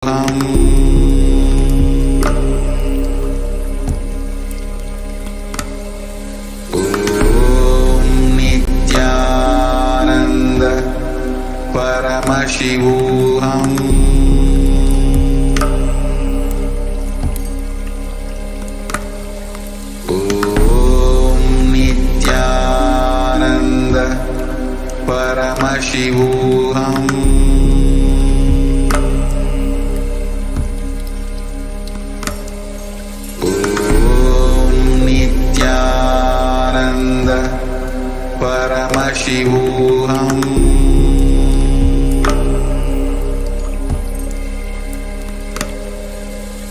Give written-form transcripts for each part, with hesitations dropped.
Nithyananda Paramashivoham. Om Nithyananda Paramashivoham. Paramashivoham.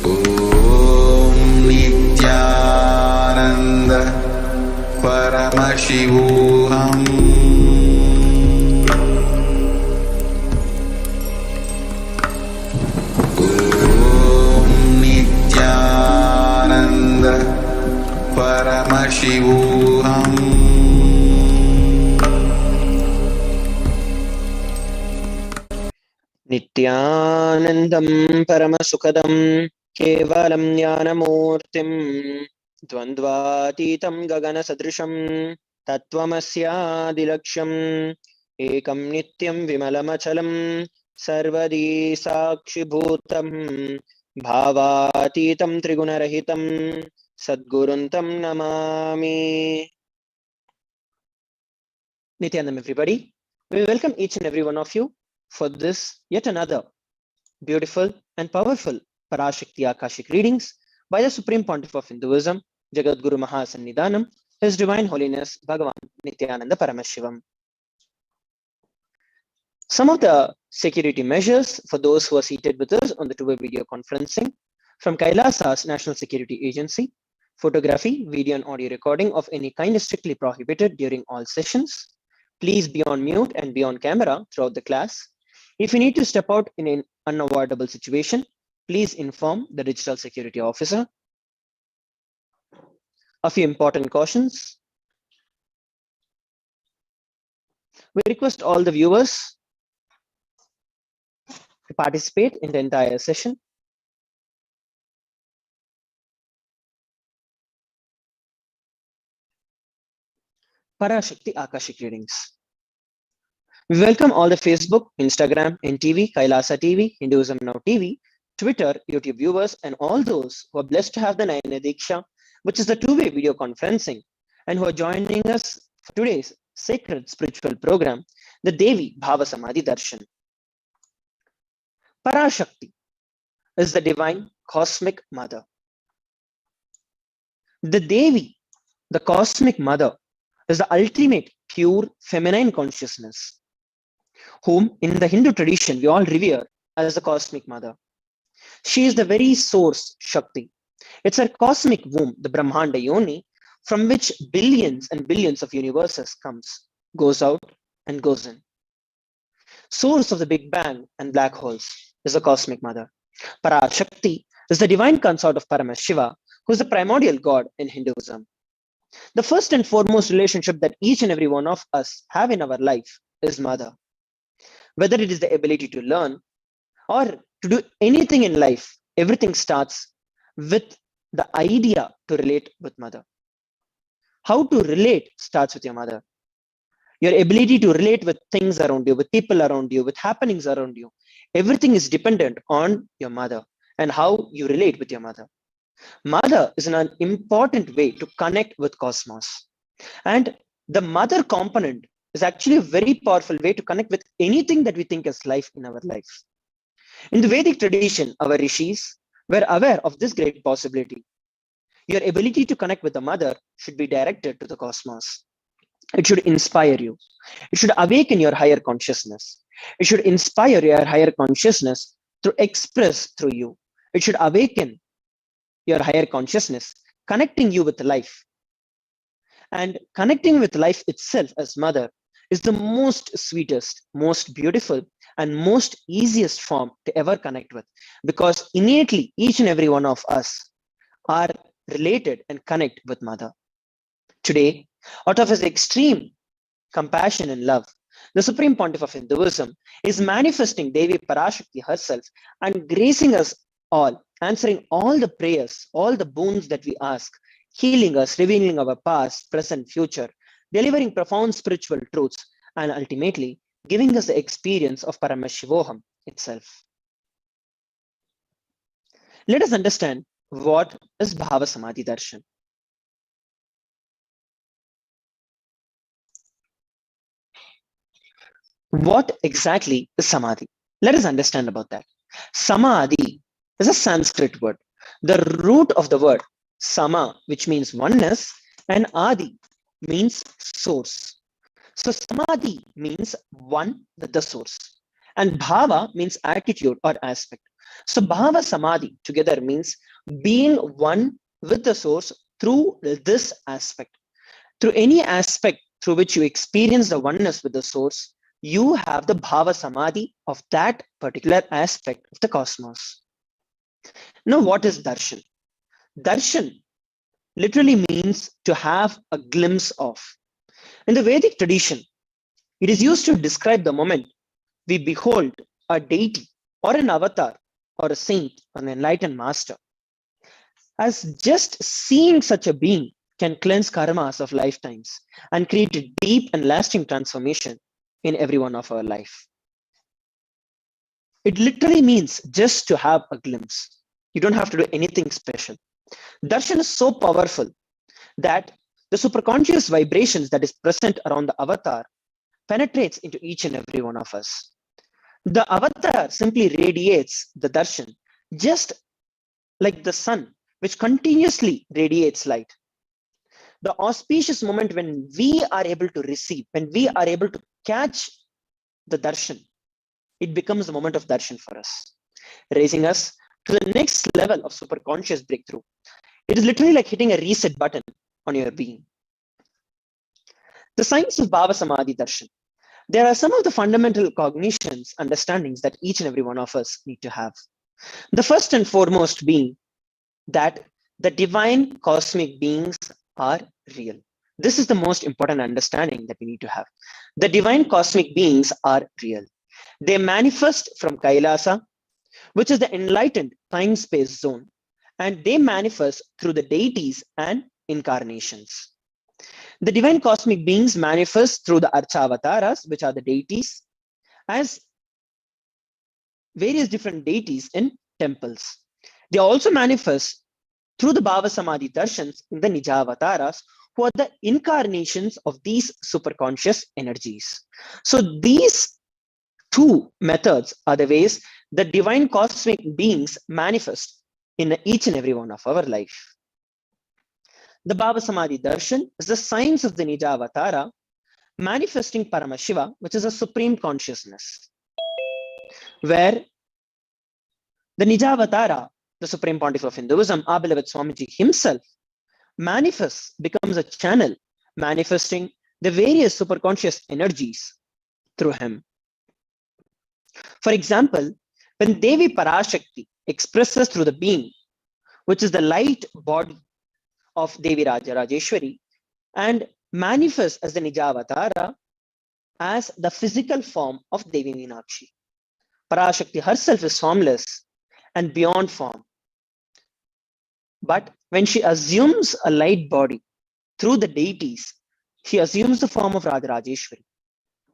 Om Nithyananda Paramashivoham. Om Nithyananda Paramashivoham. Nithyanandam Paramasukadam Kevalam Jnanamurtim Dvandvatitam Gagana Sadrisham Tattvamasya Ekam Nityam Vimalamachalam Sarvadi Sakshibhutam Bhavatitam Trigunarahitam Sadguruntam Namami. Nithyanandam, everybody. We welcome each and every one of you for this yet another beautiful and powerful Parashakti Akashic readings by the Supreme Pontiff of Hinduism, Jagadguru Mahasannidhanam, His Divine Holiness Bhagavan Nithyananda Paramashivam. Some of the security measures for those who are seated with us on the two-way video conferencing from KAILASA's National Security Agency. Photography, video and audio recording of any kind is strictly prohibited during all sessions. Please be on mute and be on camera throughout the class. If you need to step out in an unavoidable situation, please inform the digital security officer. A few important cautions. We request all the viewers to participate in the entire session. Parashakti Akashic readings. We welcome all the Facebook, Instagram, NTV, KAILASA TV, Hinduism Now TV, Twitter, YouTube viewers, and all those who are blessed to have the Nayana Diksha, which is the two-way video conferencing, and who are joining us for today's sacred spiritual program, the Devi Bhava Samadhi Darshan. Parashakti is the divine cosmic mother. The Devi, the cosmic mother, is the ultimate pure feminine consciousness, whom in the Hindu tradition we all revere as the cosmic mother. She is the very source Shakti. It's her cosmic womb, the Brahmanda Yoni, from which billions and billions of universes comes, goes out and goes in. Source of the Big Bang and black holes is the cosmic mother. Parashakti is the divine consort of Paramashiva, who is the primordial god in Hinduism. The first and foremost relationship that each and every one of us have in our life is mother. Whether it is the ability to learn or to do anything in life, everything starts with the idea to relate with mother. How to relate starts with your mother. Your ability to relate with things around you, with people around you, with happenings around you, everything is dependent on your mother and how you relate with your mother. Mother is an important way to connect with cosmos. And the mother component is actually a very powerful way to connect with anything that we think is life in our life. In the Vedic tradition, our rishis were aware of this great possibility. Your ability to connect with the mother should be directed to the cosmos. It should inspire you. It should awaken your higher consciousness. It should inspire your higher consciousness to express through you. It should awaken your higher consciousness, connecting you with life. And connecting with life itself as mother is the most sweetest, most beautiful, and most easiest form to ever connect with, because innately each and every one of us are related and connect with mother. Today, out of his extreme compassion and love, The Supreme Pontiff of Hinduism is manifesting Devi Parashakti herself and gracing us all, answering all the prayers, all the boons that we ask, healing us, revealing our past, present, future, delivering profound spiritual truths, and ultimately giving us the experience of Paramashivoham itself. Let us understand what is Bhava Samadhi Darshan. What exactly is Samadhi? Let us understand about that. Samadhi is a Sanskrit word. The root of the word Sama, which means oneness, and Adi means source. So Samadhi means one with the source. And Bhava means attitude or aspect. So Bhava Samadhi together means being one with the source through this aspect. Through any aspect through which you experience the oneness with the source, you have the Bhava Samadhi of that particular aspect of the cosmos. Now, what is Darshan? Darshan literally means to have a glimpse of. In the Vedic tradition, it is used to describe the moment we behold a deity or an avatar or a saint or an enlightened master. As just seeing such a being can cleanse karmas of lifetimes and create a deep and lasting transformation in every one of our life. It literally means just to have a glimpse. You don't have to do anything special. Darshan is so powerful that the superconscious vibrations that is present around the avatar penetrates into each and every one of us. The avatar simply radiates the darshan, just like the sun, which continuously radiates light. The auspicious moment when we are able to receive, when we are able to catch the darshan, it becomes the moment of darshan for us, raising us to the next level of superconscious breakthrough. It is literally like hitting a reset button on your being. The science of Bhava Samadhi Darshan. There are some of the fundamental cognitions, understandings that each and every one of us need to have. The first and foremost being that the divine cosmic beings are real. This is the most important understanding that we need to have. The divine cosmic beings are real. They manifest from KAILASA, which is the enlightened time-space zone, and they manifest through the deities and incarnations. The divine cosmic beings manifest through the Archavataras, which are the deities, as various different deities in temples. They also manifest through the Bhava Samadhi Darshans in the Nijavataras, who are the incarnations of these superconscious energies. So these two methods are the ways the divine cosmic beings manifest in each and every one of our life. The Bhava Samadhi Darshan is the science of the Nijavatara manifesting Paramashiva, which is a supreme consciousness, where the Nijavatara, the Supreme Pontiff of Hinduism, our beloved Swamiji himself, manifests, becomes a channel manifesting the various superconscious energies through him. For example, when Devi Parashakti expresses through the being, which is the light body of Devi Raja Rajeshwari, and manifests as the Nijavatara as the physical form of Devi Meenakshi. Parashakti herself is formless and beyond form. But when she assumes a light body through the deities, she assumes the form of Radha Rajeshwari.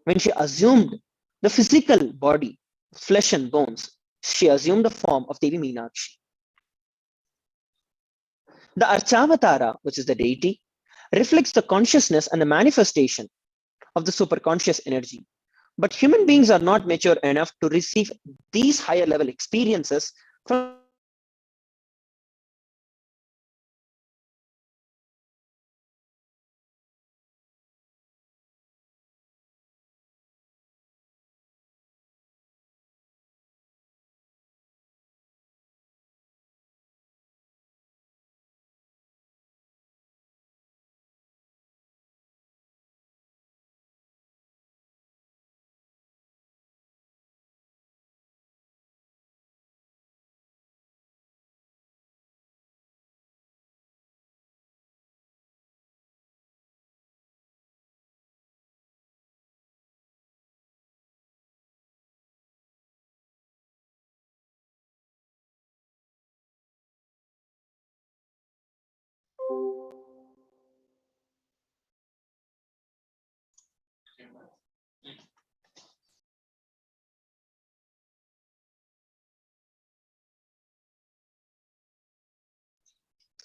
When she assumed the physical body, flesh and bones, she assumed the form of Devi Meenakshi. The Archavatara, which is the deity, reflects the consciousness and the manifestation of the superconscious energy. But human beings are not mature enough to receive these higher level experiences from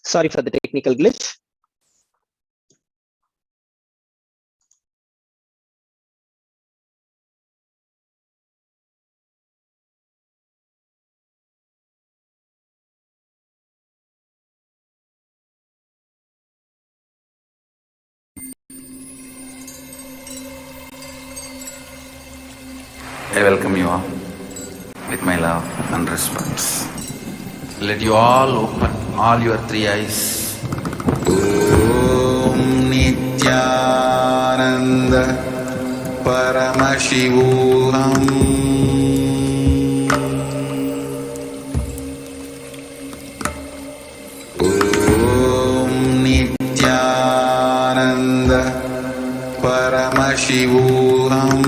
Sorry for the technical glitch. I welcome you all with my love and respect. Let you all open all your three eyes. Om Nithyananda Paramashivoham. Om Nithyananda Paramashivoham.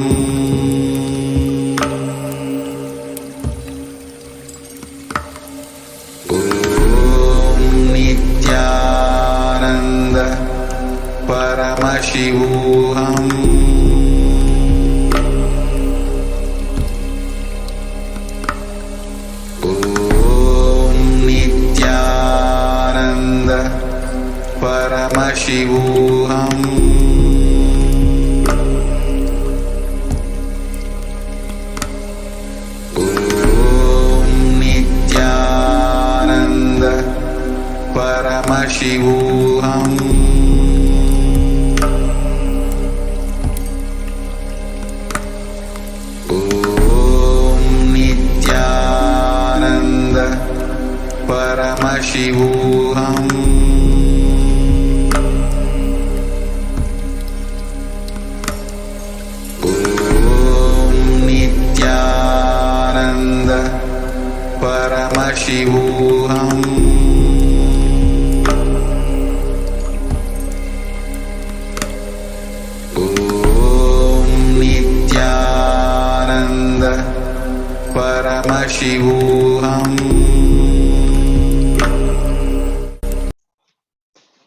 Paramashivoham. Om Nithyananda Paramashivoham. Om Nithyananda Paramashivoham. Paramashivoham. Om Nithyananda Paramashivoham. Om Nithyananda Paramashivoham.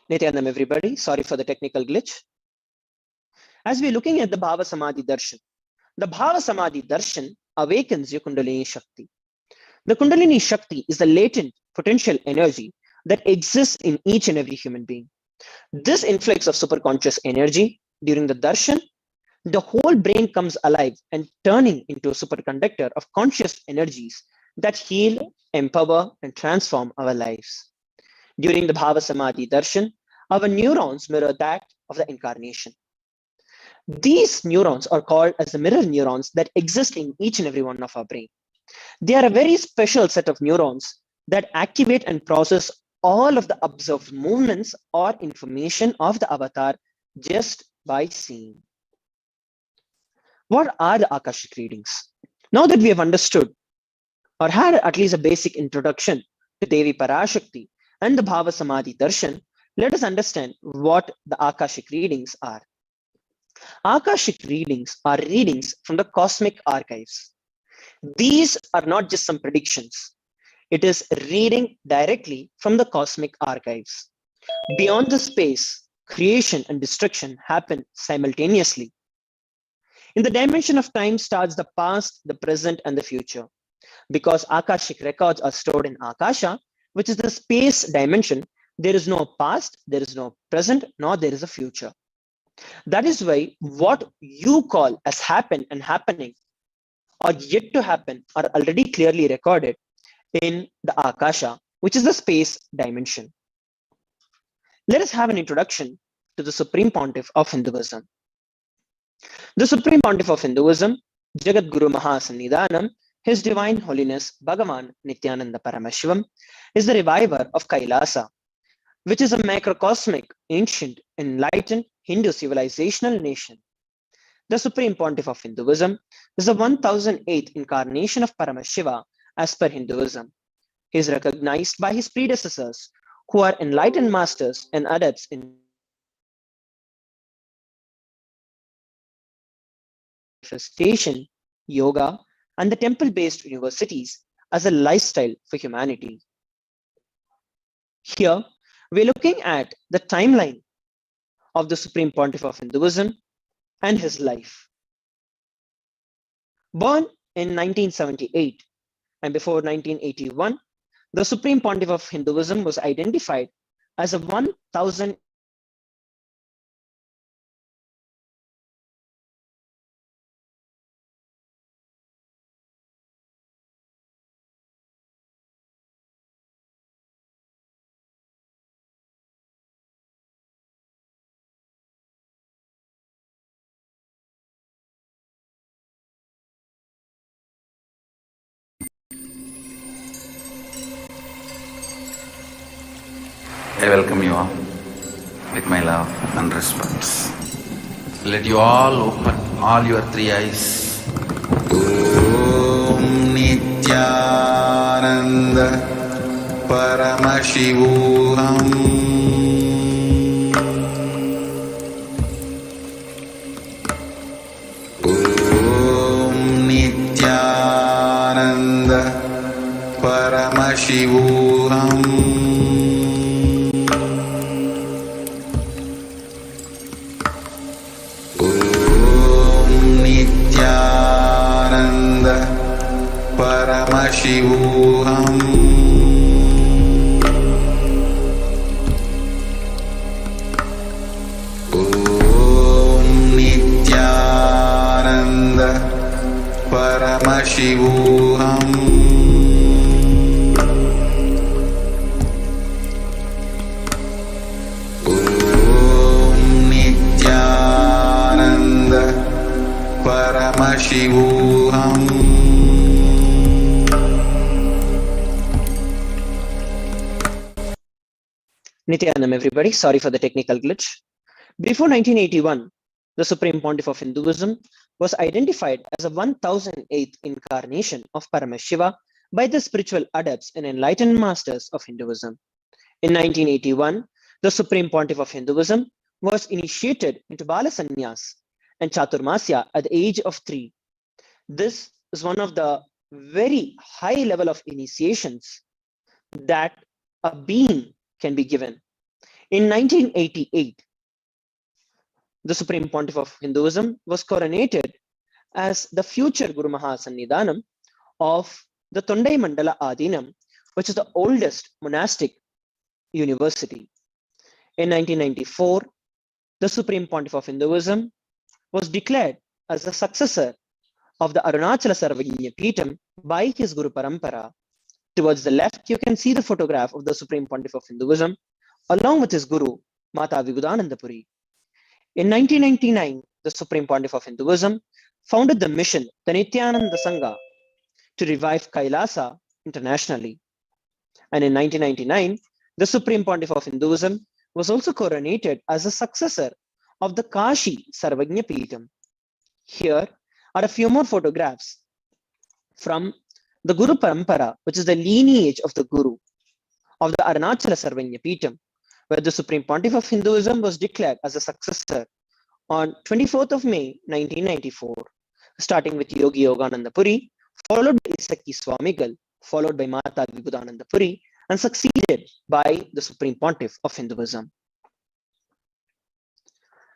Nityanam, everybody. Sorry for the technical glitch. As we're looking at the Bhava Samadhi Darshan, the Bhava Samadhi Darshan awakens your Kundalini Shakti. The Kundalini Shakti is the latent potential energy that exists in each and every human being. This influx of superconscious energy during the Darshan, the whole brain comes alive and turning into a superconductor of conscious energies that heal, empower, and transform our lives. During the Bhava Samadhi Darshan, our neurons mirror that of the incarnation. These neurons are called as the mirror neurons that exist in each and every one of our brain. They are a very special set of neurons that activate and process all of the observed movements or information of the avatar just by seeing. What are the Akashic readings? Now that we have understood or had at least a basic introduction to Devi Parashakti and the Bhava Samadhi Darshan, let us understand what the Akashic readings are. Akashic readings are readings from the cosmic archives. These are not just some predictions. It is reading directly from the cosmic archives. Beyond the space, creation and destruction happen simultaneously. In the dimension of time starts the past, the present, and the future. Because Akashic records are stored in Akasha, which is the space dimension, there is no past, there is no present, nor there is a future. That is why what you call as happened and happening or yet to happen are already clearly recorded in the Akasha, which is the space dimension. Let us have an introduction to the Supreme Pontiff of Hinduism. The Supreme Pontiff of Hinduism, Jagat Guru Mahasannidhanam, His Divine Holiness Bhagavan Nithyananda Paramashivam, is the reviver of KAILASA, which is a macrocosmic, ancient, enlightened Hindu civilizational nation. The Supreme Pontiff of Hinduism is the 1008th incarnation of Paramashiva as per Hinduism. He is recognized by his predecessors, who are enlightened masters and adepts in manifestation, yoga, and the temple-based universities as a lifestyle for humanity. Here, we're looking at the timeline of the Supreme Pontiff of Hinduism and his life. Born in 1978 and before 1981, the Supreme Pontiff of Hinduism was identified as a 1000 I welcome you all with my love and respects. Let you all open all your three eyes. Om Nithyananda Paramashivoham. Om Nithyananda Paramashivoham. Paramashivoham. Om Nithyananda Paramashivoham. Om Nithyananda Paramashivoham. Nithyanam, everybody. Sorry for the technical glitch. Before 1981, the Supreme Pontiff of Hinduism was identified as a 1008th incarnation of Paramashiva by the spiritual adepts and enlightened masters of Hinduism. In 1981, the Supreme Pontiff of Hinduism was initiated into Bala Sannyas and Chaturmasya at the age of 3. This is one of the very high level of initiations that a being can be given. In 1988, the Supreme Pontiff of Hinduism was coronated as the future Guru Mahasannidhanam of the Tondai Mandala Adinam, which is the oldest monastic university. In 1994, the Supreme Pontiff of Hinduism was declared as the successor of the Arunachala Sarvagnya Peetham by his Guru Parampara. Towards the left, you can see the photograph of the Supreme Pontiff of Hinduism along with his Guru, Mata Vibhudanandapuri. In 1999, the Supreme Pontiff of Hinduism founded the mission, the Nithyananda Sangha, to revive KAILASA internationally. And in 1999, the Supreme Pontiff of Hinduism was also coronated as a successor of the Kashi Sarvagnya Peetham. Here are a few more photographs from the Guru Parampara, which is the lineage of the Guru of the Arunachala Sarvagnya Peetham, where the Supreme Pontiff of Hinduism was declared as a successor on 24th of May 1994, starting with Yogi Yogananda Puri, followed by Isaki Swamigal, followed by Mata Vibhudananda Puri, and succeeded by the Supreme Pontiff of Hinduism.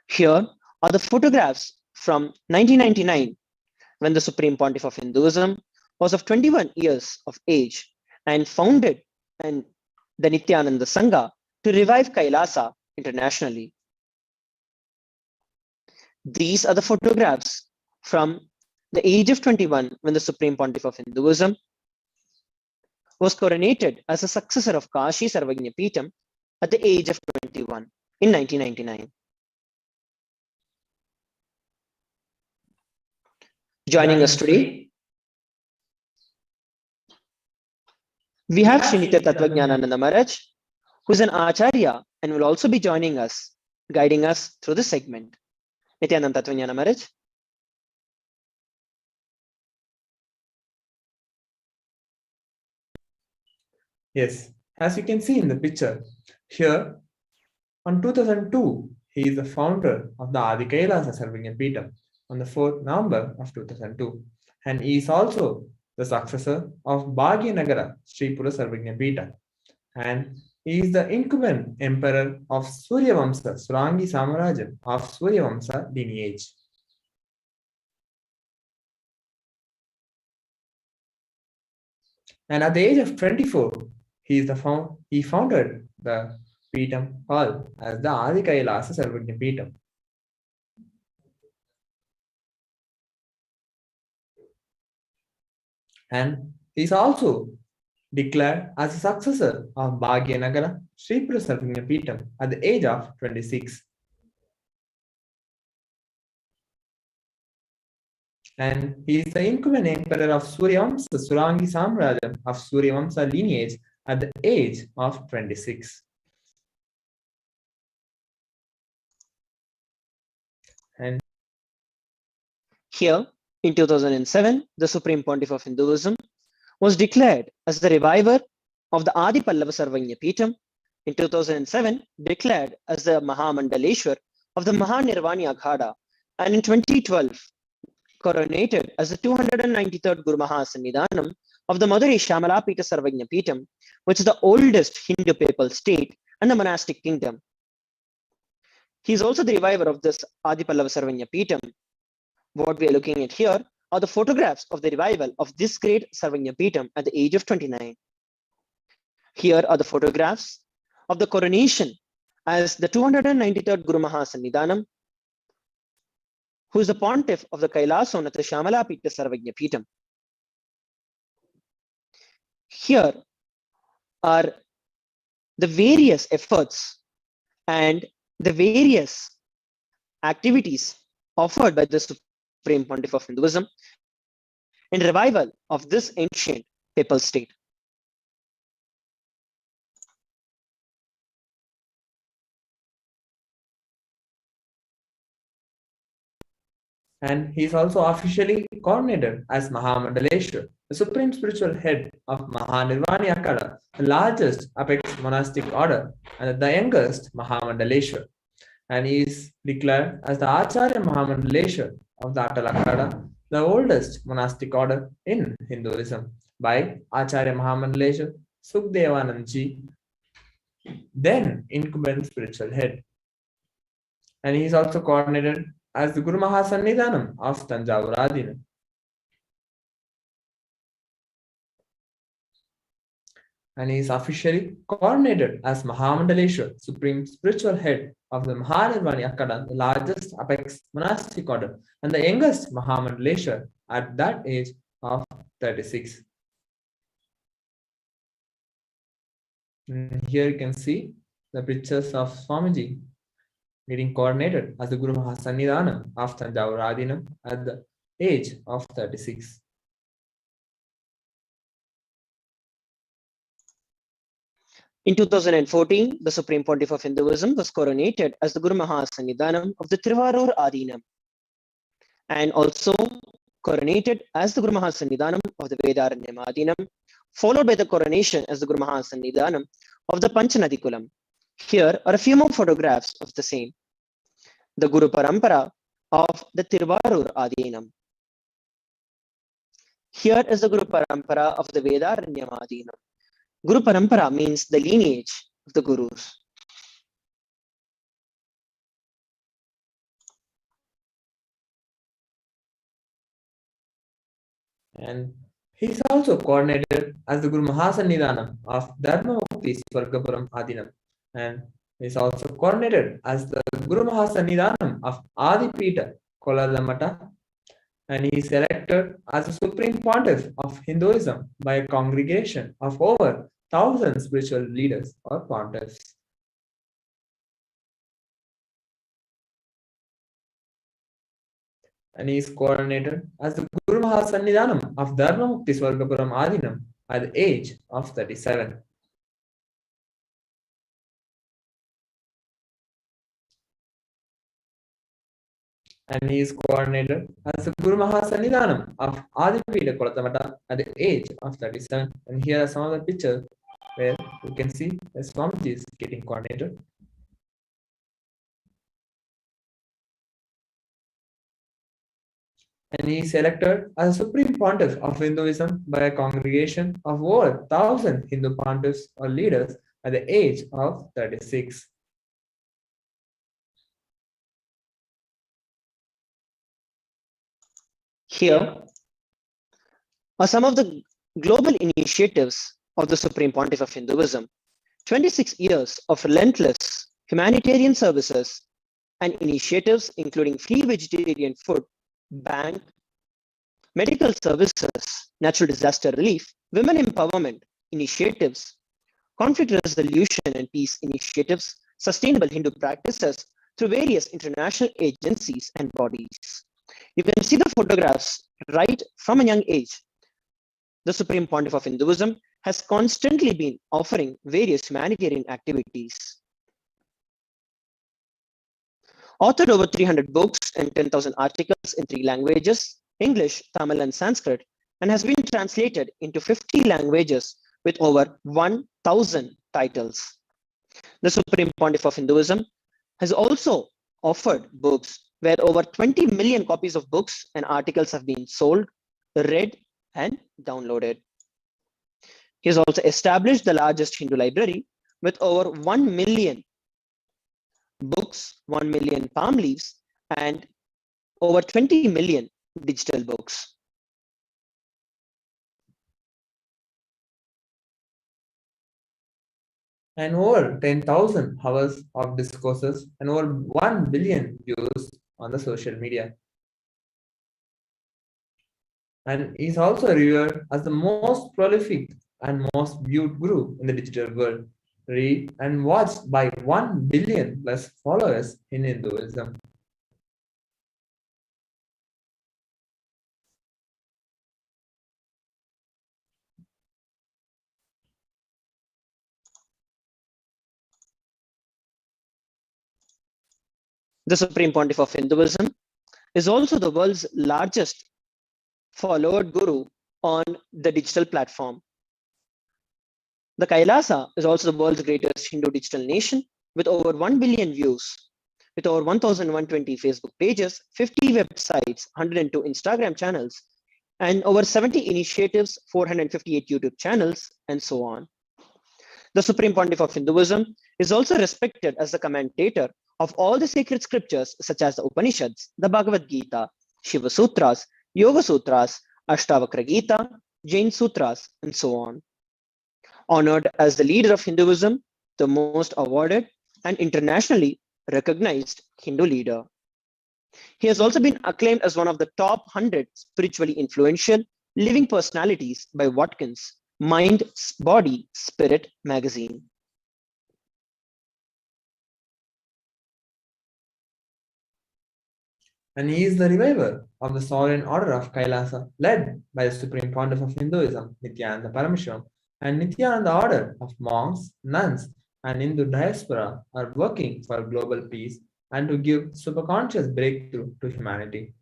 Here are the photographs from 1999, when the Supreme Pontiff of Hinduism was of 21 years of age and founded the Nithyananda Sangha to revive KAILASA internationally. These are the photographs from the age of 21 when the Supreme Pontiff of Hinduism was coronated as a successor of Kashi Sarvagnya Peetham at the age of 21 in 1999. Joining us today, we have Sri Nitya Tattvajnananda Maharaj, who is an Acharya and will also be joining us, guiding us through this segment. Nityananda Tattvajnana Maharaj. Yes, as you can see in the picture, here on 2002, he is the founder of the Adi KAILASA Sarvagnya Peetham on the 4th November of 2002, and he is also the successor of Bhagyanagara Sri Pura Sarvagnya Peetham, and he is the incumbent emperor of Suryavamsa, Surangi Samarajam of Suryavamsa lineage. And at the age of 24, he founded the Peetham Hall as the Adi Kailasa Sarvagna Peetham. And he is also declared as a successor of Bhagyanagara Sri Sarvagna Peetham at the age of 26. And he is the incumbent emperor of Suryavamsa Surangi Samrajam of Suryavamsa lineage at the age of 26. And here, in 2007, the Supreme Pontiff of Hinduism was declared as the reviver of the Adi Pallava Sarvagna Peetham. In 2007, declared as the Mahamandaleshwar of the Mahanirvani Akhada, and in 2012, coronated as the 293rd Guru Mahasannidhanam of the Madurai Shamala Peetha Sarvagna Peetham, which is the oldest Hindu papal state and the monastic kingdom. He is also the reviver of this Adi Pallava Sarvagna Peetham. What we are looking at here are the photographs of the revival of this great Sarvagna Peetham at the age of 29. Here are the photographs of the coronation as the 293rd Guru Mahasannidhanam, who is the pontiff of the KAILASA Unnata Shamala Peetha Sarvagna Peetham. Here are the various efforts and the various activities offered by the Supreme Pontiff of Hinduism in revival of this ancient papal state. And he is also officially coronated as Mahamandaleshwar, the supreme spiritual head of Mahanirvani Akhada, the largest apex monastic order and the youngest Mahamandaleshwar. And he is declared as the Acharya Mahamandaleshwar of the Atal Akhada, the oldest monastic order in Hinduism, by Acharya Mahamandaleshwar Sukhdevanandji, then incumbent spiritual head. And he is also coordinated as the Guru Mahasannidhanam of Tanjavur Adinam. And he is officially coronated as Mahamandaleshwar, supreme spiritual head of the Mahanirvani Akhada, the largest apex monastic order, and the youngest Mahamandaleshwar at that age of 36. And here you can see the pictures of Swamiji getting coronated as the Guru Mahasannidhanam of Tanjavur Adinam at the age of 36. In 2014, the Supreme Pontiff of Hinduism was coronated as the Guru Mahasannidhanam of the Tiruvarur Adinam, and also coronated as the Guru Mahasannidhanam of the Vedaranyam Adinam, followed by the coronation as the Guru Mahasannidhanam of the Panchanadikulam. Here are a few more photographs of the same. The Guru Parampara of the Tiruvarur Adinam. Here is the Guru Parampara of the Vedaranyam Adinam. Guru Parampara means the lineage of the Gurus. And he is also coordinated as the Guru Mahasannidhanam of Dharmamukti Swargapuram Adinam. And he is also coordinated as the Guru Mahasannidhanam of Adipita Kolalamata. And he is elected as the Supreme Pontiff of Hinduism by a congregation of over 1,000 spiritual leaders or pontiffs. And he is coordinated as the Guru Mahasannidhanam of Dharmamukti Swargapuram Adinam at the age of 37. And he is coordinated as the Guru Mahasannidhanam of Adipita Kolatamata at the age of 37. And here are some of the pictures where you can see the Swamiji is getting coordinated. And he is elected as Supreme Pontiff of Hinduism by a congregation of over 1,000 Hindu pontiffs or leaders at the age of 36. Here are some of the global initiatives of the Supreme Pontiff of Hinduism, 26 years of relentless humanitarian services and initiatives including free vegetarian food, bank, medical services, natural disaster relief, women empowerment initiatives, conflict resolution and peace initiatives, sustainable Hindu practices through various international agencies and bodies. You can see the photographs right from a young age. The Supreme Pontiff of Hinduism has constantly been offering various humanitarian activities. Authored over 300 books and 10,000 articles in 3 languages, English, Tamil, and Sanskrit, and has been translated into 50 languages with over 1,000 titles. The Supreme Pontiff of Hinduism has also offered books where over 20 million copies of books and articles have been sold, read, and downloaded. He has also established the largest Hindu library with over 1 million books, 1 million palm leaves, and over 20 million digital books. And over 10,000 hours of discourses and over 1 billion views on the social media. And is also revered as the most prolific and most viewed group in the digital world, read and watched by 1 billion plus followers in Hinduism. The Supreme Pontiff of Hinduism is also the world's largest followed guru on the digital platform. The KAILASA is also the world's greatest Hindu digital nation with over 1 billion views, with over 1,120 Facebook pages, 50 websites, 102 Instagram channels, and over 70 initiatives, 458 YouTube channels, and so on. The Supreme Pontiff of Hinduism is also respected as the commentator of all the sacred scriptures such as the Upanishads, the Bhagavad Gita, Shiva Sutras, Yoga Sutras, Ashtavakra Gita, Jain Sutras, and so on. Honored as the leader of Hinduism, the most awarded and internationally recognized Hindu leader. He has also been acclaimed as one of the top 100 spiritually influential living personalities by Watkins' Mind, Body, Spirit magazine. And he is the reviver of the sovereign order of Kailasa, led by the Supreme Pontiff of Hinduism, Nithyananda Paramashivam, and Nithyananda order of monks, nuns, and Hindu diaspora are working for global peace and to give superconscious breakthrough to humanity.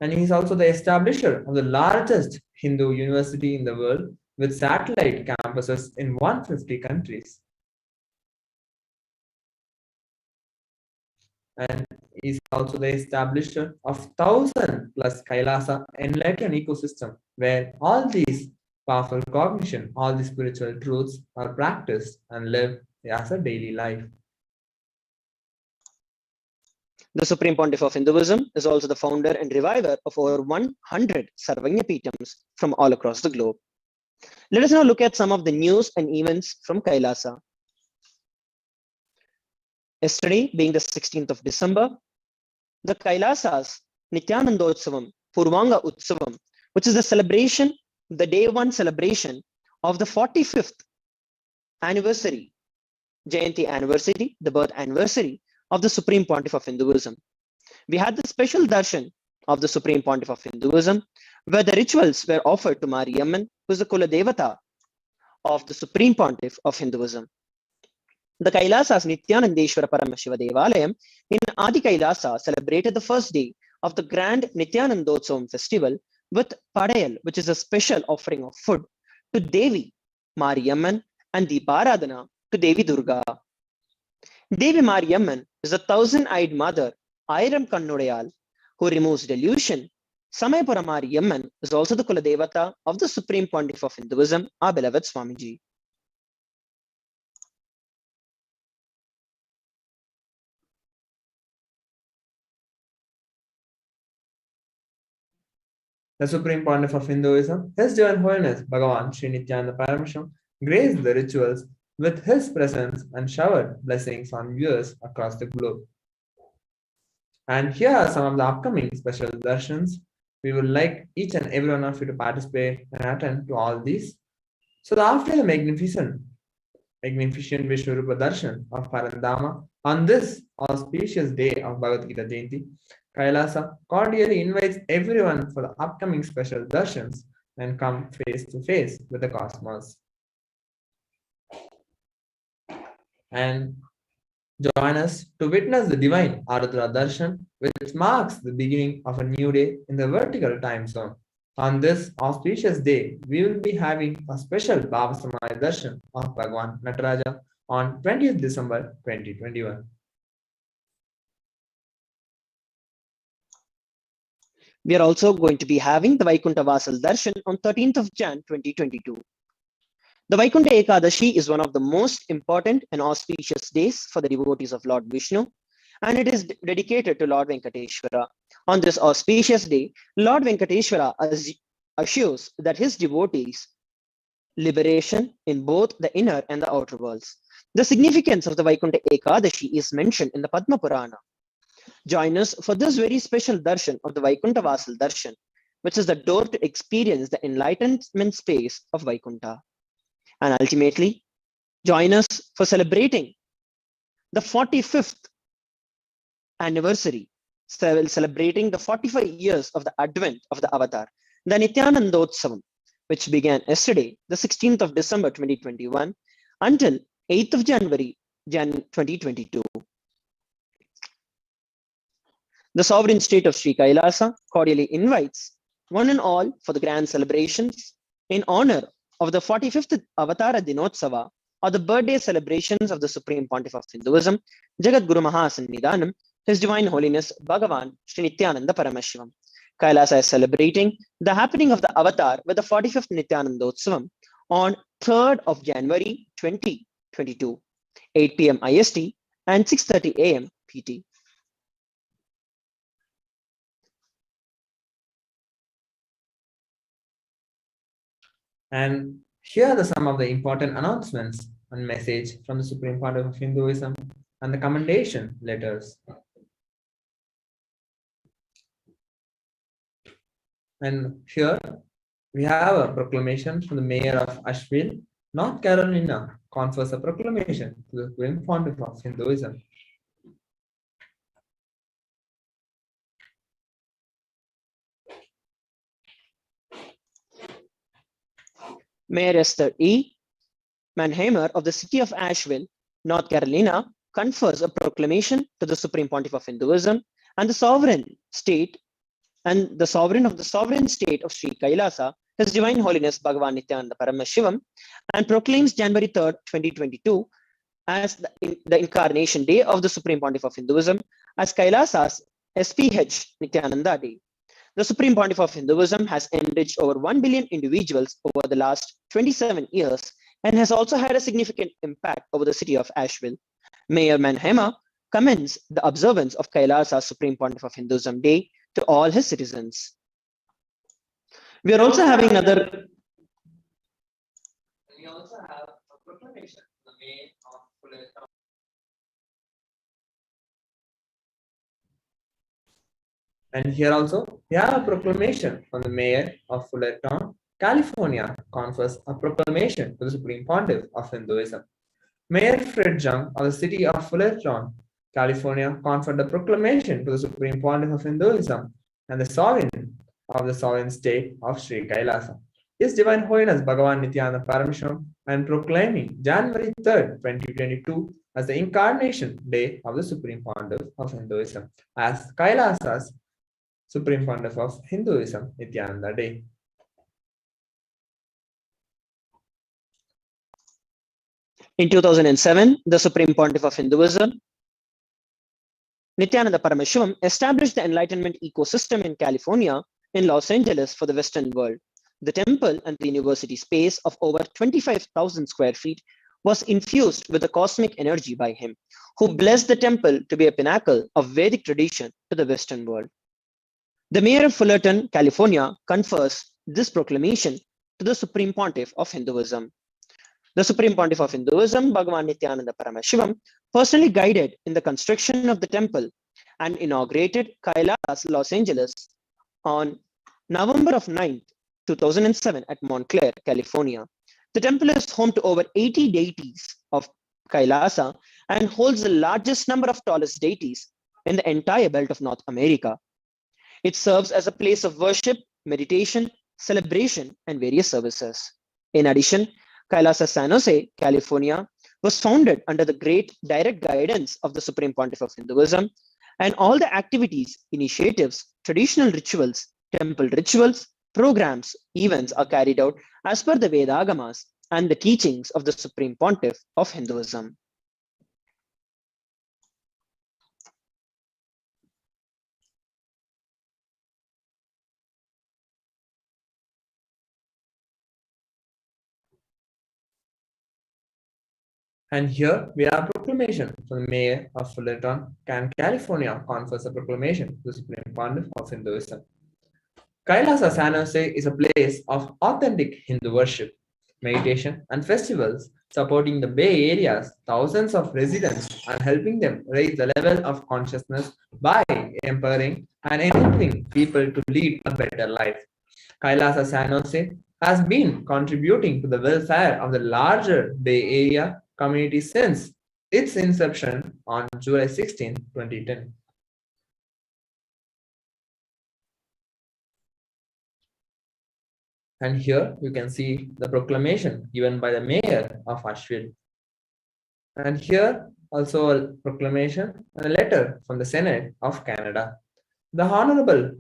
And he is also the establisher of the largest Hindu university in the world with satellite campuses in 150 countries. And is also the establisher of 1,000 plus Kailasa Enlightenment ecosystem, where all these powerful cognition, all the spiritual truths are practiced and lived as a daily life. The Supreme Pontiff of Hinduism is also the founder and reviver of over 100 Sarvanyapitams from all across the globe. Let us now look at some of the news and events from Kailasa. Yesterday, being the 16th of December, the Kailasa's Nithyanandotsavam Purvanga Utsavam, which is the celebration, the day one celebration of the 45th anniversary, Jayanti anniversary, the birth anniversary of the Supreme Pontiff of Hinduism. We had the special darshan of the Supreme Pontiff of Hinduism, where the rituals were offered to Mariamman, who is the Kula Devata of the Supreme Pontiff of Hinduism. The Kailasa's Nithyanandeshwara Paramashiva Devalayam in Adi Kailasa celebrated the first day of the grand Nithyanandotsavam festival with Padayal, which is a special offering of food to Devi, Mariamman, and Deeparadhana to Devi Durga. Devi Mariamman is a 1,000-eyed mother, Ayiram Kannudayal, who removes delusion. Samayapura Mariamman is also the Kuladevata of the Supreme Pontiff of Hinduism, our beloved Swamiji. The Supreme Pontiff of Hinduism, His Divine Holiness Bhagavan Sri Nithyananda Paramashivam, graced the rituals with his presence and showered blessings on viewers across the globe. And here are some of the upcoming special darshans. We would like each and every one of you to participate and attend to all these. So after the magnificent Vishwarupa Darshan of Parandama on this auspicious day of Bhagavad Gita Jayanti, KAILASA cordially invites everyone for the upcoming special darshans and come face to face with the cosmos. And join us to witness the divine Aradhana Darshan, which marks the beginning of a new day in the vertical time zone. On this auspicious day, we will be having a special Bhavasamaya Darshan of Bhagavan Nataraja on 20th December 2021. We are also going to be having the Vaikuntha Vasal Darshan on 13th of Jan 2022. The Vaikuntha Ekadashi is one of the most important and auspicious days for the devotees of Lord Vishnu, and it is dedicated to Lord Venkateshwara. On this auspicious day, Lord Venkateshwara assures that his devotees liberation in both the inner and the outer worlds. The significance of the Vaikuntha Ekadashi is mentioned in the Padma Purana. Join us for this very special darshan of the Vaikuntha Vasal Darshan, which is the door to experience the enlightenment space of Vaikuntha. And ultimately, join us for celebrating the 45th anniversary, celebrating the 45 years of the advent of the avatar, the Nithyanandotsavam, which began yesterday, the 16th of December 2021, until 8th of January 2022. The sovereign state of Sri KAILASA cordially invites one and all for the grand celebrations in honor of the 45th Avatara Dinotsava, or the birthday celebrations of the Supreme Pontiff of Hinduism, Jagat Guru Mahasannidhanam, His Divine Holiness Bhagavan Sri Nithyananda Paramashivam. KAILASA is celebrating the happening of the Avatar with the 45th Nithyanandotsavam on 3rd of January 2022, 8 p.m. IST and 6:30 a.m. PT. And here are some of the important announcements and message from the Supreme Pontiff of Hinduism and the commendation letters. And here we have a proclamation from the mayor of Asheville, North Carolina, confers a proclamation to the Supreme Pontiff of Hinduism. Mayor Esther E. Mannheimer of the city of Asheville, North Carolina, confers a proclamation to the Supreme Pontiff of Hinduism and the sovereign state and the sovereign of the sovereign state of Sri KAILASA, His Divine Holiness Bhagavan Nithyananda Paramashivam, and proclaims January 3rd, 2022 as the incarnation day of the Supreme Pontiff of Hinduism as KAILASA's HDH Nithyananda Day. The Supreme Pontiff of Hinduism has enriched over 1 billion individuals over the last 27 years and has also had a significant impact over the city of Asheville. Mayor Mannheimer commends the observance of KAILASA's Supreme Pontiff of Hinduism Day to all his citizens. We also have a proclamation from the mayor of Fullerton. And here also, we have a proclamation from the mayor of Fullerton, California, confers a proclamation to the Supreme Pontiff of Hinduism. Mayor Fred Jung of the city of Fullerton, California, conferred a proclamation to the Supreme Pontiff of Hinduism and the sovereign of the sovereign state of Sri KAILASA, His Divine Holiness Bhagavan Nithyananda Paramashivam, and proclaiming January 3rd, 2022 as the incarnation day of the Supreme Pontiff of Hinduism as KAILASA's Supreme Pontiff of Hinduism Nithyananda Day. In 2007, the Supreme Pontiff of Hinduism, Nithyananda Paramashivam, established the Enlightenment ecosystem in California in Los Angeles for the Western world. The temple and the university space of over 25,000 square feet was infused with the cosmic energy by him, who blessed the temple to be a pinnacle of Vedic tradition to the Western world. The mayor of Fullerton, California, confers this proclamation to the Supreme Pontiff of Hinduism. The Supreme Pontiff of Hinduism, Bhagavan Nithyananda Paramashivam, personally guided in the construction of the temple and inaugurated KAILASA, Los Angeles, on November 9, 2007 at Montclair, California. The temple is home to over 80 deities of KAILASA and holds the largest number of tallest deities in the entire belt of North America. It serves as a place of worship, meditation, celebration, and various services. In addition, KAILASA San Jose, California, was founded under the great direct guidance of the Supreme Pontiff of Hinduism, and all the activities, initiatives, traditional rituals, temple rituals, programs, events are carried out as per the Vedagamas and the teachings of the Supreme Pontiff of Hinduism. And here we have a proclamation from the mayor of Fullerton, California, confers a proclamation to the Supreme Pontiff of Hinduism. KAILASA San Jose is a place of authentic Hindu worship, meditation, and festivals, supporting the Bay Area's thousands of residents and helping them raise the level of consciousness by empowering and enabling people to lead a better life. KAILASA San Jose has been contributing to the welfare of the larger Bay Area community since its inception on July 16, 2010. And here you can see the proclamation given by the mayor of Asheville. And here also a proclamation and a letter from the Senate of Canada. The Honorable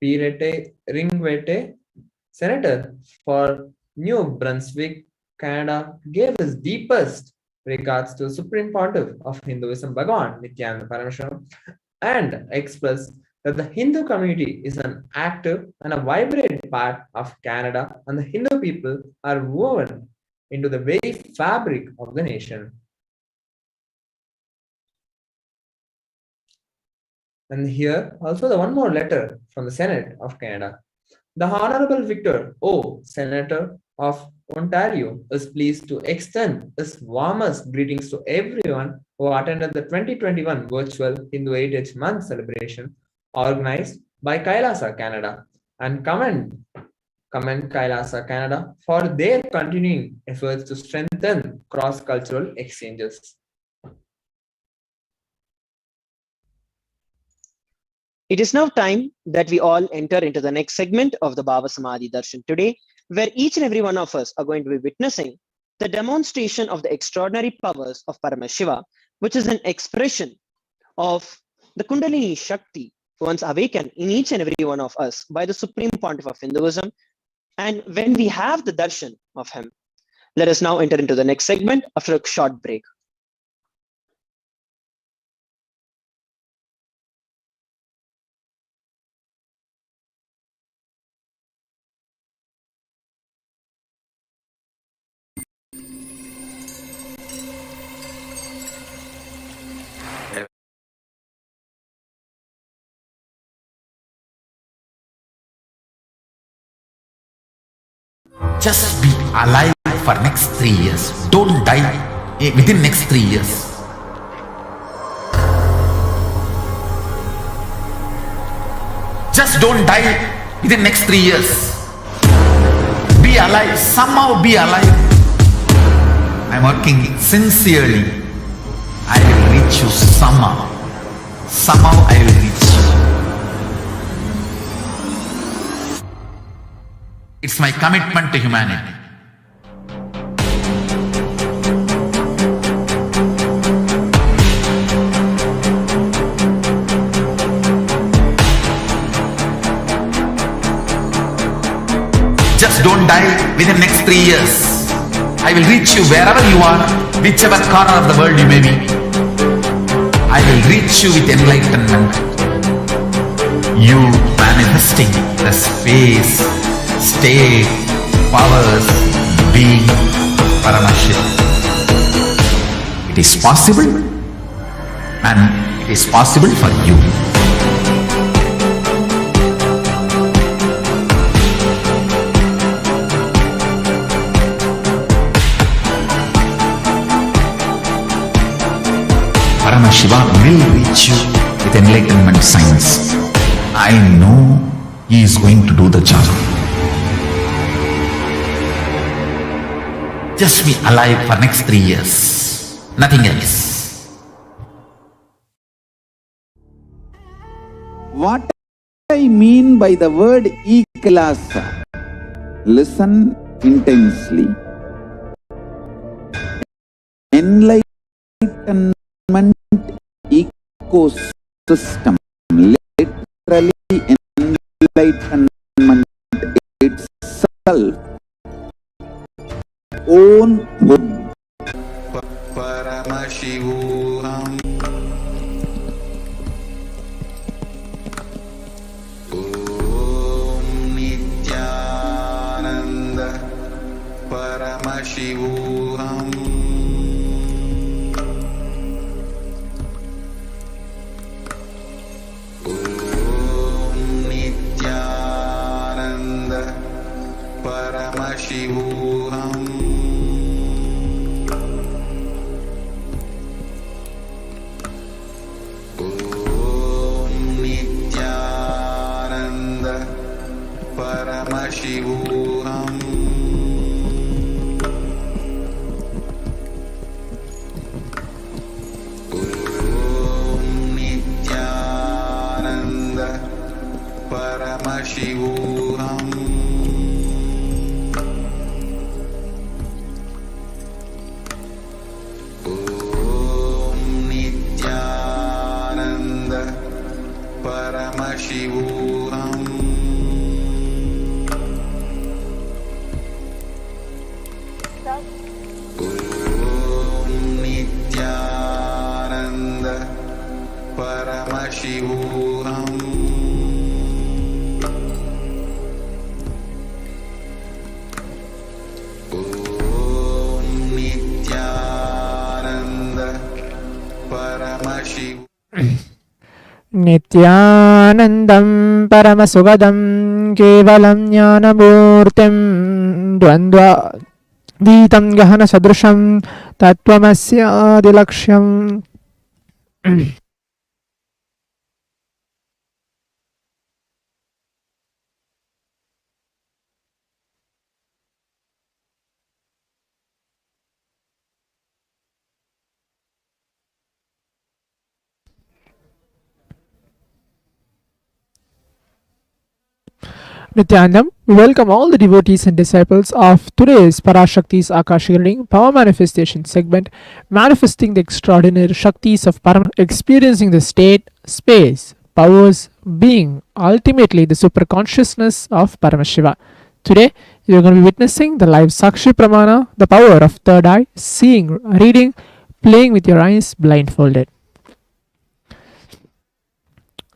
Pierrette Ringwete, Senator for New Brunswick, Canada, gave his deepest regards to the Supreme Pontiff of Hinduism, Bhagavan Nithyananda Paramashivam, and expressed that the Hindu community is an active and a vibrant part of Canada, and the Hindu people are woven into the very fabric of the nation. And here also the one more letter from the Senate of Canada. The Honorable Victor O, Senator of Ontario, is pleased to extend his warmest greetings to everyone who attended the 2021 virtual Hindu Heritage Month celebration organized by KAILASA Canada, and commend KAILASA Canada for their continuing efforts to strengthen cross-cultural exchanges. It is now time that we all enter into the next segment of the Bhava Samadhi Darshan today, where each and every one of us are going to be witnessing the demonstration of the extraordinary powers of Paramashiva, which is an expression of the Kundalini Shakti once awakened in each and every one of us by the Supreme Pontiff of Hinduism. And when we have the darshan of him, let us now enter into the next segment after a short break. Just be alive for next 3 years. Don't die within next 3 years. Just don't die within next 3 years. Be alive. Somehow be alive. I'm working sincerely. I will reach you somehow. Somehow I will reach you. It's my commitment to humanity. Just don't die within next 3 years. I will reach you wherever you are, whichever corner of the world you may be. I will reach you with enlightenment. You manifesting the space, state, powers, being Paramashivam. It is possible, and it is possible for you. Paramashiva will reach you with enlightenment signs. I know he is going to do the job. Just be alive for next 3 years. Nothing else. What I mean by the word KAILASA, listen intensely. Enlightenment ecosystem, literally enlightenment itself, own hood. Paramashivoham. Om Nithyananda Paramashivoham. Om Nithyananda Paramashivoham. Om Nithyananda Paramashivoham. Om Nithyananda Paramashivoham. Om Nithyananda Paramashivoham. Om Nithyananda Paramashivoham. Om Nithyananda Paramashivoham. Nithyanandam Paramashuvam Kevalam Jnanamurtim Dvandva Vitam Gahana Sadrusham Tattvamasya Adilaksham. Nithyanandam, we welcome all the devotees and disciples of today's Parashakti'S Akashic reading Power Manifestation segment, manifesting the extraordinary Shaktis of experiencing the state, space, powers, being, ultimately the superconsciousness of Paramashiva. Today, you are going to be witnessing the live Sakshi Pramana, the power of third eye, seeing, reading, playing with your eyes blindfolded.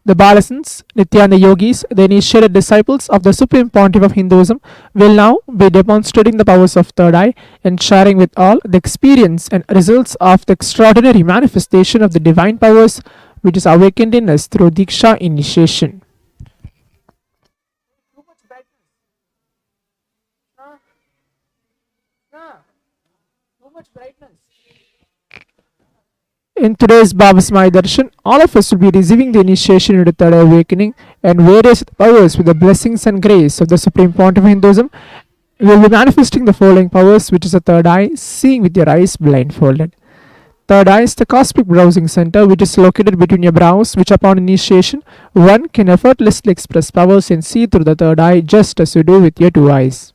The Balasans, Nityananda Yogis, the initiated disciples of the Supreme Pontiff of Hinduism, will now be demonstrating the powers of third eye and sharing with all the experience and results of the extraordinary manifestation of the divine powers which is awakened in us through Diksha initiation. In today's Baba's Mai Darshan, all of us will be receiving the initiation into third eye awakening and various powers with the blessings and grace of the Supreme Pontiff of Hinduism. We will be manifesting the following powers, which is the third eye, seeing with your eyes blindfolded. Third eye is the cosmic browsing center which is located between your brows, which upon initiation, one can effortlessly express powers and see through the third eye just as you do with your two eyes.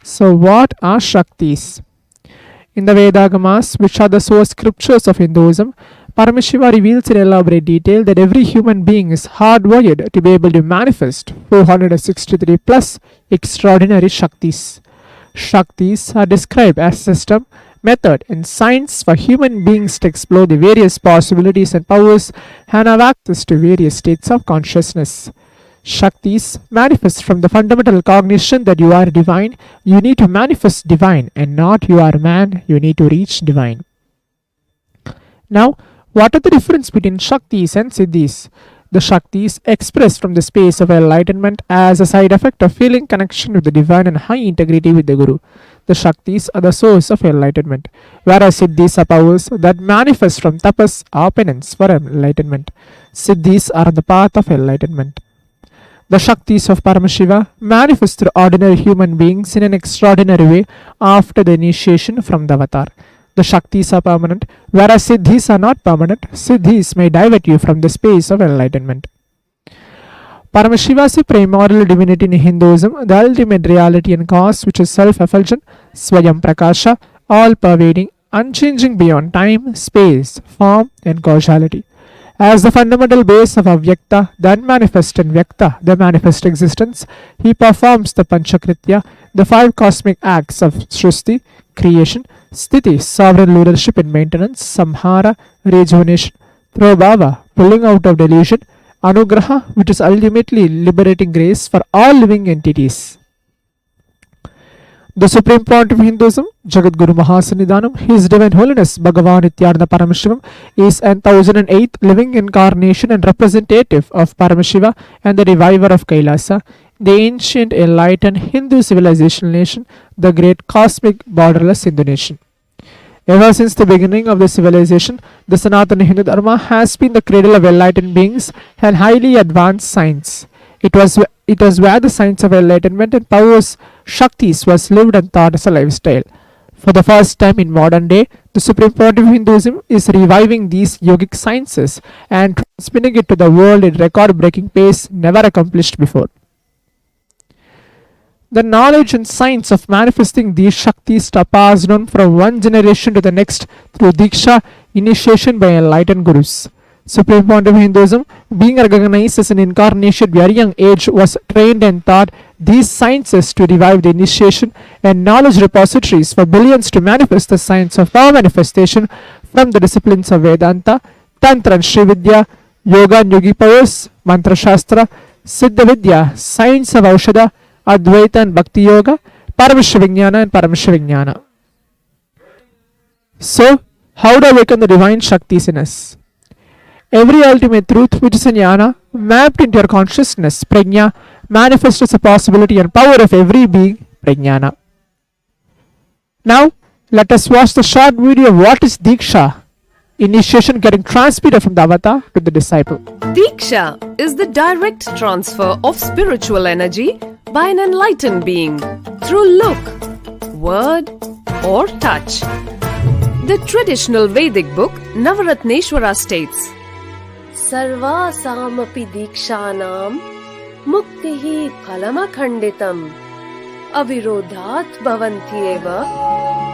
So what are Shaktis? In the Vedagamas, which are the source scriptures of Hinduism, Paramashiva reveals in elaborate detail that every human being is hardwired to be able to manifest 463 plus extraordinary Shaktis. Shaktis are described as system, method, and science for human beings to explore the various possibilities and powers and have access to various states of consciousness. Shaktis manifest from the fundamental cognition that you are divine. You need to manifest divine, and not you are man, you need to reach divine. Now, what are the difference between Shaktis and Siddhis? The Shaktis expressed from the space of enlightenment as a side effect of feeling connection with the divine and high integrity with the Guru. The Shaktis are the source of enlightenment, whereas Siddhis are powers that manifest from tapas or penance for enlightenment. Siddhis are on the path of enlightenment. The Shaktis of Paramashiva manifest through ordinary human beings in an extraordinary way after the initiation from the avatar. The Shaktis are permanent, whereas Siddhis are not permanent. Siddhis may divert you from the space of enlightenment. Paramashiva is a primordial divinity in Hinduism, the ultimate reality and cause which is self-effulgent, Swayam Prakasha, all-pervading, unchanging beyond time, space, form and causality. As the fundamental base of Avyakta, the unmanifest, and Vyakta, the manifest existence, he performs the Panchakritya, the 5 cosmic acts of Srishti, creation, Sthiti, sovereign leadership and maintenance, Samhara, rejuvenation, Prabhava, pulling out of delusion, Anugraha, which is ultimately liberating grace for all living entities. The Supreme Point of Hinduism, Jagadguru Mahasannidhanam, His Divine Holiness Bhagavan Nithyananda Paramashivam, is an 1008th living incarnation and representative of Paramashiva and the reviver of KAILASA, the ancient enlightened Hindu civilization nation, the great cosmic borderless Hindu nation. Ever since the beginning of the civilization, the Sanatana Hindu Dharma has been the cradle of enlightened beings and highly advanced science. It was where the science of enlightenment and powers, Shaktis, was lived and taught as a lifestyle. For the first time in modern day, the Supreme Point of Hinduism is reviving these yogic sciences and transmitting it to the world at record-breaking pace never accomplished before. The knowledge and science of manifesting these Shaktis are passed on from one generation to the next through Diksha, initiation by enlightened Gurus. Supreme Point of Hinduism, being recognized as an incarnation at a very young age, was trained and taught these sciences to revive the initiation and knowledge repositories for billions to manifest the science of power manifestation from the disciplines of Vedanta, Tantra and Sri Vidya, Yoga and Yogi powers, Mantra Shastra, Siddha Vidya, science of Aushadha, Advaita and Bhakti Yoga, Paramashivoham and Paramashivoham. So, how to awaken the divine Shaktis in us? Every ultimate truth which is in jnana, mapped into your consciousness, prajna, manifests as a possibility and power of every being, prajnana. Now, let us watch the short video of what is Diksha, initiation getting transmitted from the avatar to the disciple. Diksha is the direct transfer of spiritual energy by an enlightened being through look, word or touch. The traditional Vedic book Navaratneshwara states, Sarvasamapi dikshanam muktihi phalamakhanditam avirodhat bhavantyeva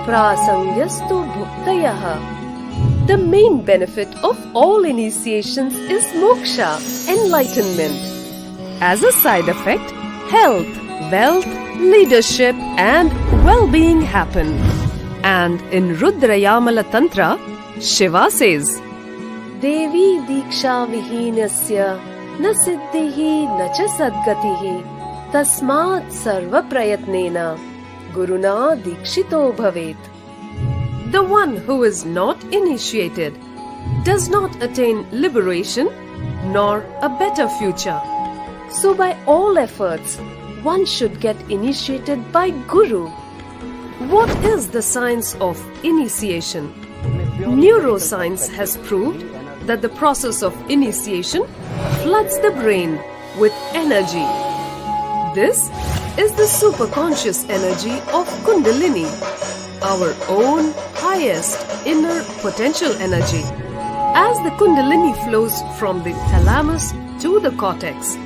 prasangyastu bhuktayah. The main benefit of all initiations is moksha, enlightenment. As a side effect, health, wealth, leadership and well-being happen. And in Rudrayamala Tantra, Shiva says, Devi diksha vihinasya na siddhihi na cha sadgatihi tasmat sarva prayatnena guruna dikshito bhavet. The one who is not initiated does not attain liberation nor a better future. So by all efforts, one should get initiated by Guru. What is the science of initiation? Neuroscience has proved that the process of initiation floods the brain with energy. This is the superconscious energy of Kundalini, our own highest inner potential energy. As the Kundalini flows from the thalamus to the cortex,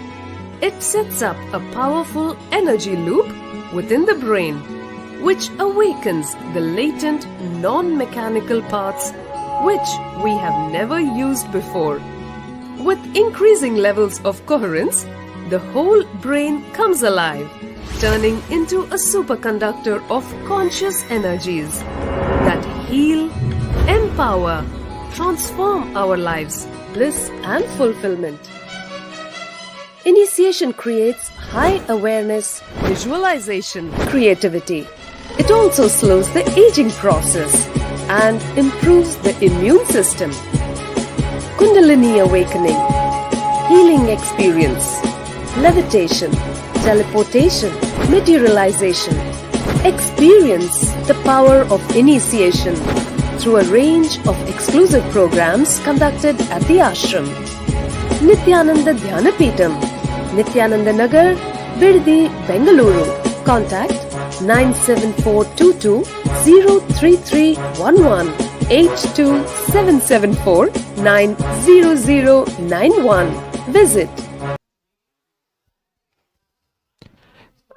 it sets up a powerful energy loop within the brain, which awakens the latent non-mechanical parts which we have never used before. With increasing levels of coherence, the whole brain comes alive, turning into a superconductor of conscious energies that heal, empower, transform our lives, bliss and fulfillment. Initiation creates high awareness, visualization, creativity. It also slows the aging process and improves the immune system. Kundalini awakening, healing experience, levitation, teleportation, materialization, Experience the power of initiation through a range of exclusive programs conducted at the ashram. Nithyananda Dhyanapitham, Nithyananda Nagar, Birdi, Bengaluru. Contact 97422 03311 82774 90091. Visit.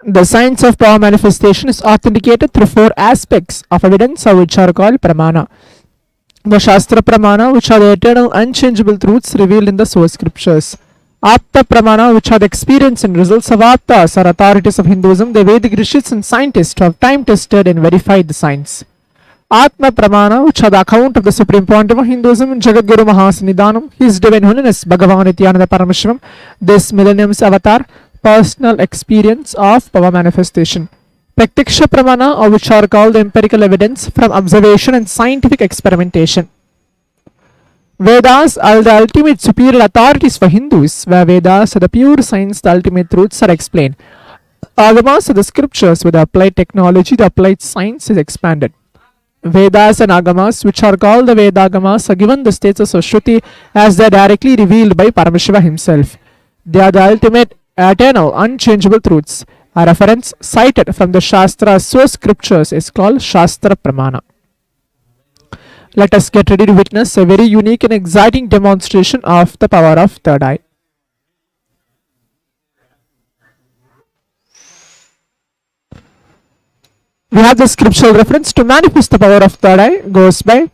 The science of power manifestation is authenticated through four aspects of evidence, which are called pramana. The Shastra Pramana, which are the eternal unchangeable truths revealed in the source scriptures. Apta Pramana, which are the experience and results of Aptas, or authorities of Hinduism, the Vedic rishis and scientists who have time tested and verified the science. Atma Pramana, which are the account of the Supreme Pontiff of Hinduism, Jagadguru Mahasannidhanam, His Divine Holiness Bhagavan Nithyananda Paramashivam, this millennium's avatar, personal experience of power manifestation. Praktiksha Pramana, or which are called empirical evidence from observation and scientific experimentation. Vedas are the ultimate superior authorities for Hindus, where Vedas are the pure science, the ultimate truths are explained. Agamas are the scriptures, where the applied technology, the applied science is expanded. Vedas and Agamas, which are called the Vedagamas, are given the status of Shruti as they are directly revealed by Paramashiva himself. They are the ultimate, eternal, unchangeable truths. A reference cited from the Shastra source scriptures is called Shastra Pramana. Let us get ready to witness a very unique and exciting demonstration of the power of third eye. We have the scriptural reference to manifest the power of third eye, goes by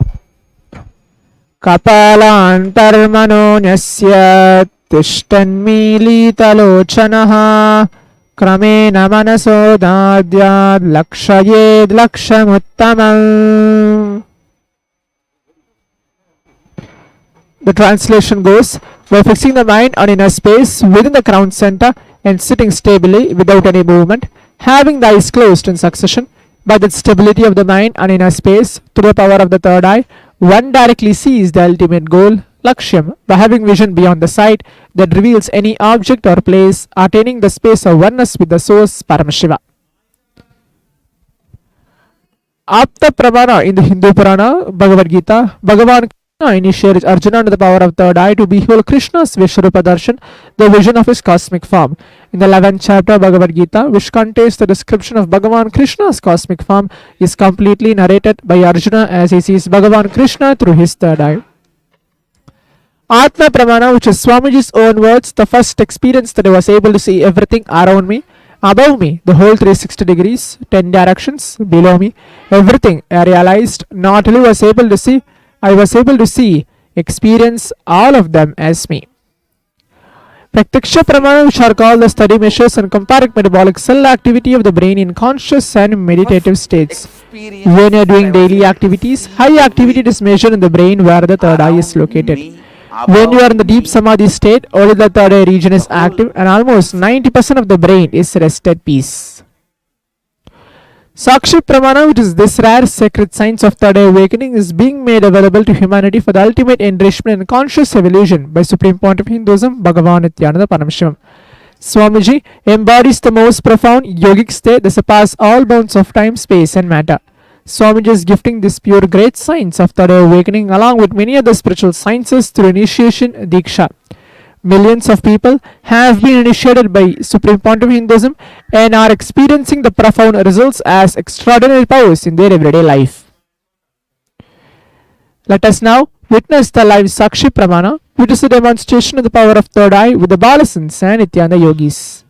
Kapalantarmano Nyasya Tishtanmilitalochanaha Kramena Manaso Dadyad Lakshayed Lakshamuttamam. The translation goes, by fixing the mind on inner space within the crown center and sitting stably without any movement, having the eyes closed in succession, by the stability of the mind on inner space through the power of the third eye, one directly sees the ultimate goal, Lakshyam, by having vision beyond the sight that reveals any object or place, attaining the space of oneness with the source, Paramashiva. Apta Pramana in the Hindu Purana, Bhagavad Gita, Bhagavan Krishna initiates Arjuna into the power of third eye to behold Krishna's Vishwarupa Darshan, the vision of his cosmic form. In the 11th chapter of Bhagavad Gita, which contains the description of Bhagavan Krishna's cosmic form, is completely narrated by Arjuna as he sees Bhagavan Krishna through his third eye. Atma Pramana, which is Swamiji's own words, the first experience that I was able to see everything around me, above me, the whole 360 degrees, 10 directions, below me, everything I realized, not only was able to see, I was able to see, experience all of them as me. Praktiksha Pramana, which are called the study measures and compare metabolic cell activity of the brain in conscious and meditative states. When you are doing daily activities, high activity is measured in the brain where the third eye is located. When you are in the deep samadhi state, only the third eye region is active and almost 90% of the brain is rested peace. Sakshi Pramana, which is this rare sacred science of third eye awakening, is being made available to humanity for the ultimate enrichment and conscious evolution by Supreme Pontiff of Hinduism, Bhagavan Nithyananda Paramashivam. Swamiji embodies the most profound yogic state that surpasses all bounds of time, space and matter. Swamiji is gifting this pure great science of third eye awakening along with many other spiritual sciences through initiation Diksha. Millions of people have been initiated by Supreme Pontiff of Hinduism and are experiencing the profound results as extraordinary powers in their everyday life. Let us now witness the live Sakshi Pramana, which is a demonstration of the power of third eye with the Balasans and Nityananda yogis.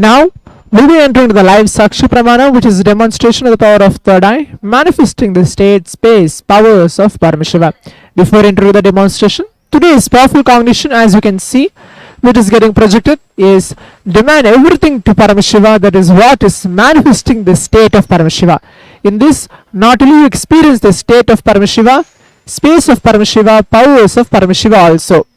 Now, we'll be entering the live Sakshi Pramana, which is a demonstration of the power of third eye, manifesting the state, space, powers of Paramashiva. Before entering the demonstration, today's powerful cognition, as you can see, which is getting projected, is demand everything to Paramashiva. That is what is manifesting the state of Paramashiva. In this, not only you experience the state of Paramashiva, space of Paramashiva, powers of Paramashiva also.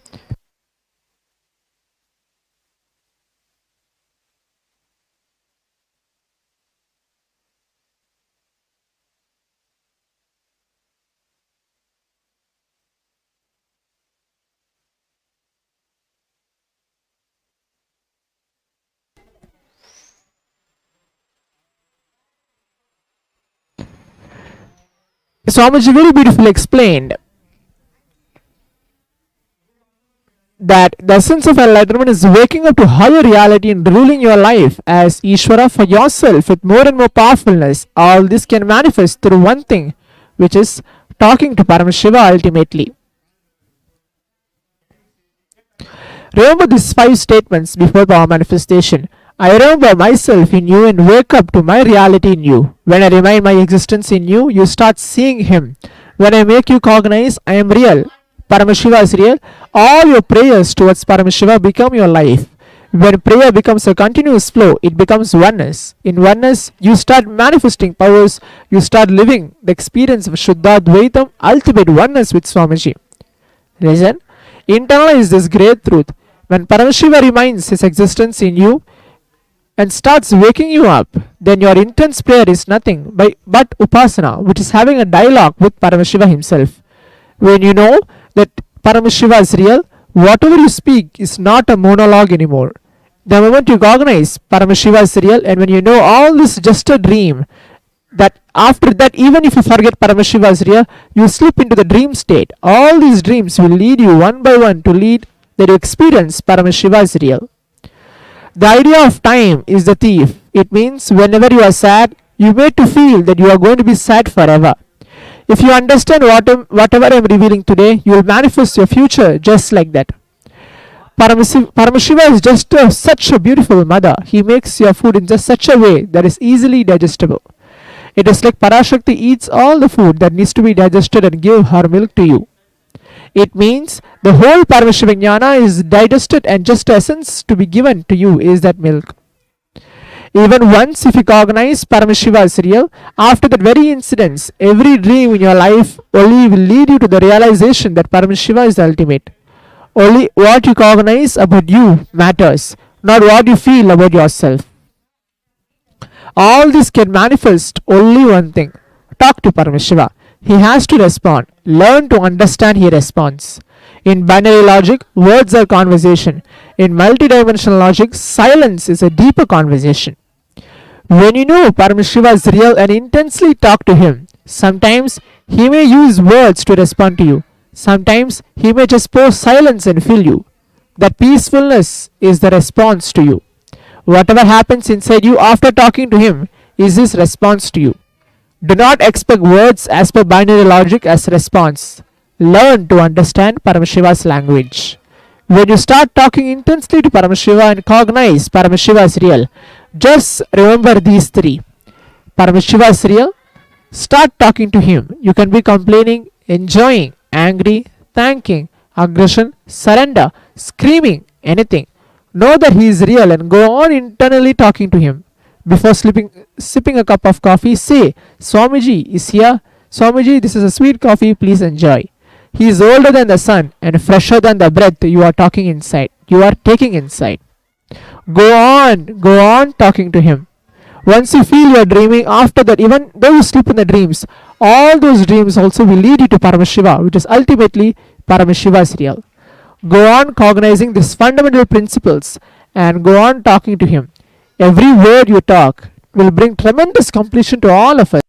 Swamiji very beautifully explained that the essence of enlightenment is waking up to higher reality and ruling your life as Ishvara for yourself with more and more powerfulness. All this can manifest through one thing, which is talking to Paramashiva ultimately. Remember these 5 statements before power manifestation. I remember myself in you and wake up to my reality in you. When I remind my existence in you, you start seeing him. When I make you cognize I am real, Paramashiva is real, all your prayers towards Paramashiva become your life. When prayer becomes a continuous flow, it becomes oneness. In oneness, you start manifesting powers, you start living the experience of Shuddha Dvaitam, ultimate oneness with Swamiji. Listen, internalize this great truth. When Paramashiva reminds his existence in you and starts waking you up, then your intense prayer is nothing but upasana, which is having a dialogue with Paramashiva himself. When you know that Paramashiva is real, whatever you speak is not a monologue anymore. The moment you recognize Paramashiva is real, and when you know all this is just a dream, that after that, even if you forget Paramashiva is real, you slip into the dream state. All these dreams will lead you one by one to lead that you experience Paramashiva is real. The idea of time is the thief. It means whenever you are sad, you made to feel that you are going to be sad forever. If you understand whatever I am revealing today, you will manifest your future just like that. Paramashiva is just such a beautiful mother. He makes your food in just such a way that is easily digestible. It is like Parashakti eats all the food that needs to be digested and give her milk to you. It means the whole Paramashiva Jnana is digested and just essence to be given to you is that milk. Even once if you cognize Paramashiva is real, after that very incidents, every dream in your life only will lead you to the realization that Paramashiva is the ultimate. Only what you cognize about you matters, not what you feel about yourself. All this can manifest only one thing. Talk to Paramashiva. He has to respond. Learn to understand he responds. In binary logic, words are conversation. In multidimensional logic, silence is a deeper conversation. When you know Paramashiva is real and intensely talk to him, sometimes he may use words to respond to you. Sometimes he may just pour silence and fill you. That peacefulness is the response to you. Whatever happens inside you after talking to him is his response to you. Do not expect words as per binary logic as response. Learn to understand Paramashiva's language. When you start talking intensely to Paramashiva and cognize Paramashiva is real, just remember these 3. Paramashiva is real. Start talking to him. You can be complaining, enjoying, angry, thanking, aggression, surrender, screaming, anything. Know that he is real and go on internally talking to him. Before sipping a cup of coffee, say, Swamiji is here. Swamiji, this is a sweet coffee, please enjoy. He is older than the sun and fresher than the breath you are taking inside. Go on talking to him. Once you feel you are dreaming, after that, even though you sleep in the dreams, all those dreams also will lead you to Paramashiva, which is ultimately Paramashiva is real. Go on cognizing these fundamental principles and go on talking to him. Every word you talk will bring tremendous completion to all of us.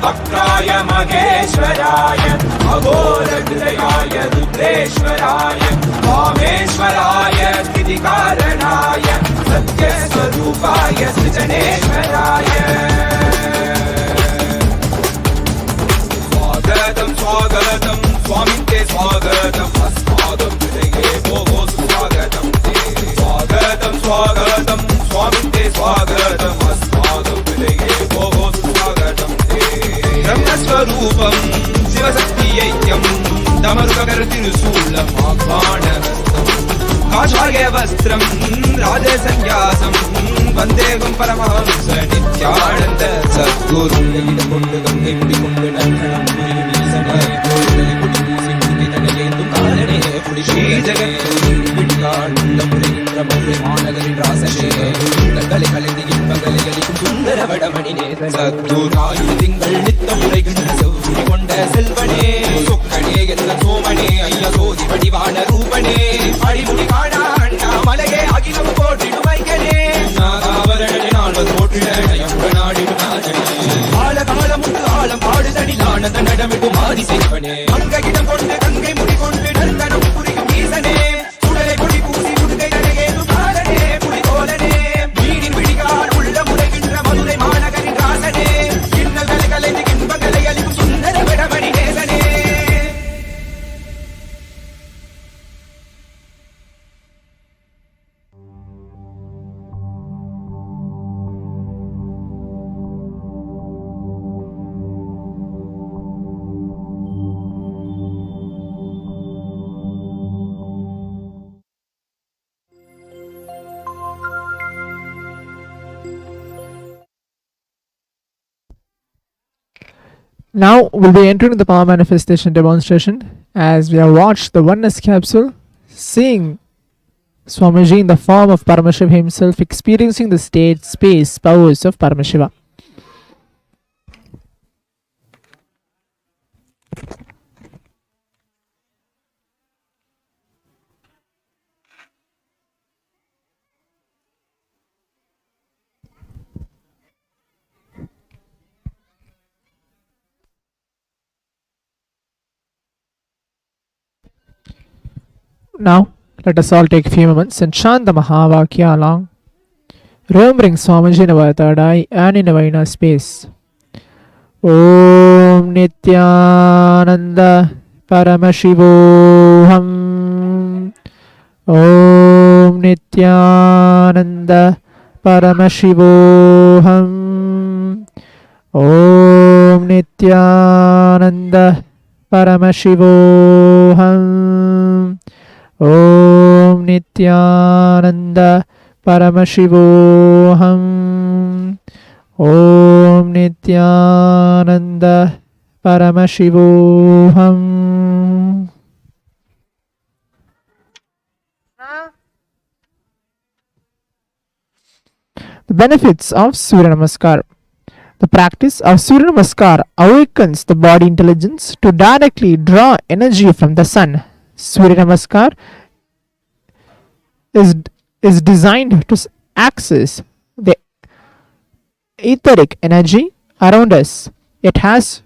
वक्राय महेश्वराय अघोरहृदयाय रुद्रेश्वराय वामेश्वराय स्थितिकारणाय सत्यस्वरूपाय सृजनेश्वराय स्वागतं स्वागतं स्वामिन् ते स्वागतम् अस्माकं हृदये भोः स्वागतं ते स्वागतं स्वागतं स्वामिन् ते स्वागतम् अस्माकं हृदये भोः स्वागतं ते ब्रह्मस्वरूपं शिवशक्तियैक्यं दमरुककर्तिरुशूलम् आह्वानहस्तम् काषायवस्त्रं राजसन्न्यासं वन्देहं परमहंस नित्यानन्द सद्गुरु கொண்டு கங்கை முடி கொண்டு நன்றனம் ஸ்ரீ ஜெகத்குருவின் மாநகரின் ராசசேகலை கலைந்து இன்பங்களை அளிக்கும் சுந்தர வடமணி சத்குரு திங்கள் நித்தம் உரைகின்ற செவ்வி கொண்ட செல்வனே சொக்கனே எந்த சோமனே ஐய சோதி வடிவான ரூபனே அடிமுடி காணா அண்ணா மலையே அகிலம் போற்றிடும் வைகனே நாகாவரணி நாள்வது போற்றிடம் நாடிடும் கால காலமுண்டு ஆழம் பாடுதடி ஆனந்த நடமிட்டு மாறி செய்வனே அங்கிடம் கொண்டு கங்கை முடி கொண்டு நந்தனம் புரியும் ஈசனே சுடலை பொடி பூசி முடுகை நடையேதும் காலனே புலிகோலனே வீடின் விழிகால் உள்ள முறைகின்ற மதுரை மாநகரின் ராசனே இன்னல்களை கலைந்து இன்பங்களை அளிக்கும் சுந்தர விடமணி நேசனே. Now we'll be entering the power manifestation demonstration as we have watched the oneness capsule, seeing Swamiji in the form of Paramashiva himself experiencing the state space powers of Paramashiva. Now, let us all take a few moments and chant the Mahavakya along, remembering Swamiji in our third eye and in our inner space. Om Nithyananda Paramashivoham. Om Nithyananda Paramashivoham. Om Nithyananda Paramashivoham. Om Nithyananda Paramashivoham. Om Nithyananda Paramashivoham. The benefits of Surya Namaskar. The practice of Surya Namaskar awakens the body intelligence to directly draw energy from the sun. Surya Namaskar is designed to access the etheric energy around us. It has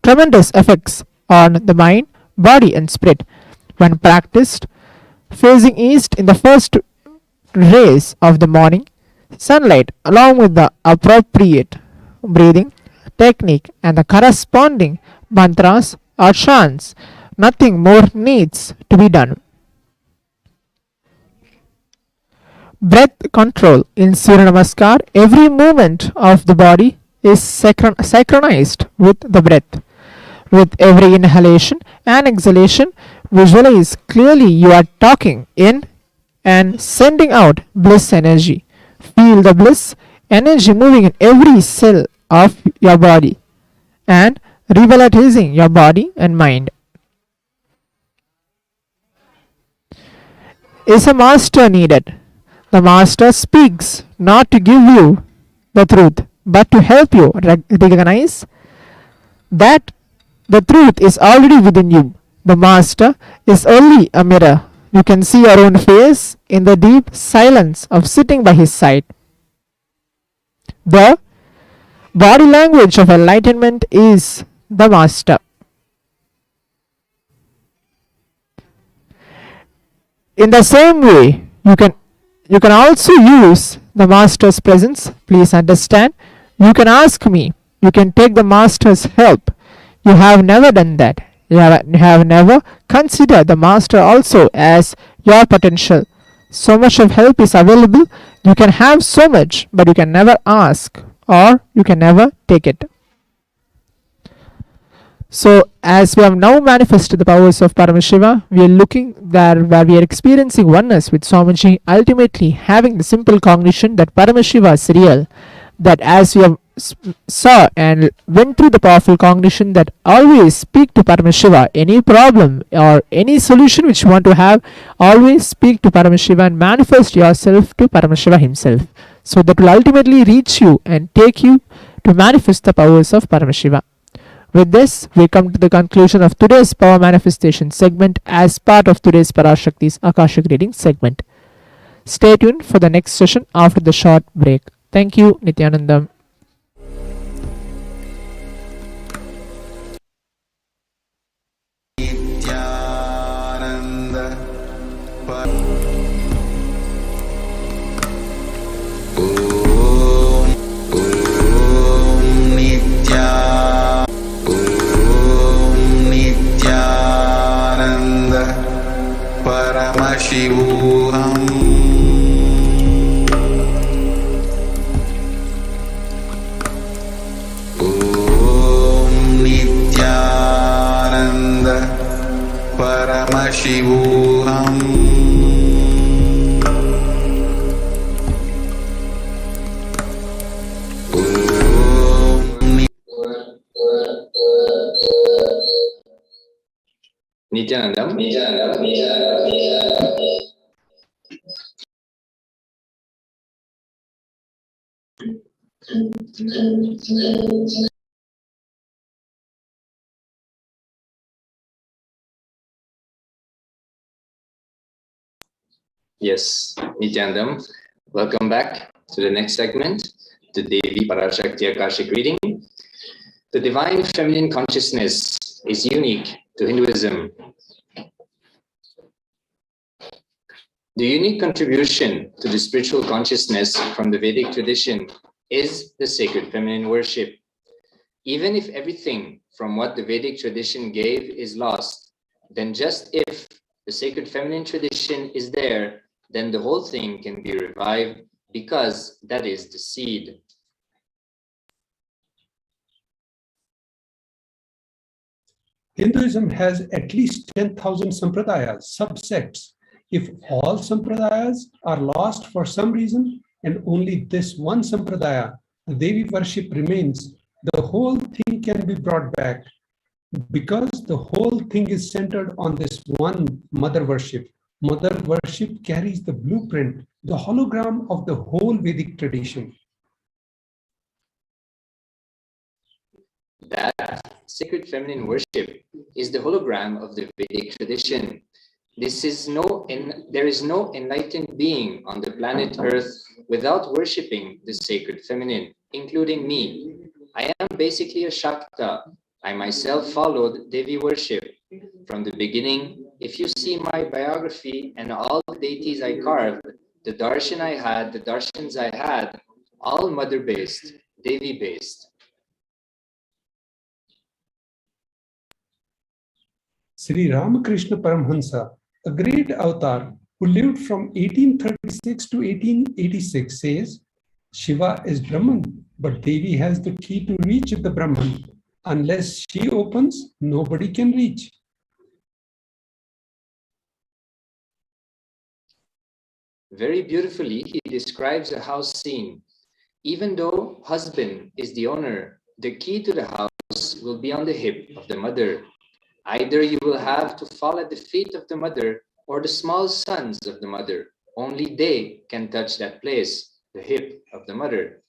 tremendous effects on the mind, body and spirit. When practiced facing east in the first rays of the morning sunlight, along with the appropriate breathing technique and the corresponding mantras or chants, nothing more needs to be done. Breath control. In Surya Namaskar, every movement of the body is synchronized with the breath. With every inhalation and exhalation, visualize clearly you are talking in and sending out bliss energy. Feel the bliss energy moving in every cell of your body and revitalizing your body and mind. Is a master needed? The master speaks not to give you the truth, but to help you recognize that the truth is already within you. The master is only a mirror. You can see your own face in the deep silence of sitting by his side. The body language of enlightenment is the master. In the same way, you can also use the master's presence. Please understand, you can ask me, you can take the master's help. You have never done that. You have never considered the master also as your potential. So much of help is available. You can have so much, but you can never ask or you can never take it. So as we have now manifested the powers of Paramashiva, we are looking there where we are experiencing oneness with Swamiji, ultimately having the simple cognition that Paramashiva is real. That as we have saw and went through the powerful cognition, that always speak to Paramashiva. Any problem or any solution which you want to have, always speak to Paramashiva and manifest yourself to Paramashiva himself. So that will ultimately reach you and take you to manifest the powers of Paramashiva. With this, we come to the conclusion of today's power manifestation segment as part of today's Parashakti'S Akashic reading segment. Stay tuned for the next session after the short break. Thank you, Nithyanandam. Nithyananda Nithyananda Paramashivoham. Paramashivoham. Nithyanandam. Yes, Nithyanandam. Welcome back to the next segment, the Devi Parashakti Akashic reading. The divine feminine consciousness is unique to Hinduism. The unique contribution to the spiritual consciousness from the Vedic tradition is the sacred feminine worship. Even if everything from what the Vedic tradition gave is lost, then just if the sacred feminine tradition is there, then the whole thing can be revived because that is the seed. Hinduism has at least 10,000 sampradayas, subsects. If all sampradayas are lost for some reason and only this one sampradaya, the Devi worship remains, the whole thing can be brought back. Because the whole thing is centered on this one mother worship. Mother worship carries the blueprint, the hologram of the whole Vedic tradition. That sacred feminine worship is the hologram of the Vedic tradition. There is no enlightened being on the planet Earth without worshipping the sacred feminine, including me. I am basically a Shakta. I myself followed Devi worship. From the beginning, if you see my biography and all the deities I carved, the darshan I had, the darshans I had, all mother-based, Devi-based. Sri Ramakrishna Paramhansa, a great avatar who lived from 1836 to 1886, says, Shiva is Brahman, but Devi has the key to reach the Brahman. Unless she opens, nobody can reach. Very beautifully, he describes a house scene. Even though husband is the owner, the key to the house will be on the hip of the mother. Either you will have to fall at the feet of the mother or the small sons of the mother. Only they can touch that place, the hip of the mother,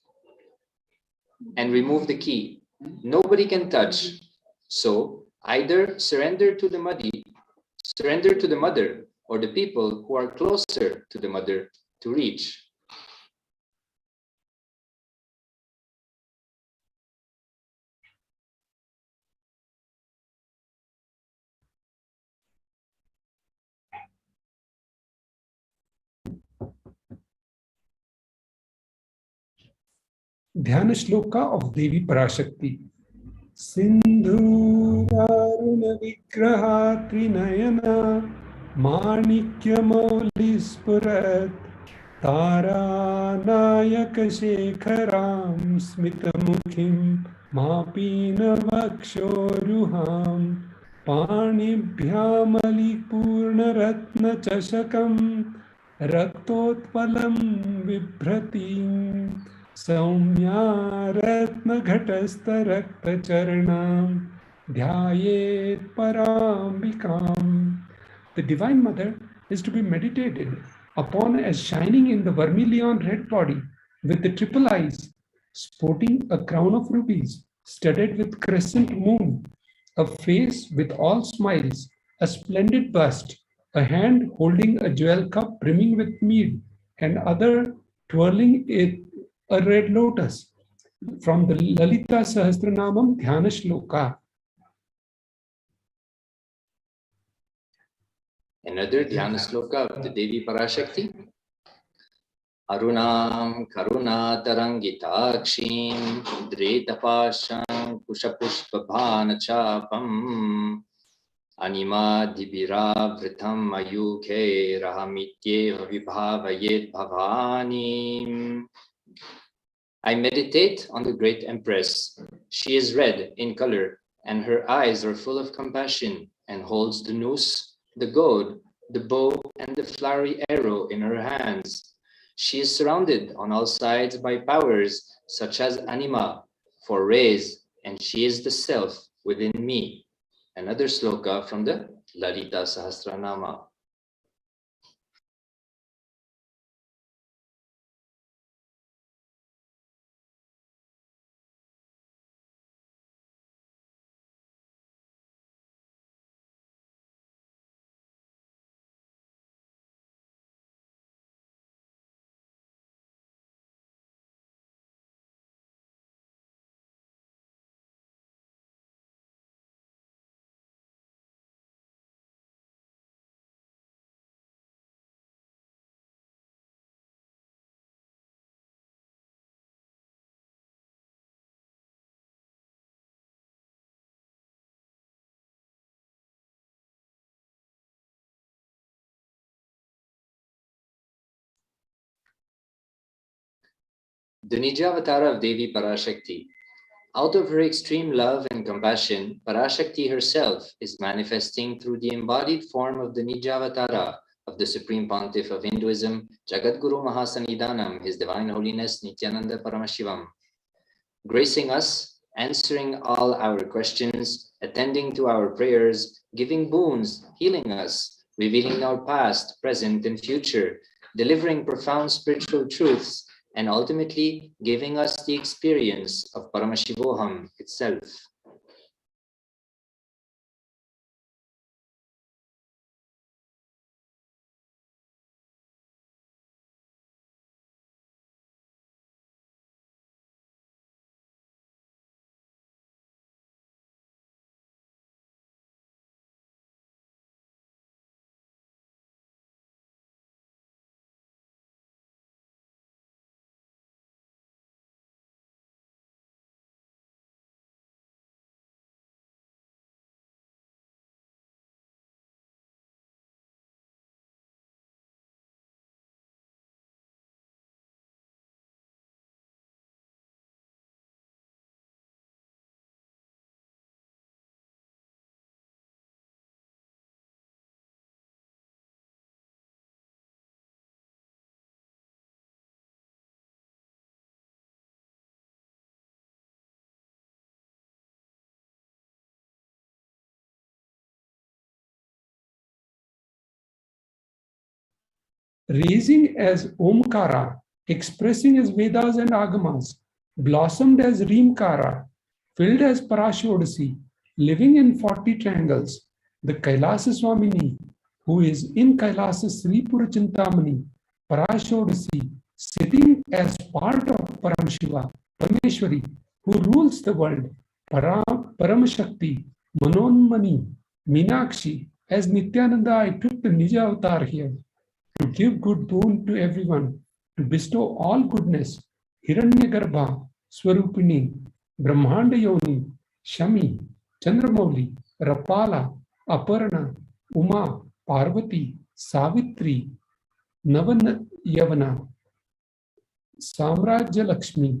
and remove the key. Nobody can touch. So either surrender to the mother or the people who are closer to the mother to reach. Dhyana Shloka of Devi Parashakti. Sindhu Varuna Vigraha Trinayana Manikya Maulispurat Tara Nayaka Shekharam Smitamukhim Mapina Vakshoruham Panibhyamali Purna Ratna Chashakam Raktotpalam Vibhratim Saumya Ratna Ghatastha Rakta Charanam Dhyayet Parambikam. The Divine Mother is to be meditated upon as shining in the vermilion red body with the triple eyes, sporting a crown of rubies, studded with crescent moon, a face with all smiles, a splendid bust, a hand holding a jewel cup brimming with mead, and other twirling a red lotus. From the Lalita Sahasranamam Dhyana Shloka. Another Dhyana Sloka of the Devi Parashakti. Arunam Karuna Tarangitakshim Dretapasham Kushapushpabhana Chapam Anima Dibira Vritam Ayukhe Rahamitye Vibhavayet Bhavani. I meditate on the great Empress. She is red in color, and her eyes are full of compassion, and holds the noose, the goad, the bow, and the flowery arrow in her hands. She is surrounded on all sides by powers such as anima, for rays, and she is the self within me. Another sloka from the Lalita Sahasranama. The Nijavatara of Devi Parashakti. Out of her extreme love and compassion, Parashakti herself is manifesting through the embodied form of the Nijavatara of the Supreme Pontiff of Hinduism, Jagadguru Mahasannidhanam, His Divine Holiness Nithyananda Paramashivam, gracing us, answering all our questions, attending to our prayers, giving boons, healing us, revealing our past, present, and future, delivering profound spiritual truths, and ultimately giving us the experience of Paramashivoham itself. Raising as Omkara, expressing as Vedas and Agamas, blossomed as Reemkara, filled as Parashodasi, living in 40 triangles, the Kailasa Swamini, who is in Kailasa Sri Purachintamani, Parashodasi, sitting as part of Paramashiva, Parameshwari, who rules the world, Paramashakti, Manonmani, Meenakshi. As Nithyananda, I took the Nija avatar here to give good boon to everyone, to bestow all goodness, Hiranyagarbha, Swarupini, Brahmanda Yoni, Shami, Chandramauli, Rapala, Aparna, Uma, Parvati, Savitri, Navan Yavana, Samrajya Lakshmi,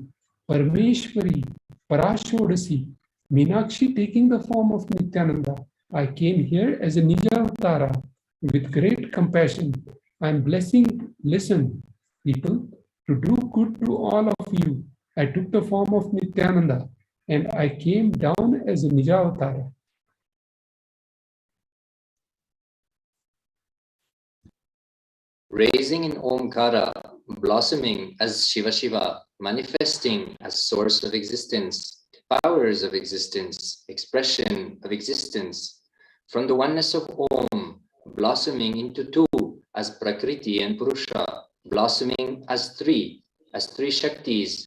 Parameshwari, Parashodasi, Meenakshi taking the form of Nithyananda. I came here as a Nijavatara with great compassion. I am blessing, listen, people, to do good to all of you. I took the form of Nithyananda and I came down as a Nijavatara. Raising in Omkara, blossoming as Shiva Shiva, manifesting as source of existence, powers of existence, expression of existence, from the oneness of Om, blossoming into two as Prakriti and Purusha, blossoming as three Shaktis,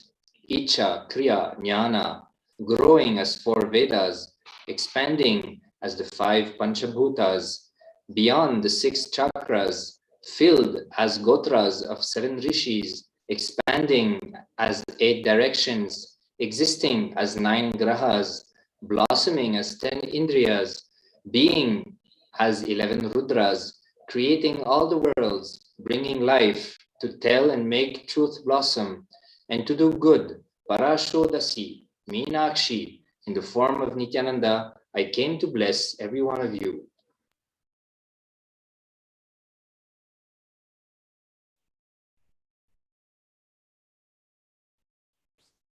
Icha, Kriya, Jnana, growing as 4 Vedas, expanding as the 5 Panchabhutas, beyond the 6 chakras, filled as Gotras of 7 Rishis, expanding as 8 directions, existing as 9 Grahas, blossoming as 10 Indriyas, being as 11 Rudras, creating all the worlds, bringing life to tell and make truth blossom, and to do good, Parashodasi, Meenakshi, in the form of Nithyananda, I came to bless every one of you.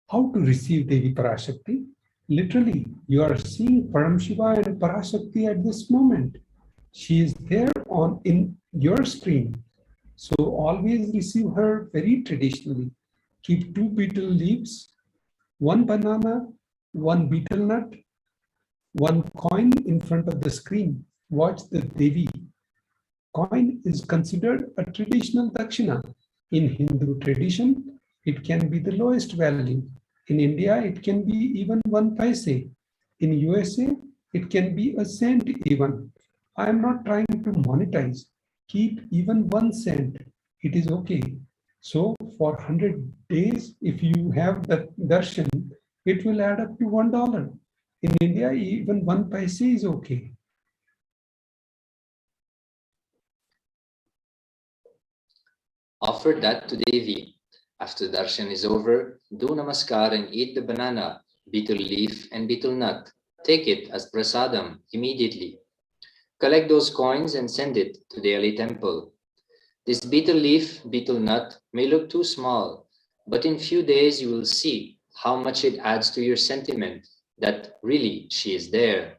How to receive Devi Parashakti? Literally, you are seeing Paramashiva and Parashakti at this moment. She is there in your screen. So always receive her very traditionally. Keep 2 betel leaves, 1 banana, 1 betel nut, 1 coin in front of the screen. Watch the Devi. Coin is considered a traditional dakshina. In Hindu tradition, it can be the lowest value. In India, it can be even 1 paise. In USA, it can be a cent even. I am not trying to monetize. Keep even 1 cent. It is okay. So for 100 days, if you have the darshan, it will add up to $1. In India, even 1 paise is okay. Offer that to Devi. After darshan is over, do namaskar and eat the banana, betel leaf and betel nut. Take it as prasadam immediately. Collect those coins and send it to the Delhi temple. This betel leaf, betel nut may look too small, but in few days you will see how much it adds to your sentiment that really she is there.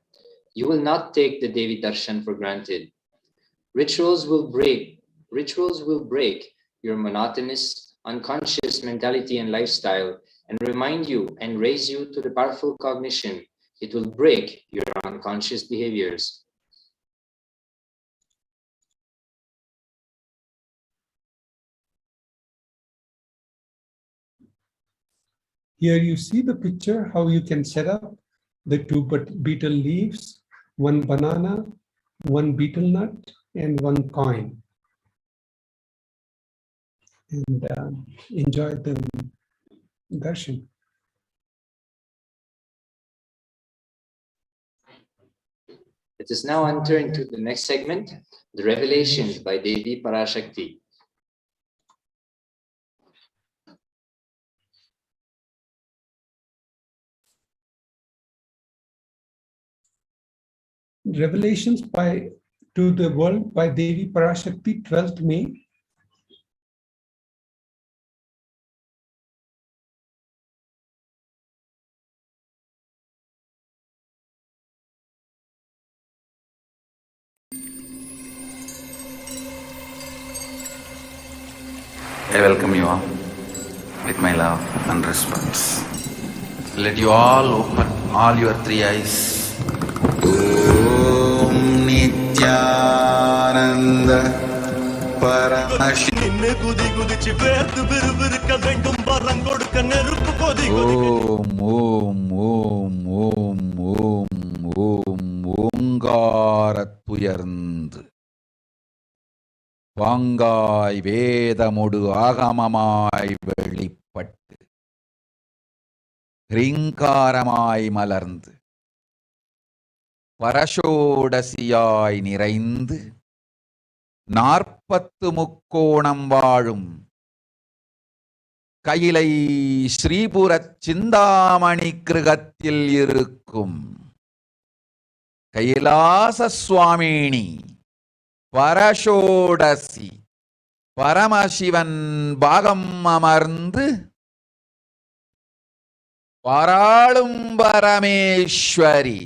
You will not take the Devi darshan for granted. Rituals will break your monotonous, unconscious mentality and lifestyle and remind you and raise you to the powerful cognition. It will break your unconscious behaviors. Here you see the picture, how you can set up the two betel leaves, one banana, one betel nut, and one coin. And enjoy the darshan. Let us now enter into the next segment, the Revelations by Devi Parashakti. Revelations to the world by Devi Parashakti, 12th May. I welcome you all with my love and respects. Let you all open all your three eyes. Om Nithyananda Paramashivam. Om ஓங்காரத்துயர்ந்து பாங்காய் வேதமொடு ஆகமமாய் வெளிப்பட்டு ஹ்ரீங்காரமாய் மலர்ந்து பரஷோடசியாய் நிறைந்து 40 முக்கோணம் வாழும் கையிலை ஸ்ரீபுரச் சிந்தாமணி கிருகத்தில் இருக்கும் கைலாச சுவாமினி பரஷோடசி பரமசிவன் பாகம் அமர்ந்து பாராளும் பரமேஸ்வரி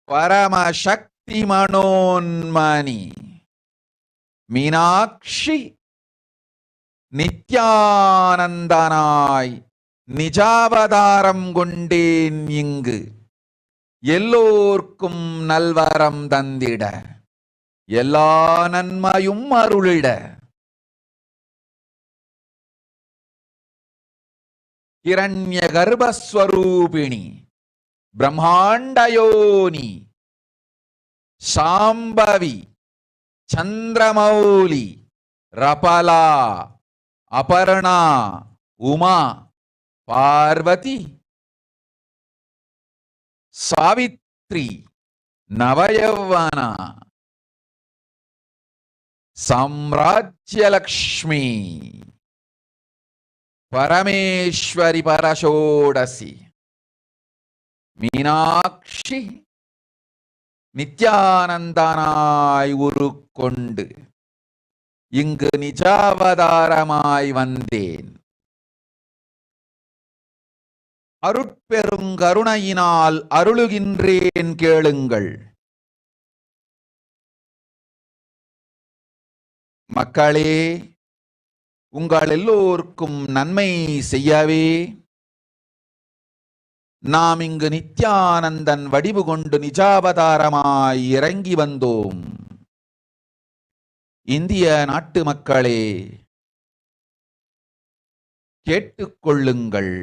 பரமசக்தி மனோன்மணி மீனாட்சி நித்யானந்தனாய் நிஜாவதாரம் கொண்டேன் இங்கு எல்லோர்க்கும் நல்வரம் தந்திட எல்லா நன்மையும் அருளிட ஹிரண்ய கர்ப்பஸ்வரூபிணி பிரம்மாண்டயோனி சாம்பவி சந்திரமௌலி ரபலா அபர்ணா உமா பார்வதி சாவித்ரி நவயவனா சாம்ராஜ்யலக்ஷ்மி பரமேஸ்வரி பரஷோடசி மீனாட்சி நித்யானந்தனாய் உருக்கொண்டு இங்கு நிஜாவதாரமாய் வந்தேன். அருட்பெருங்கருணையினால் அருளுகின்றேன் கேளுங்கள். மக்களே, உங்கள் எல்லோருக்கும் நன்மை செய்யவே நாம் இங்கு நித்யானந்தன் வடிவு கொண்டு நிஜாவதாரமாய் இறங்கி வந்தோம். இந்திய நாட்டு மக்களே, கேட்டுக்கொள்ளுங்கள்,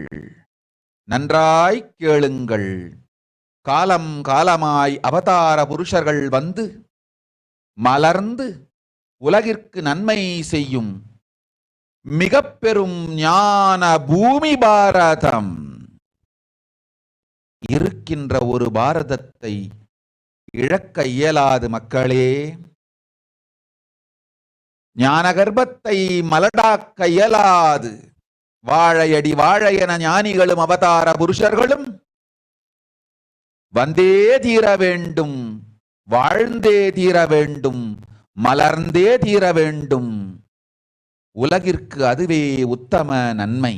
நன்றாய் கேளுங்கள். காலம் காலமாய் அவதார புருஷர்கள் வந்து மலர்ந்து உலகிற்கு நன்மை செய்யும் மிக பெரும் ஞான பூமி பாரதம் இருக்கின்ற ஒரு பாரதத்தை இழக்க இயலாது மக்களே. ஞான கர்ப்பத்தை மலடாக்க இயலாது. வாழையடி வாழையென ஞானிகளும் அவதார புருஷர்களும் வந்தே தீர வேண்டும், வாழ்ந்தே தீர வேண்டும், மலர்ந்தே தீர வேண்டும். உலகிற்கு அதுவே உத்தம நன்மை.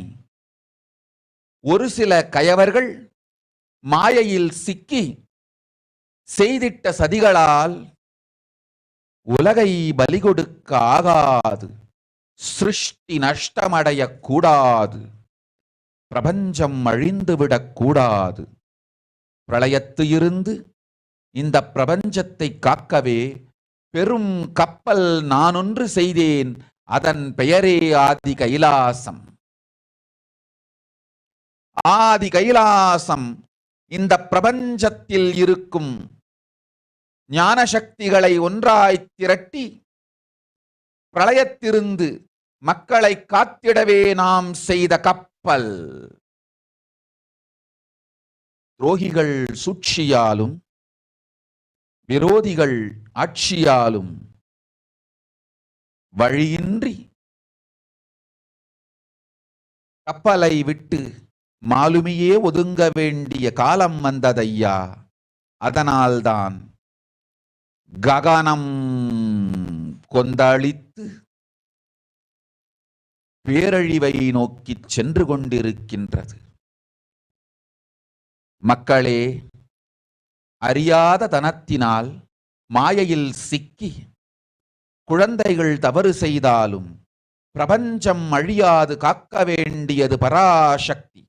ஒரு சில கயவர்கள் மாயையில் சிக்கி செய்திட்ட சதிகளால் உலகை பலி கொடுக்க ஆகாது. சிருஷ்டி நஷ்டமடைய கூடாது. பிரபஞ்சம் அழிந்துவிடக் கூடாது. பிரளயத்து இருந்து இந்த பிரபஞ்சத்தை காக்கவே பெரும் கப்பல் நானொன்று செய்தேன். அதன் பெயரே ஆதி கைலாசம். ஆதி கைலாசம் இந்த பிரபஞ்சத்தில் இருக்கும் ஞான சக்திகளை ஒன்றாய் திரட்டி பிரளயத்திலிருந்து மக்களை காத்திடவே நாம் செய்த கப்பல். துரோகிகள் சூழ்ச்சியாலும் விரோதிகள் ஆட்சியாலும் வழியின்றி கப்பலை விட்டு மாலுமியே ஒதுங்க வேண்டிய காலம் வந்ததையா. அதனால்தான் ககனம் கொந்தளித்து பேரழிவை நோக்கி சென்று கொண்டிருக்கின்றது. மக்களே, அறியாத தனத்தினால் மாயையில் சிக்கி குழந்தைகள் தவறு செய்தாலும் பிரபஞ்சம் அழியாது காக்க வேண்டியது பராசக்தி.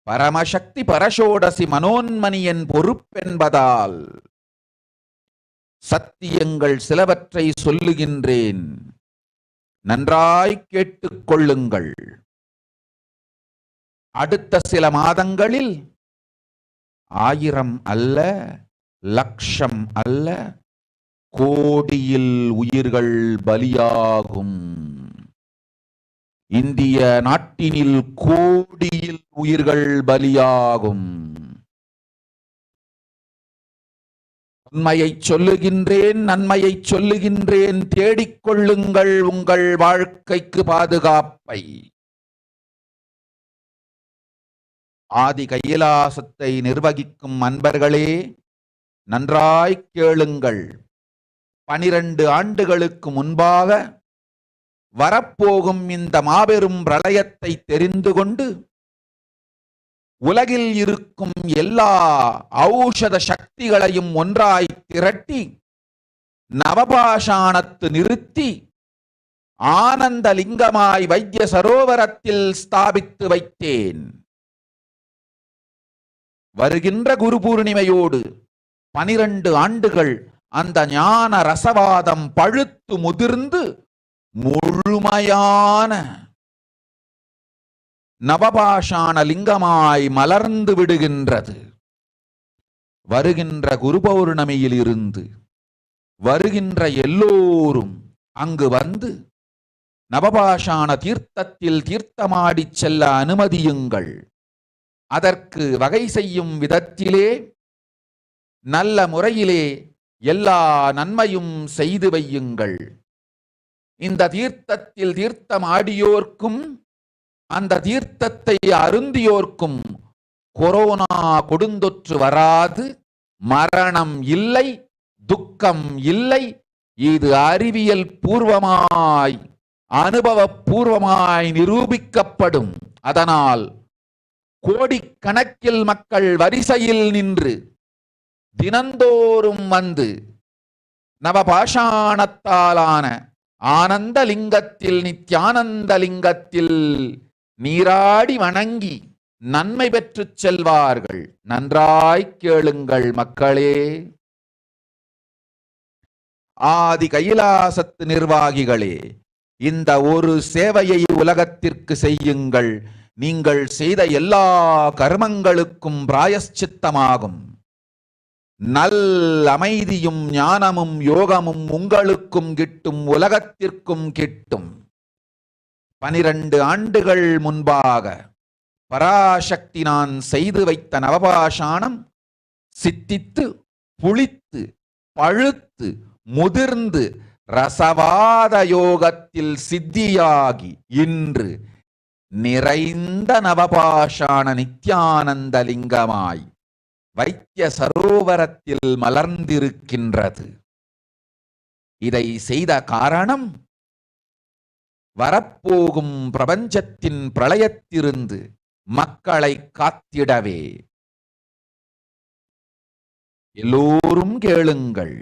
பரமசக்தி பரஷோடசி மனோன்மணியின் பொறுப்பென்பதால் சத்தியங்கள் சிலவற்றை சொல்லுகின்றேன், நன்றாய் கேட்டுக் கொள்ளுங்கள். அடுத்த சில மாதங்களில் 1000 அல்ல, லட்சம் அல்ல, கோடியில் உயிர்கள் பலியாகும். இந்திய நாட்டினில் கோடியில் உயிர்கள் பலியாகும். உண்மையை சொல்லுகின்றேன், நன்மையை சொல்லுகின்றேன். தேடிக்கொள்ளுங்கள் உங்கள் வாழ்க்கைக்கு பாதுகாப்பை. ஆதி கைலாசத்தை நிர்வகிக்கும் அன்பர்களே, நன்றாய் கேளுங்கள். 12 ஆண்டுகளுக்கு முன்பாக வரப்போகும் இந்த மாபெரும் பிரளயத்தை தெரிந்து கொண்டு உலகில் இருக்கும் எல்லா ஔஷத சக்திகளையும் ஒன்றாய் திரட்டி நவபாஷாணத்து நிறுத்தி ஆனந்த லிங்கமாய் வைத்திய சரோவரத்தில் ஸ்தாபித்து வைத்தேன். வருகின்ற குரு பூர்ணிமையோடு 12 ஆண்டுகள் அந்த ஞான ரசவாதம் பழுத்து முதிர்ந்து முழுமையான நவபாஷாண லிங்கமாய் மலர்ந்து விடுகின்றது. வருகின்ற குரு பௌர்ணமியில் இருந்து வருகின்ற எல்லோரும் அங்கு வந்து நவபாஷாண தீர்த்தத்தில் தீர்த்தமாடி செல்ல அனுமதியுங்கள். அதற்கு வகை செய்யும் விதத்திலே நல்ல முறையிலே எல்லா நன்மையும் செய்து வையுங்கள். இந்த தீர்த்தத்தில் தீர்த்தமாடியோர்க்கும் அந்த தீர்த்தத்தை அருந்தியோர்க்கும் கொரோனா கொடுந்தொற்று வராது, மரணம் இல்லை, துக்கம் இல்லை. இது அறிவியல் பூர்வமாய் அனுபவ பூர்வமாய் நிரூபிக்கப்படும். அதனால் கோடிக்கணக்கில் மக்கள் வரிசையில் நின்று தினந்தோறும் வந்து நவபாஷாணத்தாலான ஆனந்த லிங்கத்தில் நித்யானந்த லிங்கத்தில் நீராடி வணங்கி நன்மை பெற்று செல்வார்கள். நன்றாய் கேளுங்கள் மக்களே. ஆதி கைலாசத்து நிர்வாகிகளே, இந்த ஒரு சேவையை உலகத்திற்கு செய்யுங்கள். நீங்கள் செய்த எல்லா கர்மங்களுக்கும் பிராயஷ்சித்தமாகும். நல் அமைதியும் ஞானமும் யோகமும் உங்களுக்கும் கிட்டும், உலகத்திற்கும் கிட்டும். 12 ஆண்டுகள் முன்பாக பராசக்தி நான் செய்து வைத்த நவபாஷாணம் சித்தித்து புளித்து பழுத்து முதிர்ந்து ரசவாத யோகத்தில் சித்தியாகி இன்று நிறைந்த நவபாஷாண நித்யானந்த லிங்கமாய் வைத்திய சரோவரத்தில் மலர்ந்திருக்கின்றது. இதை செய்த காரணம் வரப்போகும் பிரபஞ்சத்தின் பிரளயத்திலிருந்து மக்களை காத்திடவே. எல்லோரும் கேளுங்கள்.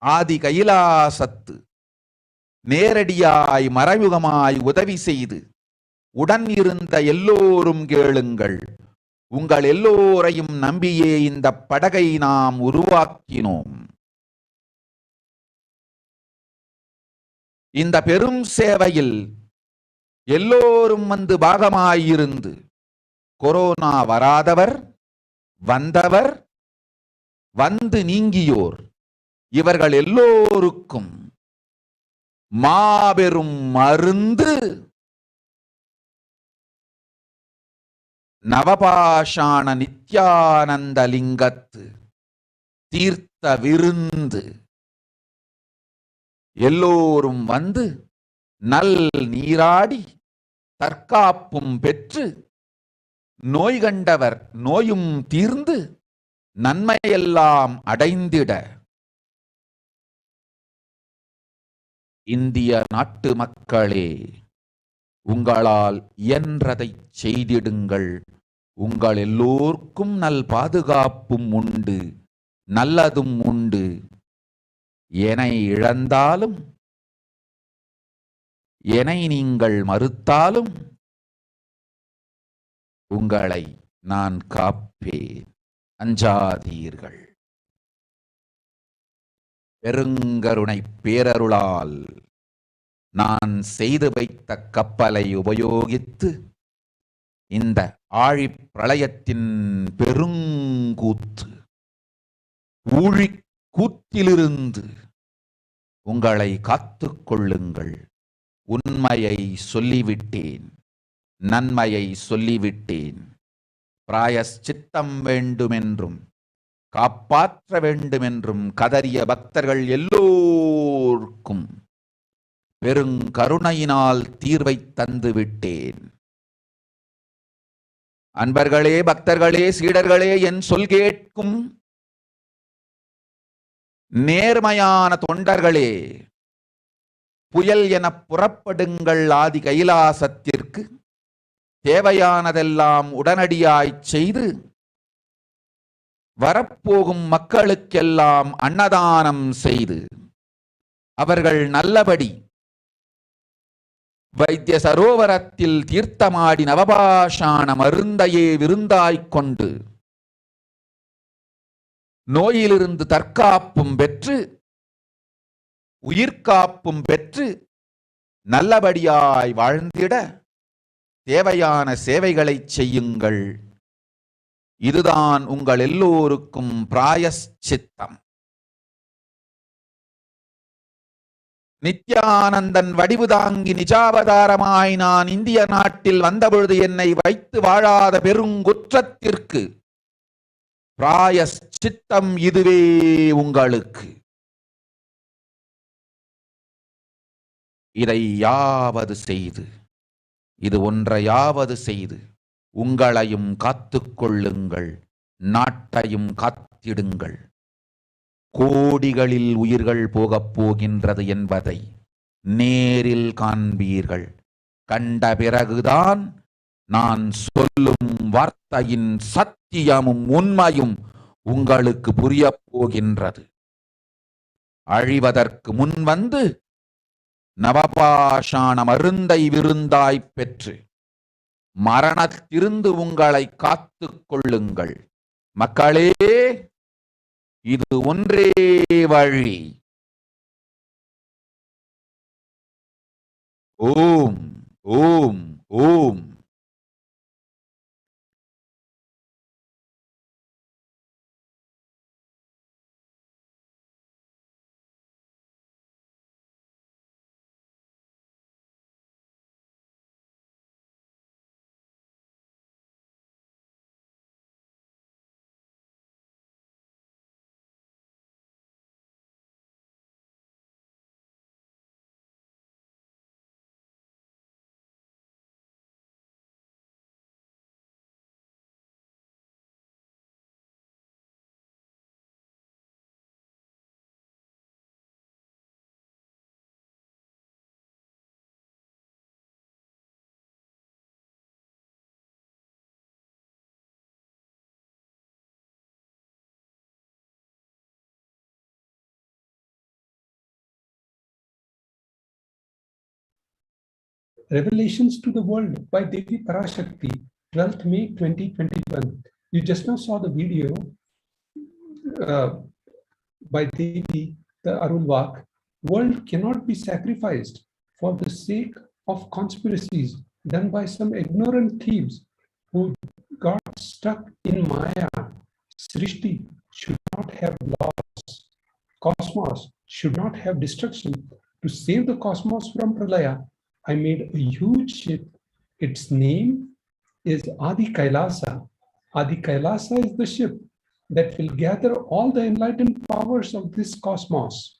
ஆதி கைலாசத்து நேரடியாய் மறைமுகமாய் உதவி செய்து உடன் இருந்த எல்லோரும் கேளுங்கள். உங்கள் எல்லோரையும் நம்பியே இந்த படகை நாம் உருவாக்கினோம். இந்த பெரும் சேவையில் எல்லோரும் வந்து பாகமாயிருந்து கொரோனா வராதவர், வந்தவர், வந்து நீங்கியோர் இவர்கள் எல்லோருக்கும் மாபெரும் மருந்து நவபாஷாண நித்யானந்த லிங்கத்து தீர்த்த விருந்து. எல்லோரும் வந்து நல் நீராடி தற்காப்பும் பெற்று நோய் கண்டவர் நோயும் தீர்ந்து நன்மையெல்லாம் அடைந்திட இந்திய நாட்டு மக்களே, உங்களால் இயன்றதை செய்திடுங்கள். உங்கள் எல்லோர்க்கும் நல் பாதுகாப்பும் உண்டு, நல்லதும் உண்டு. என்னை இழந்தாலும் என்னை நீங்கள் மறுத்தாலும் உங்களை நான் காப்பேன். அஞ்சாதீர்கள். பெருங்கருணை பேரருளால் நான் செய்து வைத்த கப்பலை உபயோகித்து இந்த ஆழிப் பிரளயத்தின் பெருங்கூத்து ஊழிக் கூத்திலிருந்து உங்களை காத்துக் கொள்ளுங்கள். உண்மையை சொல்லிவிட்டேன், நன்மையை சொல்லிவிட்டேன். பிராயஷ்சித்தம் வேண்டுமென்றும் காப்பாற்ற வேண்டுமென்றும் கதறிய பக்தர்கள் எல்லோருக்கும் பெருங்கருணையினால் தீர்வை தந்து விட்டேன். அன்பர்களே, பக்தர்களே, சீடர்களே, என் சொல் கேட்கும் நேர்மையான தொண்டர்களே, புயல் என புறப்படுங்கள். ஆதி கைலாசத்திற்கு தேவையானதெல்லாம் உடனடியாய் செய்து வரப்போகும் மக்களுக்கெல்லாம் அன்னதானம் செய்து அவர்கள் நல்லபடி வைத்திய சரோவரத்தில் தீர்த்தமாடி நவபாஷாண மருந்தையே விருந்தாய்க்கொண்டு நோயிலிருந்து தற்காப்பும் பெற்று உயிர்காப்பும் பெற்று நல்லபடியாய் வாழ்ந்திட தேவையான சேவைகளை செய்யுங்கள். இதுதான் உங்கள் எல்லோருக்கும் பிராயஷ்சித்தம். நித்யானந்தன் வடிவு தாங்கி நிஜாவதாரமாய் நான் இந்திய நாட்டில் வந்தபொழுது என்னை வைத்து வாழாத பெருங்குற்றத்திற்கு பிராயஷ்சித்தம் இதுவே உங்களுக்கு. இதை யாவது செய்து, இது ஒன்றையாவது செய்து உங்களையும் காத்துக்கொள்ளுங்கள், நாட்டையும் காத்திடுங்கள். கோடிகளில் உயிர்கள் போகப் போகின்றது என்பதை நேரில் காண்பீர்கள். கண்ட பிறகுதான் நான் சொல்லும் வார்த்தையின் சத்தியமும் உண்மையும் உங்களுக்கு புரியப் போகின்றது. அழிவதற்கு முன் வந்து நவபாஷாண மருந்தை விருந்தாய் பெற்று மரணத்திலிருந்து உங்களை காத்துக் கொள்ளுங்கள். மக்களே, இது ஒன்றே வழி. ஓம் ஓம் ஓம். Revelations to the World by Devi Parashakti, 12th May 2021. You just now saw the video by Devi, the Arulvak. World cannot be sacrificed for the sake of conspiracies done by some ignorant thieves who got stuck in Maya. Srishti should not have loss. Cosmos should not have destruction. To save the cosmos from Pralaya, I made a huge ship. Its name is Adi KAILASA. Adi KAILASA is the ship that will gather all the enlightened powers of this cosmos.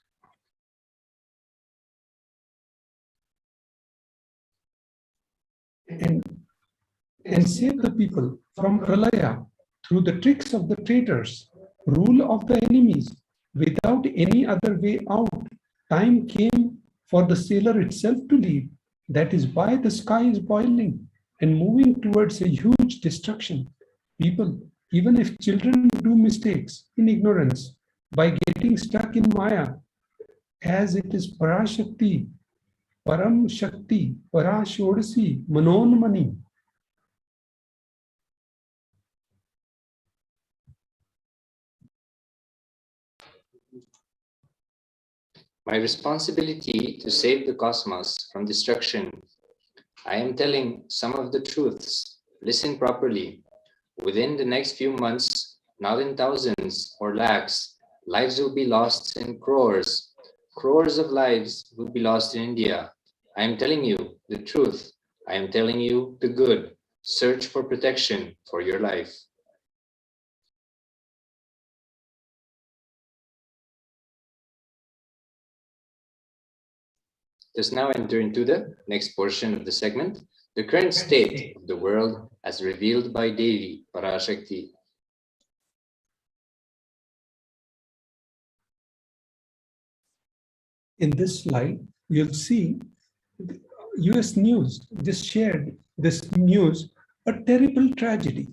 And save the people from Pralaya through the tricks of the traitors, rule of the enemies, without any other way out. Time came for the sailor itself to leave. That is why the sky is boiling and moving towards a huge destruction. People, even if children do mistakes in ignorance by getting stuck in Maya, as it is Parashakti, Paramshakti, Parashodasi, Manonmani. My responsibility to save the cosmos from destruction. I am telling some of the truths. Listen properly. Within the next few months, not in thousands or lakhs, lives will be lost in crores. Crores of lives will be lost in India. I am telling you the truth. I am telling you the good. Search for protection for your life. Let's now enter into the next portion of the segment, the current state of the world as revealed by Devi, Parashakti. In this slide, you'll see US News just shared this news, a terrible tragedy.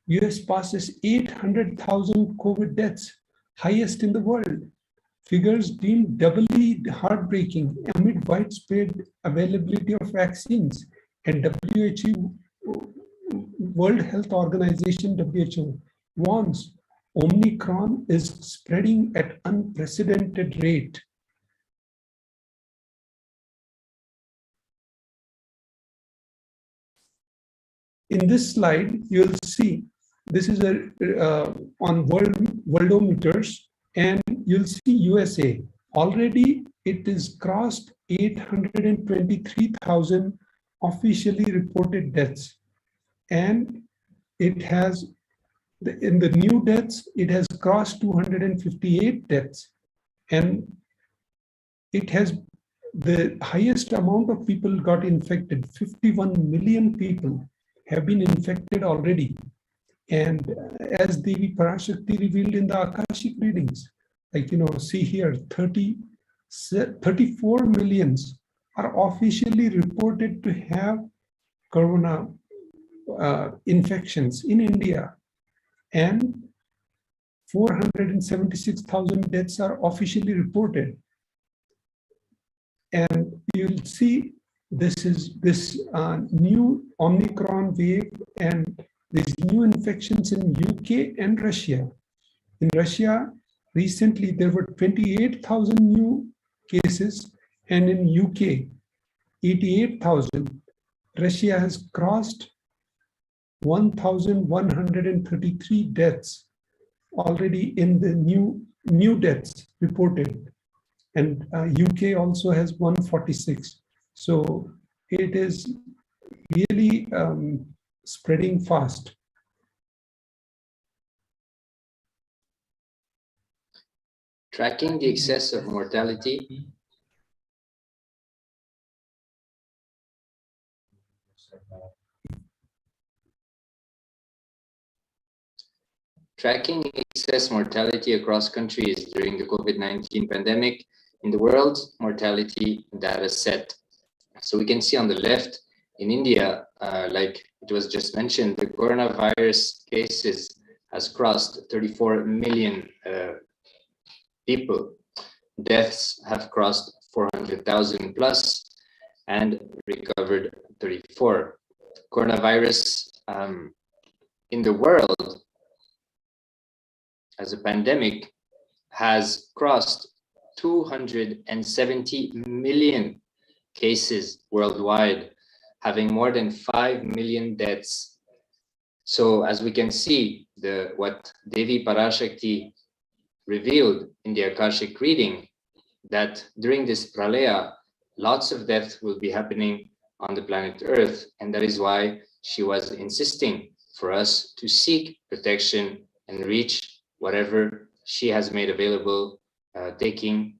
US passes 800,000 COVID deaths, highest in the world. Figures deemed doubly heartbreaking amid widespread availability of vaccines, and WHO, World Health Organization, WHO, warns Omicron is spreading at unprecedented rate. In this slide, you'll see this is on worldometers, and you'll see USA. Already it is crossed 823,000 officially reported deaths. And it has, in the new deaths, it has crossed 258 deaths. And it has the highest amount of people got infected. 51 million people have been infected already. And as Devi Parashakti revealed in the Akashic readings, like, see here, 34 millions are officially reported to have corona infections in India. And 476,000 deaths are officially reported. And you'll see this new Omicron wave and these new infections in UK and Russia. In Russia, recently there were 28,000 new cases, and in UK, 88,000. Russia has crossed 1,133 deaths already in the new deaths reported. And UK also has 146. So it is really spreading fast. Tracking the excess of mortality. Tracking excess mortality across countries during the COVID-19 pandemic in the world mortality data set. So we can see on the left, in India, like it was just mentioned, the coronavirus cases has crossed 34 million people. Deaths have crossed 400,000 plus, and recovered 2034. Coronavirus in the world as a pandemic has crossed 270 million cases worldwide, having more than 5 million deaths. So as we can see, what Devi Parashakti revealed in the Akashic reading, that during this pralaya, lots of death will be happening on the planet Earth. And that is why she was insisting for us to seek protection and reach whatever she has made available, taking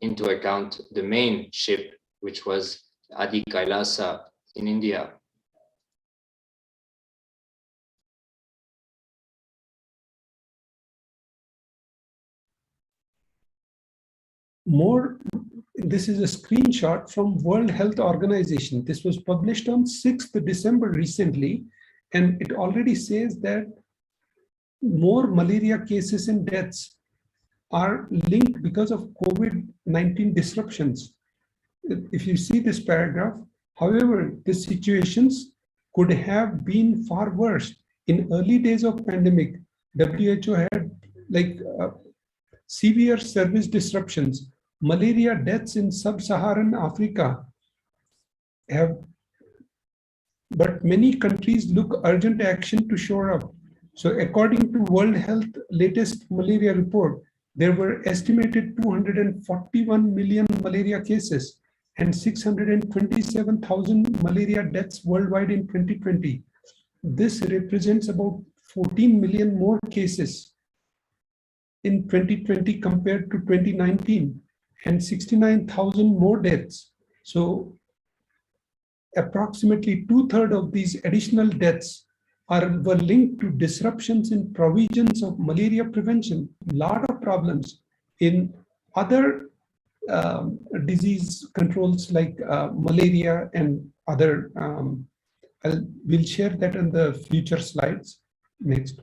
into account the main ship, which was Adi KAILASA in India. This is a screenshot from World Health Organization. This was published on 6th December recently, and it already says that more malaria cases and deaths are linked because of COVID-19 disruptions. If you see this paragraph, however, the situations could have been far worse. In early days of pandemic, WHO had severe service disruptions. Malaria deaths in sub-Saharan Africa but many countries look urgent action to shore up. So according to World Health latest malaria report, there were estimated 241 million malaria cases and 627,000 malaria deaths worldwide in 2020. This represents about 14 million more cases in 2020 compared to 2019, and 69,000 more deaths. So approximately 2/3 of these additional deaths were linked to disruptions in provisions of malaria prevention. A lot of problems in other disease controls like malaria and other. We'll share that in the future slides. Next.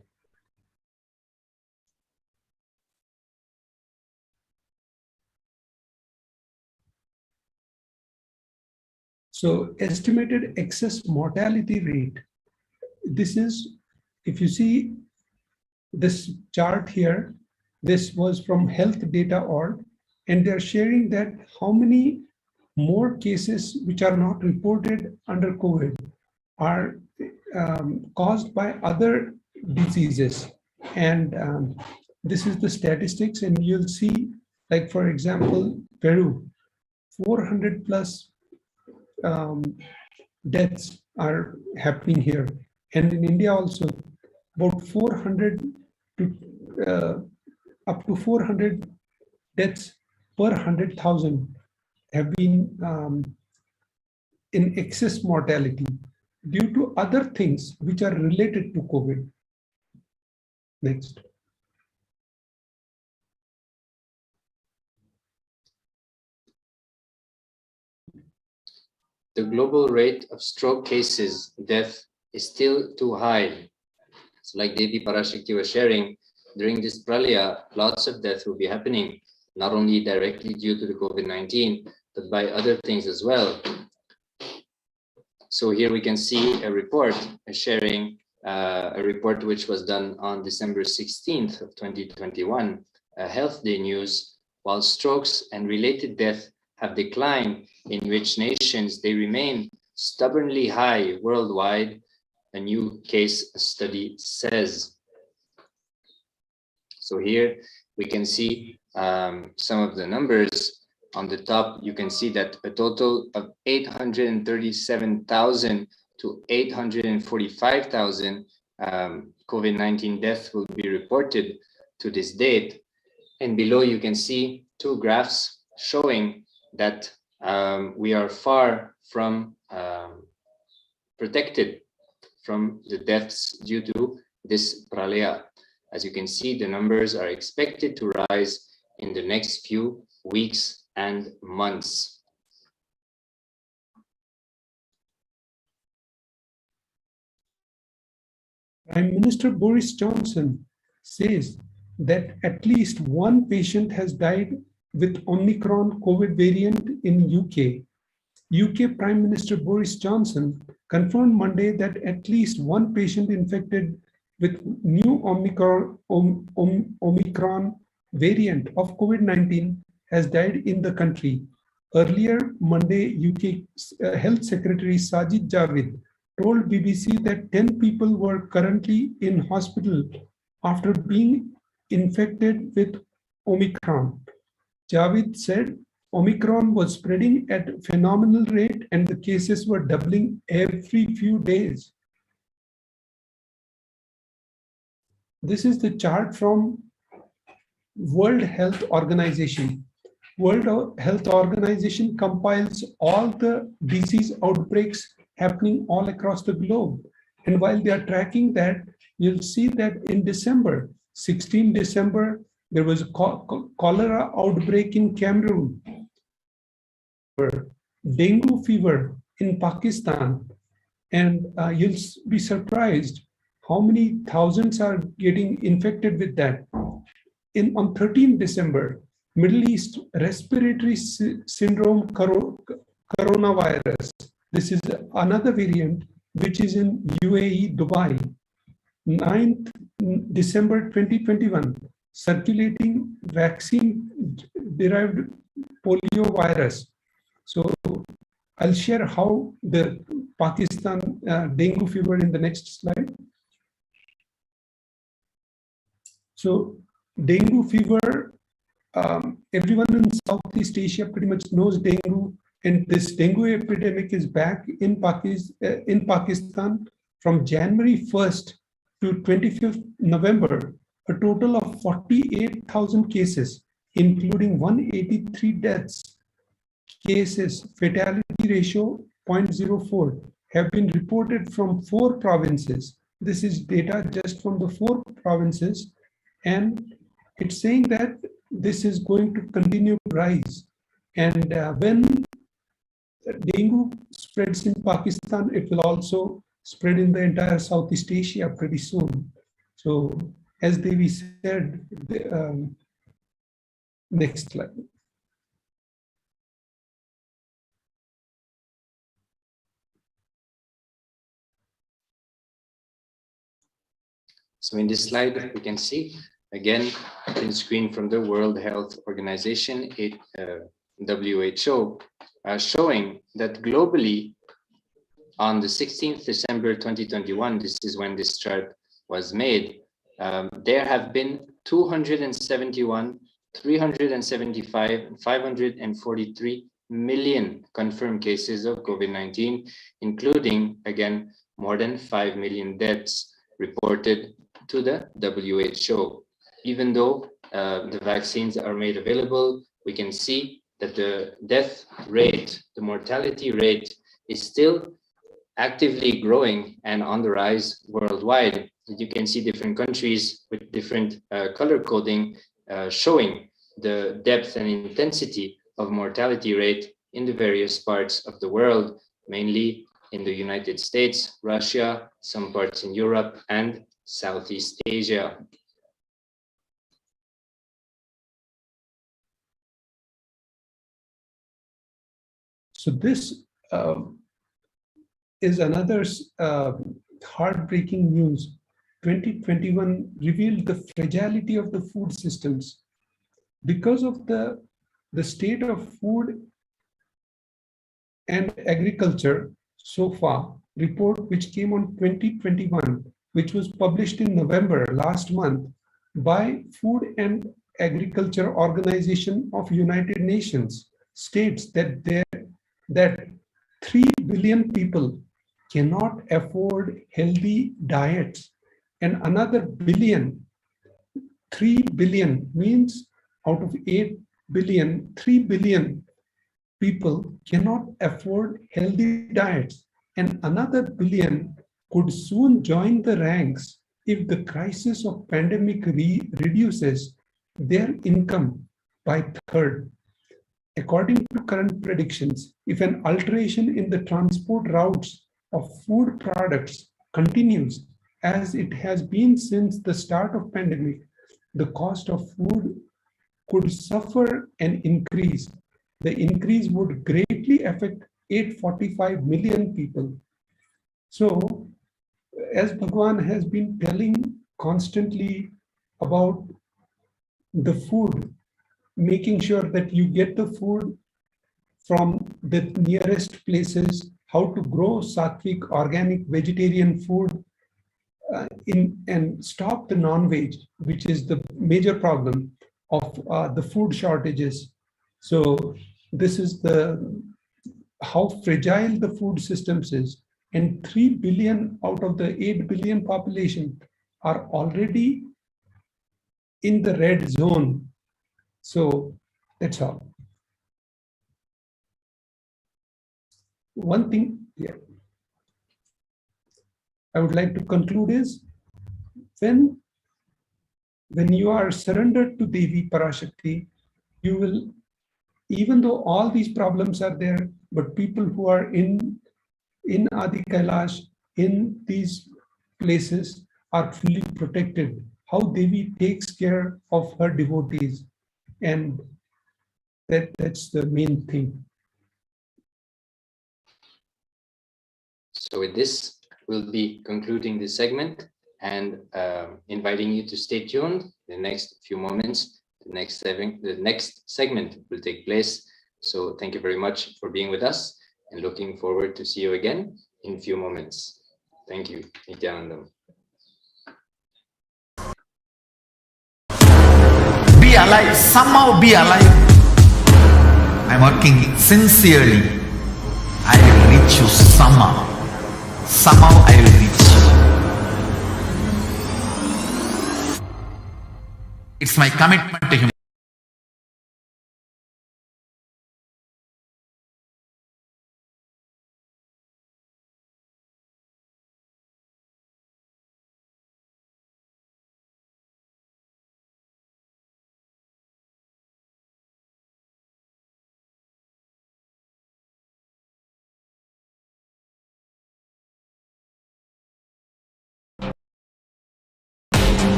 So estimated excess mortality rate. This is, if you see this chart here, this was from health.data.org, and they're sharing that how many more cases which are not reported under COVID are caused by other diseases. And this is the statistics, and you'll see, like for example, Peru, 400 plus deaths are happening here, and in India also about 400 to up to 400 deaths per 100,000 have been in excess mortality due to other things which are related to COVID. Next. The global rate of stroke cases, death, is still too high. So like Devi Parashakti was sharing, during this pralaya, lots of death will be happening, not only directly due to the COVID-19, but by other things as well. So here we can see a report sharing a report which was done on December 16th of 2021, a Health Day news. While strokes and related death have declined in rich nations, they remain stubbornly high worldwide, a new case study says. So here we can see some of the numbers. On the top, you can see that a total of 837,000 to 845,000 COVID-19 deaths will be reported to this date. And below you can see two graphs showing that we are far from protected from the deaths due to this pralaya. As you can see, the numbers are expected to rise in the next few weeks and months. Prime Minister Boris Johnson says that at least one patient has died with Omicron COVID variant in UK. UK Prime Minister Boris Johnson confirmed Monday that at least one patient infected with new Omicron variant of COVID-19 has died in the country. Earlier Monday, UK Health Secretary Sajid Javid told BBC that 10 people were currently in hospital after being infected with Omicron. Javid said Omicron was spreading at a phenomenal rate and the cases were doubling every few days. This is the chart from World Health Organization. World Health Organization compiles all the disease outbreaks happening all across the globe. And while they are tracking that, you'll see that in December, 16 December, there was a cholera outbreak in Cameroon, dengue fever in Pakistan, and you'll be surprised how many thousands are getting infected with that. On 13 December, Middle East respiratory syndrome coronavirus. This is another variant which is in UAE, Dubai. 9th December 2021, circulating vaccine-derived polio virus. So I'll share how the Pakistan dengue fever in the next slide. So dengue fever, everyone in Southeast Asia pretty much knows dengue, and this dengue epidemic is back in Pakistan from January 1st to 25th November, a total of 48,000 cases, including 183 deaths. Cases, fatality ratio 0.04, have been reported from 4 provinces. This is data just from the 4 provinces, and it's saying that this is going to continue to rise. And when dengue spreads in Pakistan, it will also spread in the entire Southeast Asia pretty soon. So, as Devi said, next slide. So in this slide, we can see, again, in screen from the World Health Organization, WHO, showing that globally, on the 16th December 2021, this is when this chart was made, there have been 271, 375, and 543 million confirmed cases of COVID-19, including, again, more than 5 million deaths reported to the WHO. Even though the vaccines are made available, we can see that the death rate, the mortality rate, is still actively growing and on the rise worldwide. You can see different countries with different color coding showing the depth and intensity of mortality rate in the various parts of the world, mainly in the United States, Russia, some parts in Europe, and Southeast Asia. So this is another heartbreaking news. 2021 revealed the fragility of the food systems. Because of the state of food and agriculture so far, report which came on 2021, which was published in November last month by Food and Agriculture Organization of United Nations, states that 3 billion people cannot afford healthy diets, and another billion, 3 billion means out of 8 billion, 3 billion people cannot afford healthy diets, and another billion could soon join the ranks if the crisis of pandemic reduces their income by third. According to current predictions, if an alteration in the transport routes of food products continues as it has been since the start of pandemic, the cost of food could suffer an increase. The increase would greatly affect 845 million people. So, as Bhagwan has been telling constantly about the food, making sure that you get the food from the nearest places, how to grow sattvic, organic, vegetarian food, and stop the non-veg, which is the major problem of the food shortages. So this is how fragile the food systems is. And 3 billion out of the 8 billion population are already in the red zone. So that's all. One thing, I would like to conclude is when you are surrendered to Devi Parashakti, you will, even though all these problems are there, but people who are in Adi Kailash, in these places, are fully protected. How Devi takes care of her devotees, and that's the main thing. So with this, we'll be concluding this segment and inviting you to stay tuned. The next few moments, the next segment will take place. So thank you very much for being with us, and looking forward to see you again in a few moments. Thank you. Nithyanandam. Be alive, somehow be alive. I'm working sincerely. I will reach you somehow. Somehow I will reach you. It's my commitment to him.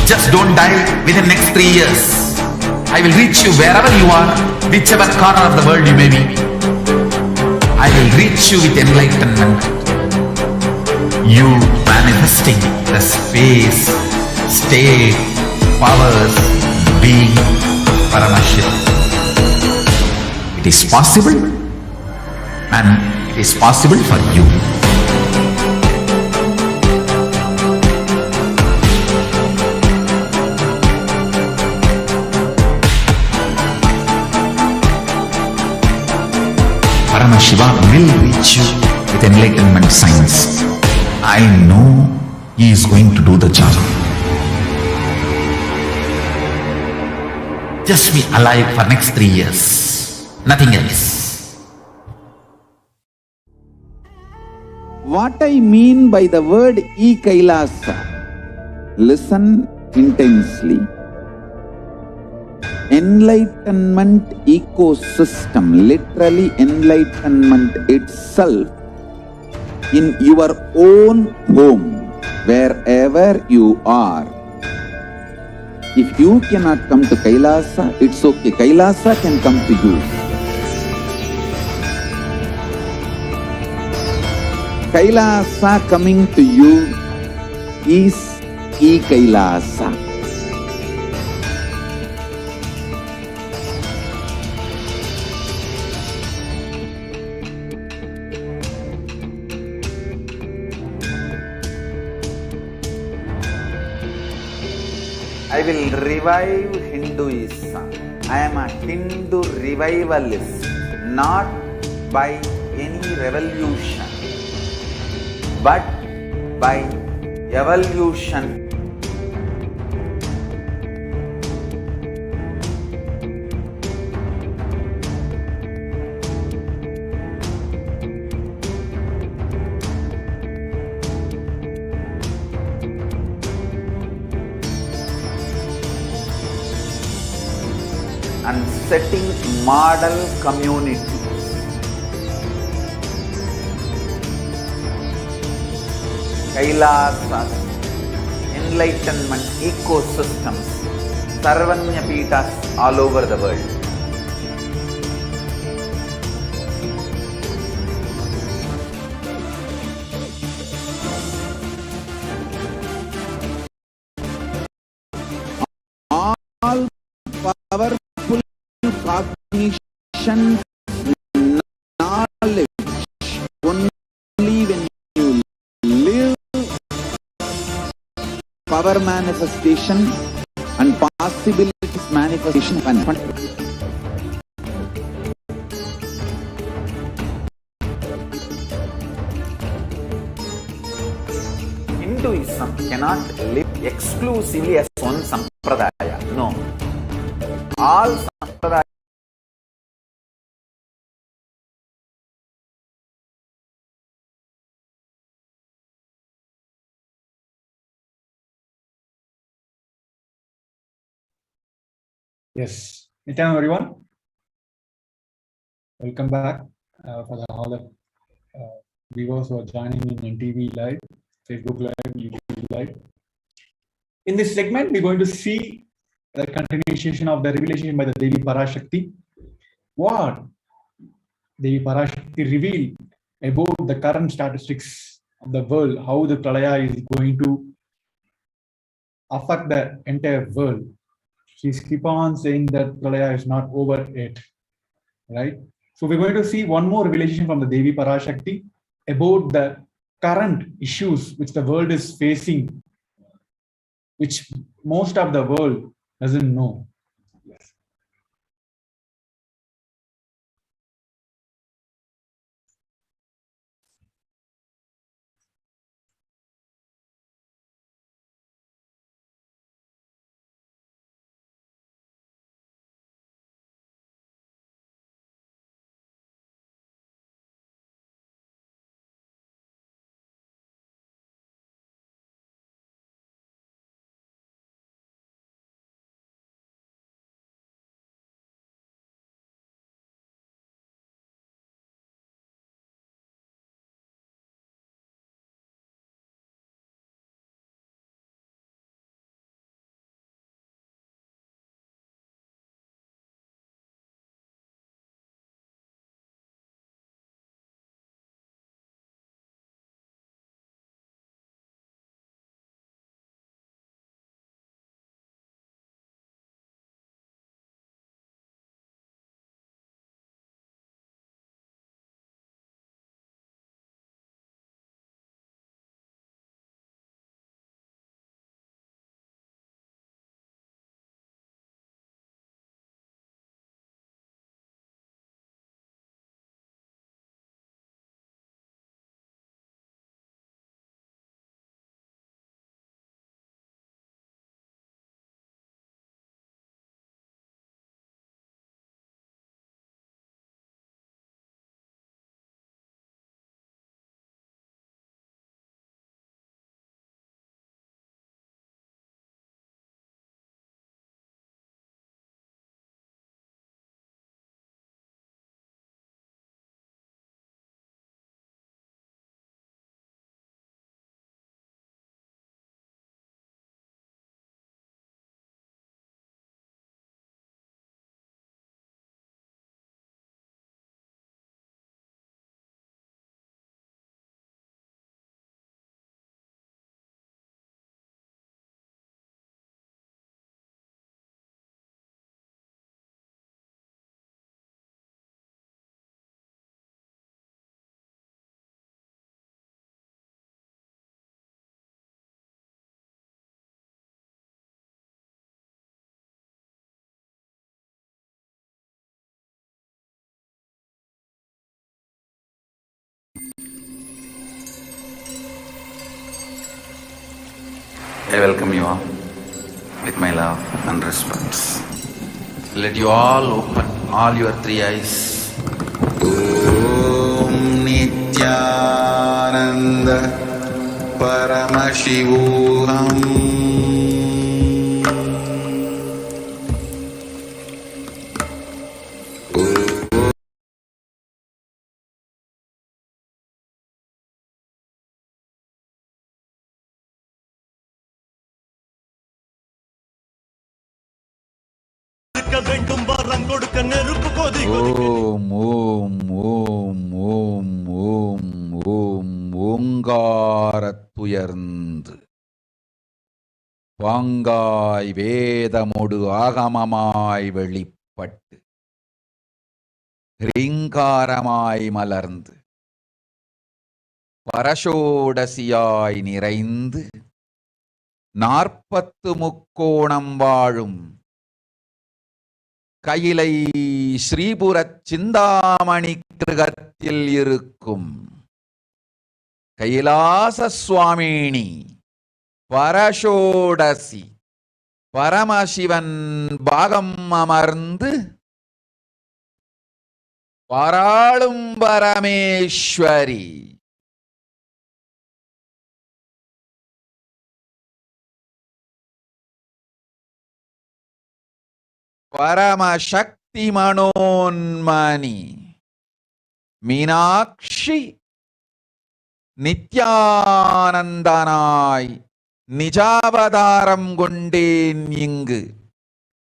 Just don't die within the next 3 years. I will reach you wherever you are, whichever corner of the world you may be. I will reach you with enlightenment. You manifesting the space, state, powers, being Paramashivoham. It is possible, and it is possible for you. Paramashivoham will reach you with enlightenment science. I know he is going to do the job. Just be alive for next 3 years. Nothing else. What I mean by the word KAILASA, listen intensely. Enlightenment ecosystem, literally enlightenment itself, in your own home, wherever you are. If you cannot come to KAILASA, it's okay. KAILASA can come to you. KAILASA coming to you is KAILASA. I will revive Hinduism. I am a Hindu revivalist, not by any revolution, but by evolution. And setting model communities. KAILASAs, Enlightenment ecosystems, Sarvanyapitas all over the world. All powerful cognition, knowledge, only when you live power manifestation and possibilities manifestation. Hinduism cannot live exclusively as one sampradaya. No. All sampradayas Yes. Nityananda, everyone. Welcome back for the all the viewers who are joining in NTV Live, Facebook Live, YouTube Live. In this segment, we're going to see the continuation of the revelation by the Devi Parashakti. What Devi Parashakti revealed about the current statistics of the world, how the Pralaya is going to affect the entire world. She's keep on saying that Pralaya is not over yet, right? So we're going to see one more revelation from the Devi Parashakti about the current issues which the world is facing, which most of the world doesn't know. I welcome you all with my love and respects. Let you all open all your three eyes. Om Nithyananda Paramashivoham. ஓம் ஓம் ஓம் ஓம் ஓம் ஓம் ஓங்காரத்துயர்ந்து பாங்காய் வேதமொடு ஆகமமாய் வெளிப்பட்டு ரீங்காரமாய் மலர்ந்து பரஷோடசியாய் நிறைந்து 40 முக்கோணம் வாழும் கையிலை ஸ்ரீபுரச் சிந்தாமணி கிருகத்தில் இருக்கும் கைலாச சுவாமினி பரஷோடசி பரமசிவன் பாகம் அமர்ந்து பாராளும் பரமேஸ்வரி பரமசக்தி மனோன்மணி மீனாட்சி நித்யானந்தனாய் நிஜாவதாரம் கொண்டேன் இங்கு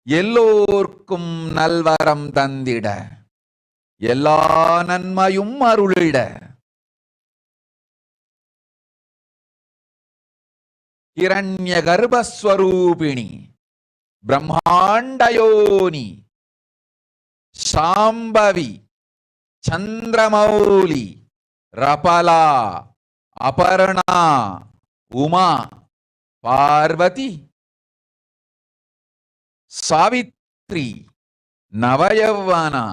எல்லோர்க்கும் நல்வரம் தந்திட எல்லா நன்மையும் அருளிட ஹிரண்ய கர்ப்பஸ்வரூபிணி பிரம்மாண்டயோனி சாம்பவி சந்திரமௌலி ரபலா அபர்ணா உமா பார்வதி சாவித்ரி நவயவனா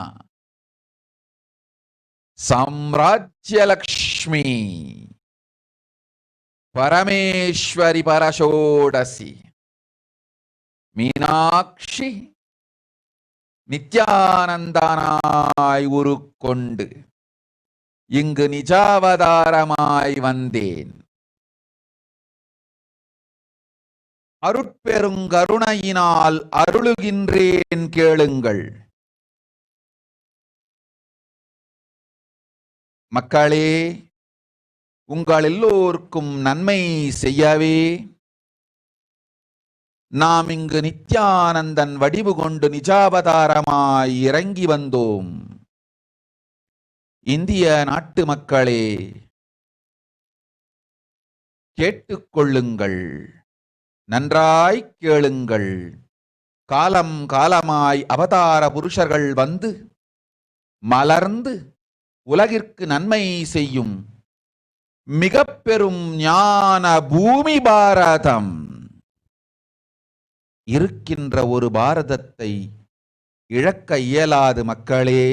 சாம்ராஜ்யலக்ஷ்மி பரமேஸ்வரி பரஷோடசி மீனாட்சி நித்யானந்தனாய் உருக்கொண்டு இங்கு நிஜாவதாரமாய் வந்தேன். அருட்பெருங்கருணையினால் அருளுகின்றேன் கேளுங்கள். மக்களே, உங்கள் எல்லோருக்கும் நன்மை செய்யவே நாம் இங்கு நித்யானந்தன் வடிவு கொண்டு நிஜாவதாரமாய் இறங்கி வந்தோம். இந்திய நாட்டு மக்களே, கேட்டுக்கொள்ளுங்கள், நன்றாய் கேளுங்கள். காலம் காலமாய் அவதார புருஷர்கள் வந்து மலர்ந்து உலகிற்கு நன்மை செய்யும் மிக பெரும் ஞான பூமி பாரதம். இருக்கின்ற ஒரு பாரதத்தை இழக்க இயலாது மக்களே.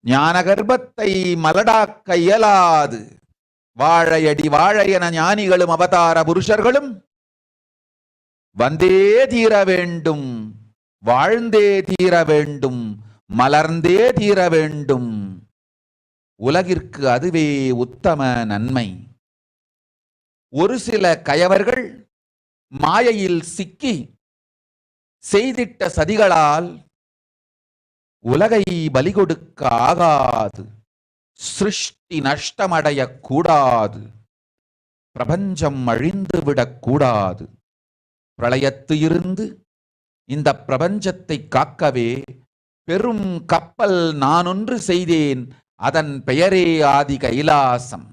ஞான கர்ப்பத்தை மலடாக்க இயலாது. வாழையடி வாழையென ஞானிகளும் அவதார புருஷர்களும் வந்தே தீர வேண்டும், வாழ்ந்தே தீர வேண்டும், மலர்ந்தே தீர வேண்டும். உலகிற்கு அதுவே உத்தம நன்மை. ஒரு சில கயவர்கள் மாயையில் சிக்கி செய்திட்ட சதிகளால் உலகை பலி கொடுக்க ஆகாது. சிருஷ்டி நஷ்டமடைய கூடாது. பிரபஞ்சம் அழிந்துவிடக் கூடாது. பிரளயத்து இருந்து இந்த பிரபஞ்சத்தை காக்கவே பெரும் கப்பல் நானொன்று செய்தேன். அதன் பெயரே ஆதி கைலாசம்.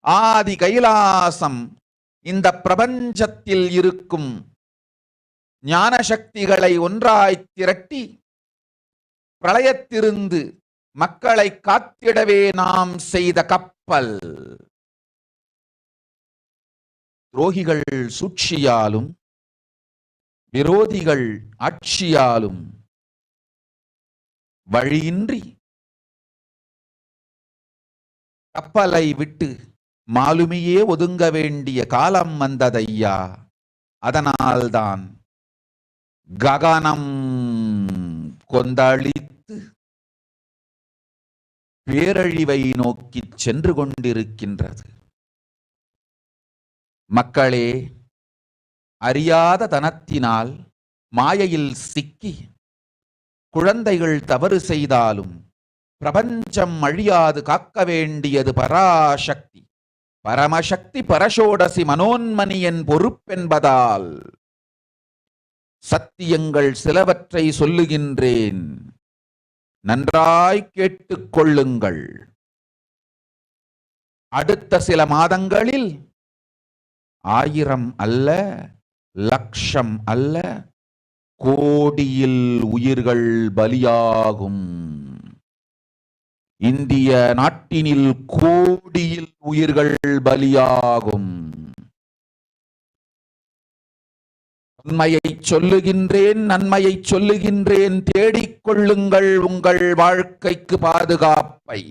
ஆதி கைலாசம் இந்த பிரபஞ்சத்தில் இருக்கும் ஞான சக்திகளை ஒன்றாய் திரட்டி பிரளயத்திலிருந்து மக்களை காத்திடவே நாம் செய்த கப்பல். துரோகிகள் சூழ்ச்சியாலும் விரோதிகள் ஆட்சியாலும் வழியின்றி கப்பலை விட்டு மாலுமியே ஒதுங்க வேண்டிய காலம் வந்ததையா. அதனால்தான் ககனம் கொந்தளித்து பேரழிவை நோக்கி சென்று கொண்டிருக்கின்றது. மக்களே, அறியாத தனத்தினால் மாயையில் சிக்கி குழந்தைகள் தவறு செய்தாலும் பிரபஞ்சம் அழியாது காக்க வேண்டியது பராசக்தி, பரமசக்தி பரஷோடசி மனோன்மணியின் பொறுப்பென்பதால் சத்தியங்கள் சிலவற்றை சொல்லுகின்றேன், நன்றாய் கேட்டுக் கொள்ளுங்கள். அடுத்த சில மாதங்களில் 1000 அல்ல, லட்சம் அல்ல, கோடியில் உயிர்கள் பலியாகும். இந்திய நாட்டினில் கோடியில் உயிர்கள் பலியாகும். உண்மையை சொல்லுகின்றேன், நன்மையை சொல்லுகின்றேன், தேடிக்கொள்ளுங்கள் உங்கள் வாழ்க்கைக்கு பாதுகாப்பை.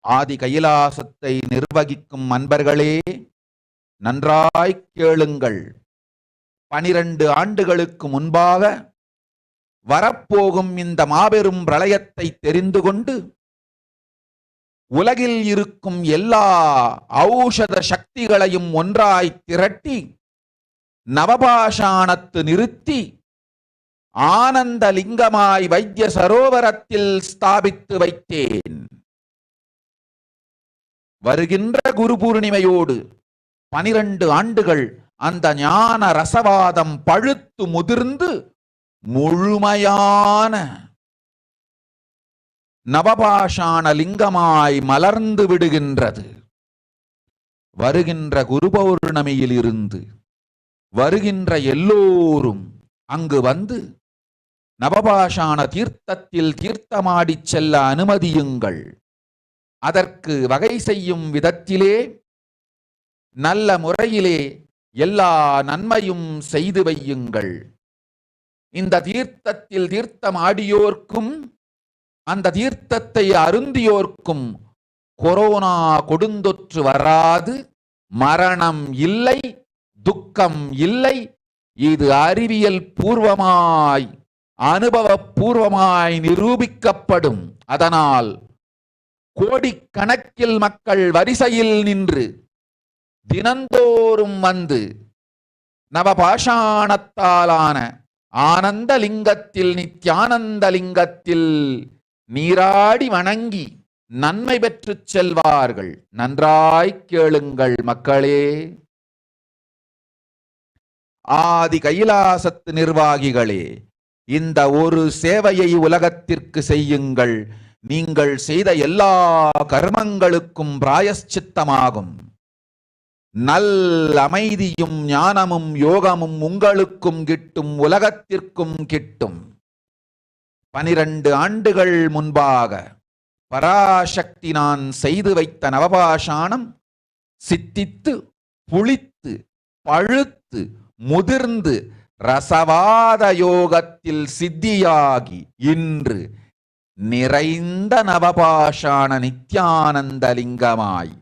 ஆதி கைலாசத்தை நிர்வகிக்கும் அன்பர்களே, நன்றாய் கேளுங்கள். 12 ஆண்டுகளுக்கு முன்பாக வரப்போகும் இந்த மாபெரும் பிரளயத்தை தெரிந்து கொண்டு உலகில் இருக்கும் எல்லா ஔஷத சக்திகளையும் ஒன்றாய் திரட்டி நவபாஷாணத்து நிறுத்தி ஆனந்த லிங்கமாய் வைத்திய சரோவரத்தில் ஸ்தாபித்து வைத்தேன். வருகின்ற குரு பூர்ணிமையோடு 12 ஆண்டுகள் அந்த ஞான ரசவாதம் பழுத்து முதிர்ந்து முழுமையான நவபாஷாண லிங்கமாய் மலர்ந்து விடுகின்றது. வருகின்ற குரு பௌர்ணமியில் இருந்து வருகின்ற எல்லோரும் அங்கு வந்து நவபாஷாண தீர்த்தத்தில் தீர்த்தமாடிச் செல்ல அனுமதியுங்கள். அதற்கு வகை செய்யும் விதத்திலே நல்ல முறையிலே எல்லா நன்மையும் செய்து வையுங்கள். இந்த தீர்த்தத்தில் தீர்த்தமாடியோர்க்கும் அந்த தீர்த்தத்தை அருந்தியோர்க்கும் கொரோனா கொடுந்தொற்று வராது, மரணம் இல்லை, துக்கம் இல்லை. இது அறிவியல் பூர்வமாய் அனுபவபூர்வமாய் நிரூபிக்கப்படும். அதனால் கோடிக்கணக்கில் மக்கள் வரிசையில் நின்று தினந்தோறும் வந்து நவபாஷாணத்தாலான ஆனந்த லிங்கத்தில், நித்யானந்த லிங்கத்தில் நீராடி வணங்கி நன்மை பெற்று செல்வார்கள். நன்றாய் கேளுங்கள் மக்களே. ஆதி கைலாசத்து நிர்வாகிகளே, இந்த ஒரு சேவையை உலகத்திற்கு செய்யுங்கள். நீங்கள் செய்த எல்லா கர்மங்களுக்கும் பிராயஷ்சித்தமாகும். நல் அமைதியும் ஞானமும் யோகமும் உங்களுக்கும் கிட்டும், உலகத்திற்கும் கிட்டும். 12 ஆண்டுகள் முன்பாக பராசக்தி நான் செய்து வைத்த நவபாஷாணம் சித்தித்து புளித்து பழுத்து முதிர்ந்து ரசவாத யோகத்தில் சித்தியாகி இன்று நிறைந்த நவபாஷாண நித்யானந்த லிங்கமாய்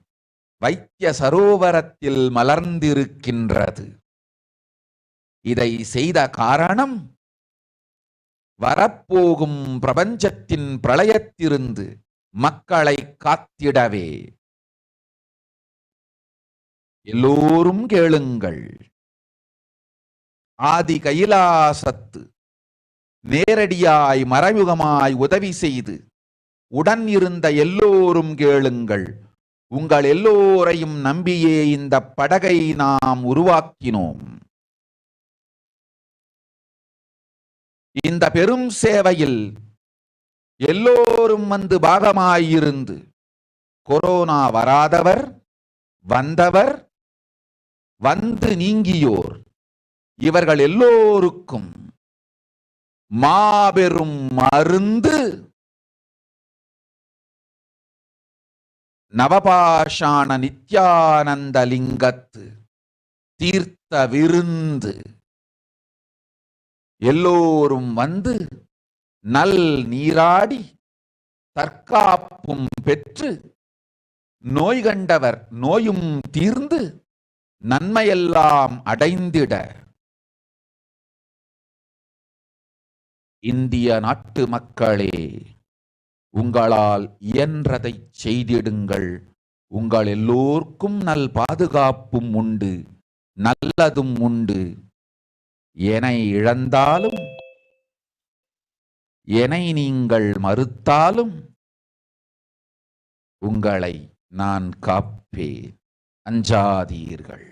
வைத்திய சரோவரத்தில் மலர்ந்திருக்கின்றது. இதை செய்த காரணம் வரப்போகும் பிரபஞ்சத்தின் பிரளயத்திலிருந்து மக்களை காத்திடவே. எல்லோரும் கேளுங்கள். ஆதி கைலாசத்து நேரடியாய் மறைமுகமாய் உதவி செய்து உடன் இருந்த எல்லோரும் கேளுங்கள். உங்கள் எல்லோரையும் நம்பியே இந்த படகை நாம் உருவாக்கினோம். இந்த பெரும் சேவையில் எல்லோரும் வந்து பாகமாயிருந்து கொரோனா வராதவர், வந்தவர், வந்து நீங்கியோர், இவர்கள் எல்லோருக்கும் மாபெரும் மருந்து நவபாஷாண நித்யானந்த லிங்கத்து தீர்த்த விருந்து. எல்லோரும் வந்து நல் நீராடி தற்காப்பும் பெற்று நோய் கண்டவர் நோயும் தீர்ந்து நன்மையெல்லாம் அடைந்திட இந்திய நாட்டு மக்களே, உங்களால் இயன்றதை செய்திடுங்கள். உங்கள் எல்லோருக்கும் நல் பாதுகாப்பும் உண்டு, நல்லதும் உண்டு. என்னை இழந்தாலும், என்னை நீங்கள் மறுத்தாலும் உங்களை நான் காப்பேன். அஞ்சாதீர்கள்.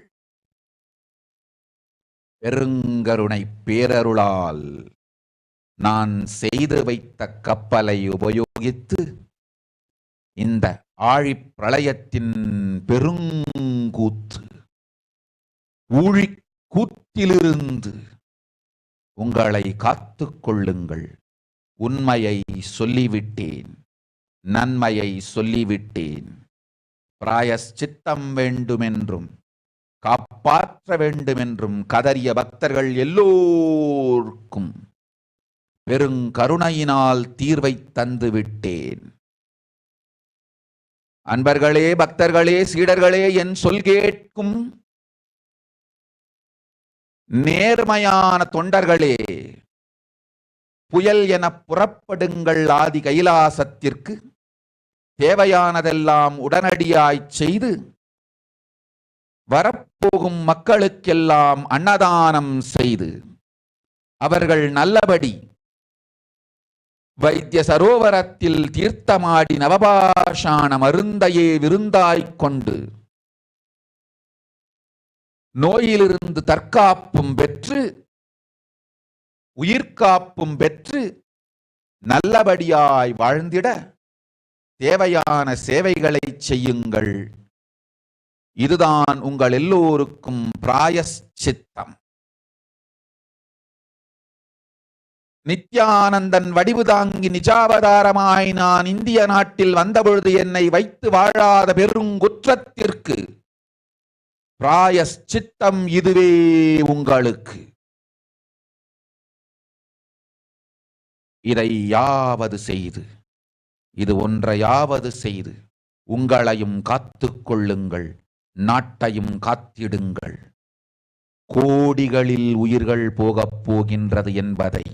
பெருங்கருணை பேரருளால் நான் செய்து வைத்த கப்பலை உபயோகித்து இந்த ஆழிப் பிரளயத்தின் பெருங்கூத்து ஊழிக் கூத்திலிருந்து உங்களை காத்துக் கொள்ளுங்கள். உண்மையை சொல்லிவிட்டேன், நன்மையை சொல்லிவிட்டேன். பிராயஷ்சித்தம் வேண்டுமென்றும் காப்பாற்ற வேண்டுமென்றும் கதறிய பக்தர்கள் எல்லோருக்கும் பெருங்கருணையினால் தீர்வை தந்து விட்டேன். அன்பர்களே, பக்தர்களே, சீடர்களே, என் சொல் கேட்கும் நேர்மையான தொண்டர்களே, புயல் என புறப்படுங்கள் ஆதி கைலாசத்திற்கு. தேவையானதெல்லாம் உடனடியாய் செய்து வரப்போகும் மக்களுக்கெல்லாம் அன்னதானம் செய்து அவர்கள் நல்லபடி வைத்திய சரோவரத்தில் தீர்த்தமாடி நவபாஷாண மருந்தையே விருந்தாய்க் கொண்டு நோயிலிருந்து தற்காப்பும் பெற்று உயிர்காப்பும் பெற்று நல்லபடியாய் வாழ்ந்திட தேவையான சேவைகளை செய்யுங்கள். இதுதான் உங்கள் எல்லோருக்கும் பிராயஷ்சித்தம். நித்யானந்தன் வடிவு தாங்கி நிஜாவதாரமாய் நான் இந்திய நாட்டில் வந்தபொழுது என்னை வைத்து வாழாத பெருங்குற்றத்திற்கு பிராயஷ்சித்தம் இதுவே உங்களுக்கு. இதை யாவது செய்து, இது ஒன்றையாவது செய்து உங்களையும் காத்துக் கொள்ளுங்கள், நாட்டையும் காத்திடுங்கள். கோடிகளில் உயிர்கள் போகப் போகின்றது என்பதை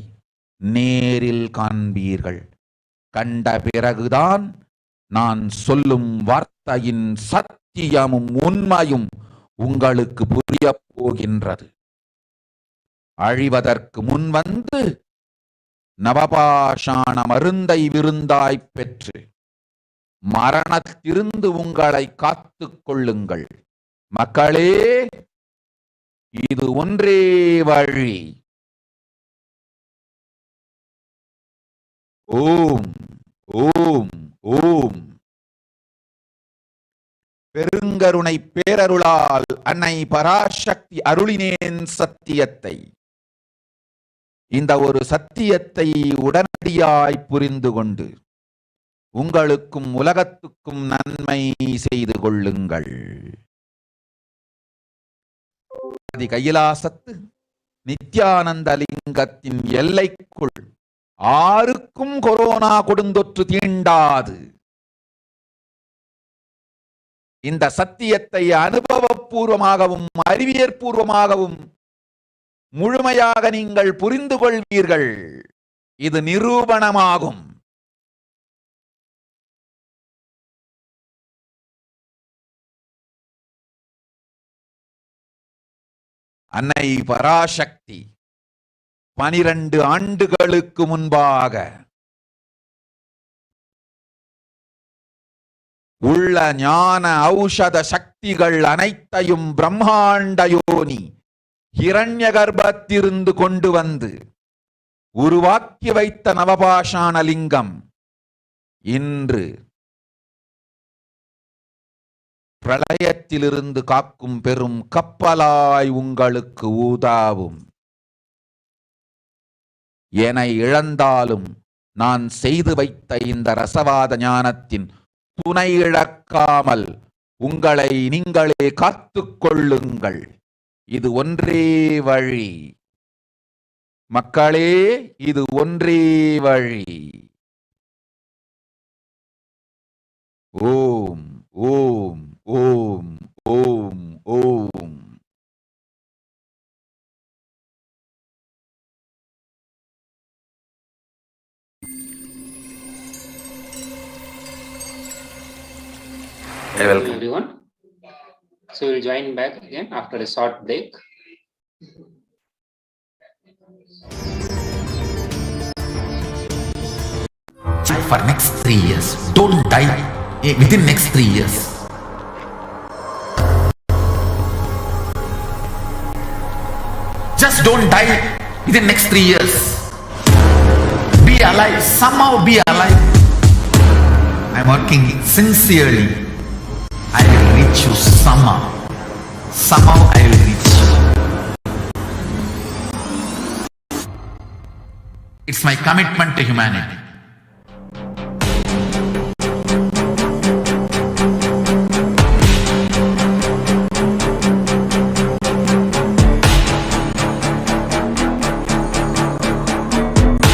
நேரில் காண்பீர்கள். கண்ட பிறகுதான் நான் சொல்லும் வார்த்தையின் சத்தியமும் உண்மையும் உங்களுக்கு புரியப் போகின்றது. அழிவதற்கு முன் வந்து நவபாஷாண மருந்தை விருந்தாய்ப் பெற்று மரணத்திலிருந்து உங்களை காத்துக் கொள்ளுங்கள். மக்களே, இது ஒன்றே வழி. ஓம் ஓம் ஓம். பெருங்கருணை பேரருளால் அன்னை பராசக்தி அருளினேன் சத்தியத்தை. இந்த ஒரு சத்தியத்தை உடனடியாய் புரிந்து கொண்டு உங்களுக்கும் உலகத்துக்கும் நன்மை செய்து கொள்ளுங்கள். ஆதி கைலாசத்து நித்யானந்த லிங்கத்தின் எல்லைக்குள் ஆருக்கும் கொரோனா கொடுந்தொற்று தீண்டாது. இந்த சத்தியத்தை அனுபவபூர்வமாகவும் அறிவியற்பூர்வமாகவும் முழுமையாக நீங்கள் புரிந்து கொள்வீர்கள். இது நிரூபணமாகும். அன்னை பராசக்தி 12 ஆண்டுகளுக்கு முன்பாக உள்ள ஞான ஔஷத சக்திகள் அனைத்தையும் பிரம்மாண்ட யோனி ஹிரண்ய கர்ப்பத்திலிருந்து கொண்டு வந்து உருவாக்கி வைத்த நவபாஷாண லிங்கம் இன்று பிரளயத்திலிருந்து காக்கும் பெரும் கப்பலாய் உங்களுக்கு ஊதாவும். என இழந்தாலும் நான் செய்து வைத்த இந்த ரசவாத ஞானத்தின் துணை இழக்காமல் உங்களை நீங்களே காத்துக் கொள்ளுங்கள். இது ஒன்றே வழி. மக்களே, இது ஒன்றே வழி. ஓம் ஓம் ஓம் ஓம் ஓம். Welcome everyone. So we'll join back again after a short break. For next 3 years, don't die within next 3 years. Just don't die within next 3 years. Be alive, somehow be alive. I'm working sincerely. I will reach you somehow. Somehow I will reach you. It's my commitment to humanity.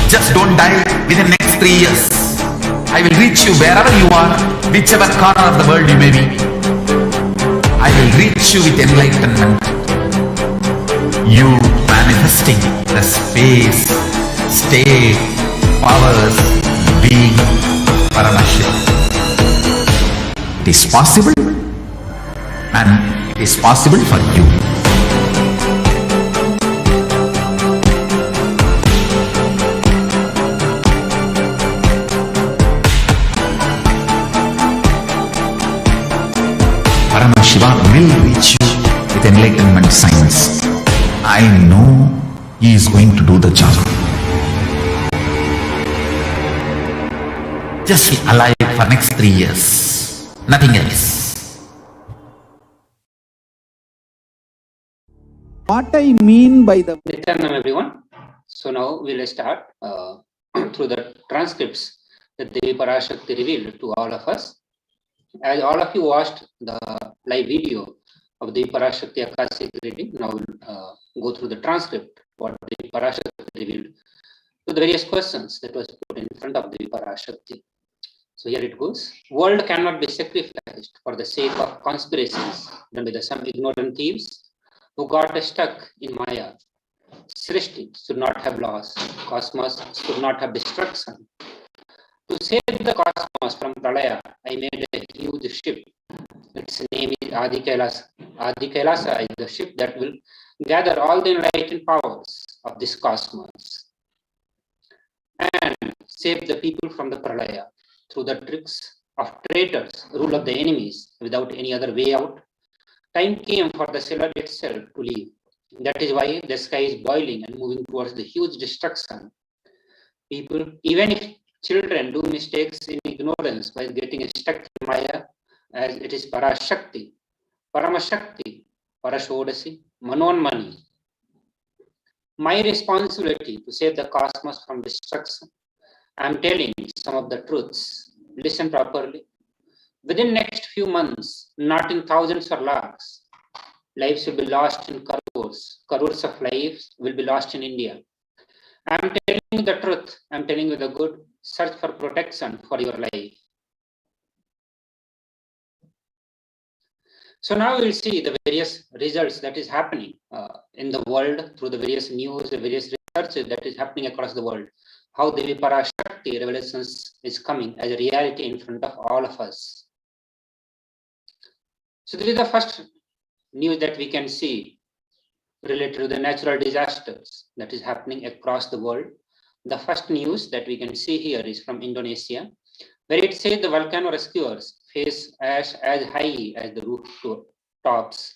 Just don't die within next 3 years. I will reach you wherever you are, whichever corner of the world you may be. I will reach you with enlightenment. You manifesting the space, state, powers, being Paramashivam. It is possible, and it is possible for you. Paramashiva will reach you with enlightenment science. I know he is going to do the job. Just be alive for next 3 years. Nothing else. What I mean by the Nithyanam, everyone. So now we'll start through the transcripts that Devi Parashakti revealed to all of us. As all of you watched the live video of the Parashakti Akashic reading, now we'll go through the transcript, what the Parashakti revealed to the various questions that was put in front of the Parashakti. So here it goes. World cannot be sacrificed for the sake of conspiracies done by some ignorant thieves who got stuck in Maya. Srishti should not have loss. Cosmos should not have destruction. To save the cosmos from Pralaya, I made a huge ship. Its name is Adi KAILASA. Adi KAILASA is the ship that will gather all the enlightened powers of this cosmos and save the people from the Pralaya through the tricks of traitors, rule of the enemies, without any other way out. Time came for the cellar itself to leave. That is why the sky is boiling and moving towards the huge destruction. People, even if children do mistakes in ignorance while getting stuck in Maya, as it is Parashakti, Paramashakti, Parashodasi, Manonmani. My responsibility to save the cosmos from destruction. I am telling some of the truths. Listen properly. Within next few months, not in thousands or lakhs, lives will be lost in crores. Crores of lives will be lost in India. I am telling you the truth. I am telling you the good. Search for protection for your life. So now we'll see the various results that is happening in the world through the various news, the various researches that is happening across the world. How Devi Parashakti revelations is coming as a reality in front of all of us. So this is the first news that we can see related to the natural disasters that is happening across the world. The first news that we can see here is from Indonesia, where it says the volcano rescuers face ash as high as the rooftops.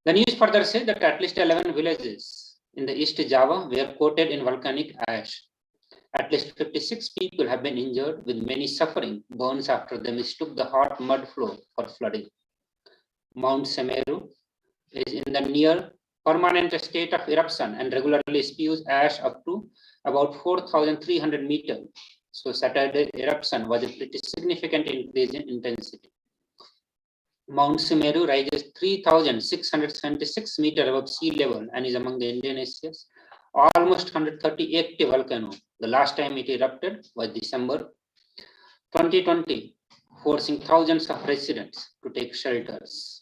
The news further says that at least 11 villages in the East Java were coated in volcanic ash. At least 56 people have been injured, with many suffering burns after they mistook the hot mud flow for flooding. Mount Semeru is in the near permanent state of eruption and regularly spews ash up to about 4,300 meters. So Saturday eruption was a pretty significant increase in intensity. Mount Semeru rises 3,676 meters above sea level and is among the Indonesia's almost 130 active volcano. The last time it erupted was December 2020, forcing thousands of residents to take shelters.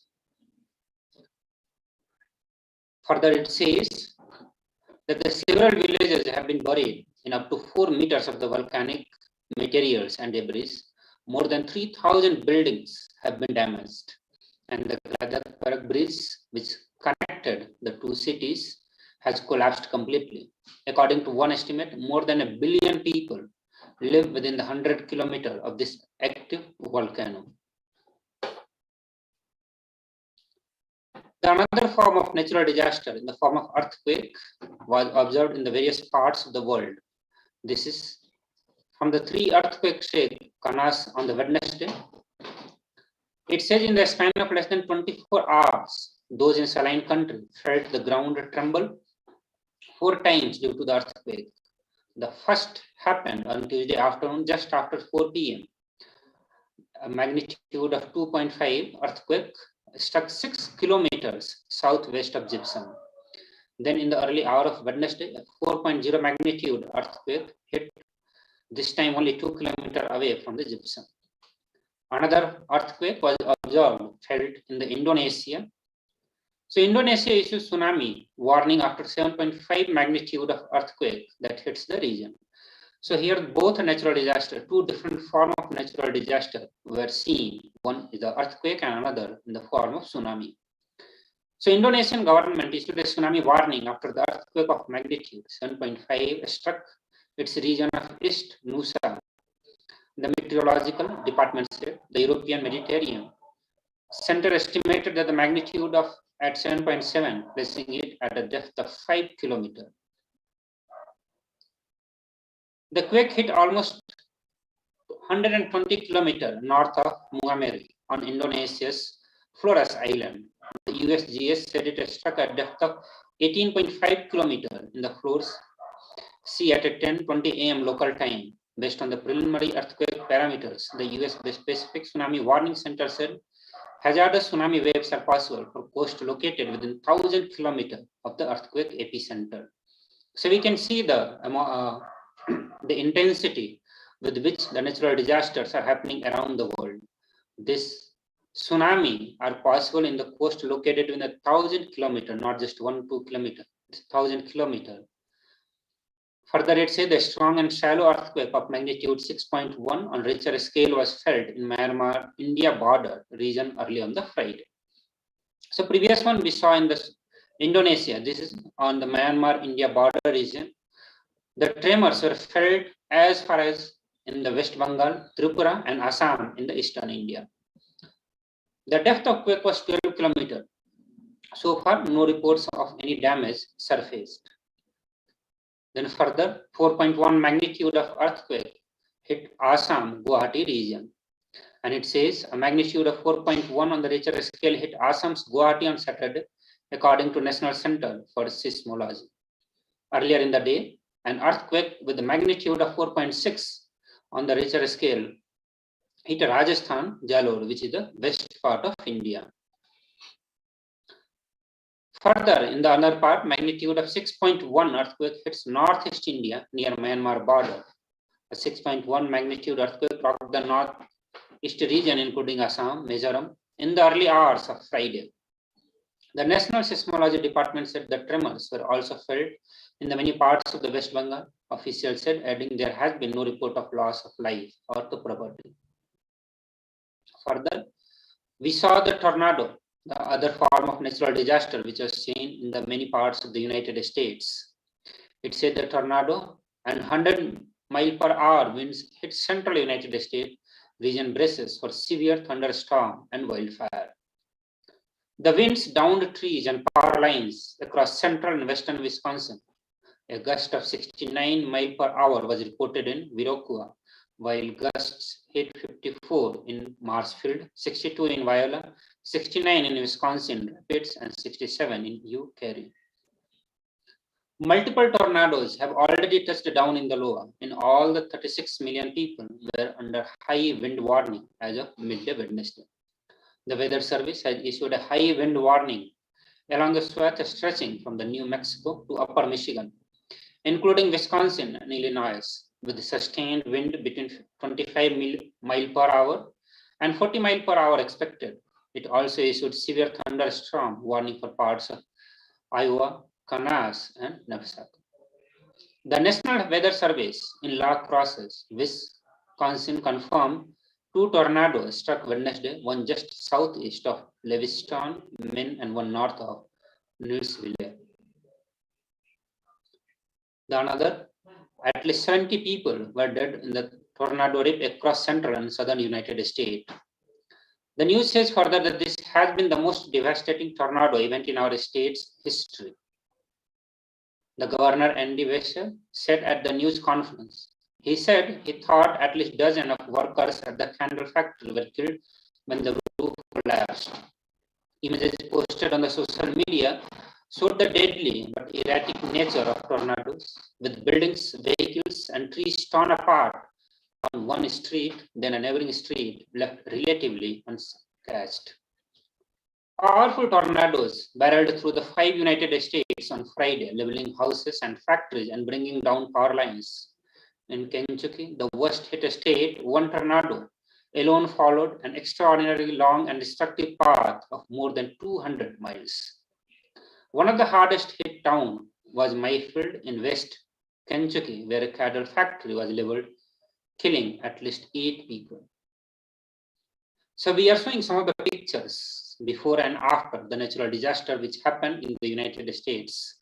Further, it says that the several villages have been buried in up to 4 meters of the volcanic materials and debris. More than 3,000 buildings have been damaged, and the Gadak bridge, which connected the two cities, has collapsed completely. According to one estimate, more than 1 billion people live within the 100 kilometers of this active volcano. The another form of natural disaster in the form of earthquake was observed in the various parts of the world. This is from the 3 earthquake shake Kanas on the Wednesday. It says in the span of less than 24 hours, those in saline country felt the ground tremble 4 times due to the earthquake. The first happened on Tuesday afternoon, just after 4 p.m. A magnitude of 2.5 earthquake struck 6 kilometers southwest of Gypsum. Then in the early hour of Wednesday, a 4.0 magnitude earthquake hit, this time only 2 kilometers away from the Gypsum. Another earthquake was observed, felt in the Indonesia. So Indonesia issues tsunami warning after 7.5 magnitude of earthquake that hits the region. So here both natural disaster, 2 different forms of natural disaster were seen. One is the earthquake and another in the form of tsunami. So Indonesian government issued a tsunami warning after the earthquake of magnitude 7.5 struck its region of East Nusa. The meteorological department said the European Mediterranean Center estimated that the magnitude of at 7.7, placing it at a depth of 5 kilometers. The quake hit almost 120 kilometers north of Muameri on Indonesia's Flores Island. The USGS said it struck a depth of 18.5 kilometers in the Flores Sea at 10:20 a.m. local time. Based on the preliminary earthquake parameters, the US Pacific Tsunami Warning Center said hazardous tsunami waves are possible for coast located within 1,000 kilometers of the earthquake epicenter. So we can see the intensity with which the natural disasters are happening around the world. This tsunami are possible in the coast located within 1,000 kilometers, not just 1-2 kilometers, 1,000 kilometers. Further, it said the strong and shallow earthquake of magnitude 6.1 on Richter scale was felt in Myanmar-India border region early on the Friday. So previous one we saw in the Indonesia, this is on the Myanmar-India border region. The tremors were felt as far as in the West Bengal, Tripura and Assam in the eastern India. The depth of quake was 12 kilometers. So far, no reports of any damage surfaced. Then further, 4.1 magnitude of earthquake hit Assam, Guwahati region. And it says a magnitude of 4.1 on the Richter scale hit Assam's Guwahati on Saturday, according to National Center for Seismology. Earlier in the day, an earthquake with a magnitude of 4.6 on the Richter scale hit Rajasthan, Jalore, which is the west part of India. Further, in the other part, magnitude of 6.1 earthquake hits northeast India near Myanmar border. A 6.1 magnitude earthquake rocked the northeast region, including Assam, Mizoram, in the early hours of Friday. The National Seismology Department said the tremors were also felt in the many parts of the West Bengal. Officials said, adding there has been no report of loss of life or the property. Further, we saw the tornado, the other form of natural disaster which was seen in the many parts of the United States. It said the tornado and 100 mile per hour winds hit central United States region braces for severe thunderstorm and wildfire. The winds downed trees and power lines across central and western Wisconsin. A gust of 69 mile per hour was reported in Viroqua, while gusts hit 54 in Marshfield, 62 in Viola, 69 in Wisconsin Rapids, and 67 in Eau Claire. Multiple tornadoes have already touched down in the Loa. In all, the 36 million people were under high wind warning as of midday Wednesday. The Weather Service has issued a high wind warning along the swath stretching from the New Mexico to Upper Michigan, including Wisconsin and Illinois, with sustained wind between 25 mile per hour and 40 mile per hour expected. It also issued severe thunderstorm warning for parts of Iowa, Kansas, and Nebraska. The National Weather Service in La Crosse, Wisconsin, confirmed 2 tornadoes struck Wednesday, one just southeast of Lewiston, Maine, and one north of Louisville. Another, at least 70 people were dead in the tornado rip across central and southern United States. The news says further that this has been the most devastating tornado event in our state's history. The governor, N.D. Vesha, said at the news conference. He said he thought at least a dozen of workers at the candle factory were killed when the roof collapsed. Images posted on the social media showed the deadly but erratic nature of tornadoes, with buildings, vehicles, and trees torn apart on one street, then a neighboring street left relatively unscathed. Powerful tornadoes barreled through the 5 United States on Friday, leveling houses and factories and bringing down power lines. In Kentucky, the worst hit state, one tornado alone followed an extraordinarily long and destructive path of more than 200 miles. One of the hardest hit towns was Mayfield in West Kentucky, where a cattle factory was leveled, killing at least 8 people. So we are showing some of the pictures before and after the natural disaster which happened in the United States.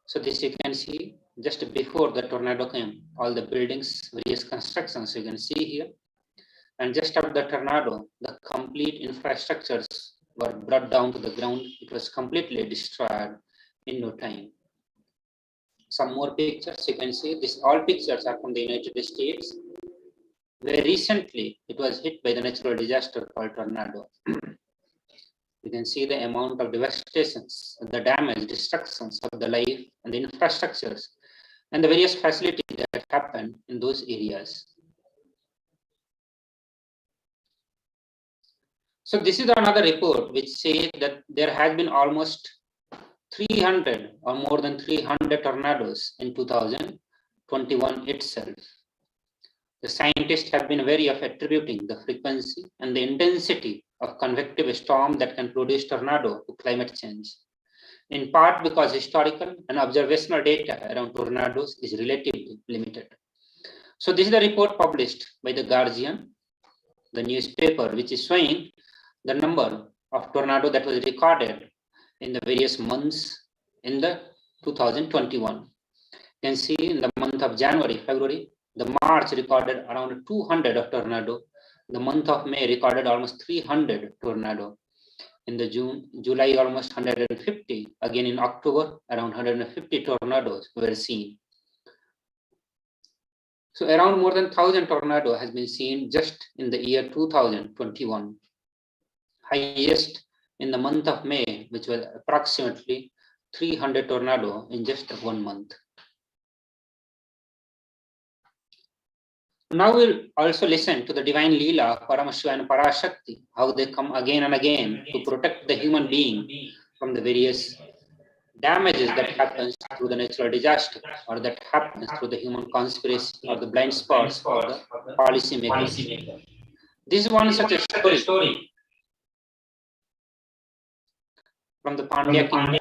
So this you can see just before the tornado came, all the buildings, various constructions you can see here. And just after the tornado, the complete infrastructures were brought down to the ground. It was completely destroyed in no time. Some more pictures you can see. This all pictures are from the United States. Very recently, it was hit by the natural disaster called tornado. You can see the amount of devastations, the damage, destructions of the life and the infrastructures, and the various facilities that happened in those areas. So this is another report which says that there has been almost 300 or more than 300 tornadoes in 2021 itself. The scientists have been wary of attributing the frequency and the intensity of convective storm that can produce tornado to climate change, in part because historical and observational data around tornadoes is relatively limited. So this is the report published by The Guardian, the newspaper, which is showing the number of tornado that was recorded in the various months in the 2021. You can see in the month of January, February, the March recorded around 200 of tornado. The month of May recorded almost 300 tornado. In the July, almost 150. Again in October, around 150 tornadoes were seen. So around more than 1,000 tornado has been seen just in the year 2021. Highest in the month of May, which was approximately 300 tornado in just 1 month. Now we'll also listen to the divine Leela, Paramashiva and Parashakti, how they come again and again to protect the human being from the various damages that happens through the natural disaster or that happens through the human conspiracy or the blind spots or the policy makers. This is one such a story from the Pandya kingdom.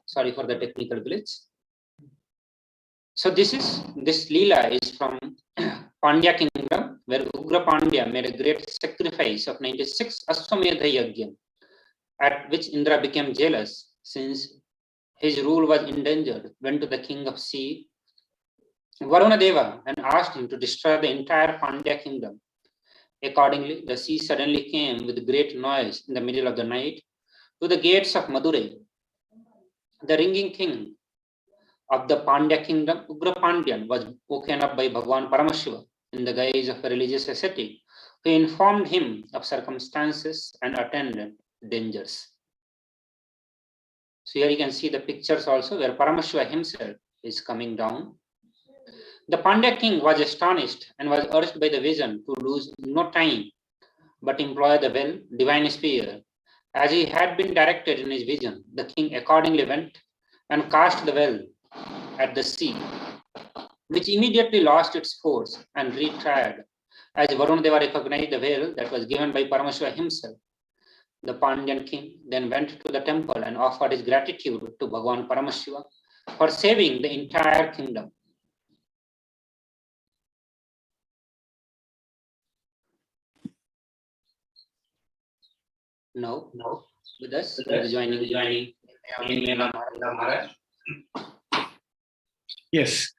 Sorry for the technical glitch. So this Leela is from Pandya kingdom, where Ugra Pandya made a great sacrifice of 96 Ashwamedha Yajna, at which Indra became jealous since his rule was endangered, went to the king of sea, Varuna Deva, and asked him to destroy the entire Pandya kingdom. Accordingly, the sea suddenly came with great noise in the middle of the night to the gates of Madurai. The ringing king of the Pandya kingdom, Ugra Pandyan, was woken up by Bhagwan Paramashiva in the guise of a religious ascetic, who informed him of circumstances and attendant dangers. So here you can see the pictures also where Paramashiva himself is coming down. The Pandya king was astonished and was urged by the vision to lose no time but employ the well divine spear. As he had been directed in his vision, the king accordingly went and cast the well at the sea, which immediately lost its force and retried. As Varuna Deva recognized the well that was given by Paramashiva himself, the Pandyan king then went to the temple and offered his gratitude to Bhagwan Paramashiva for saving the entire kingdom. Now, with us, joining Yes.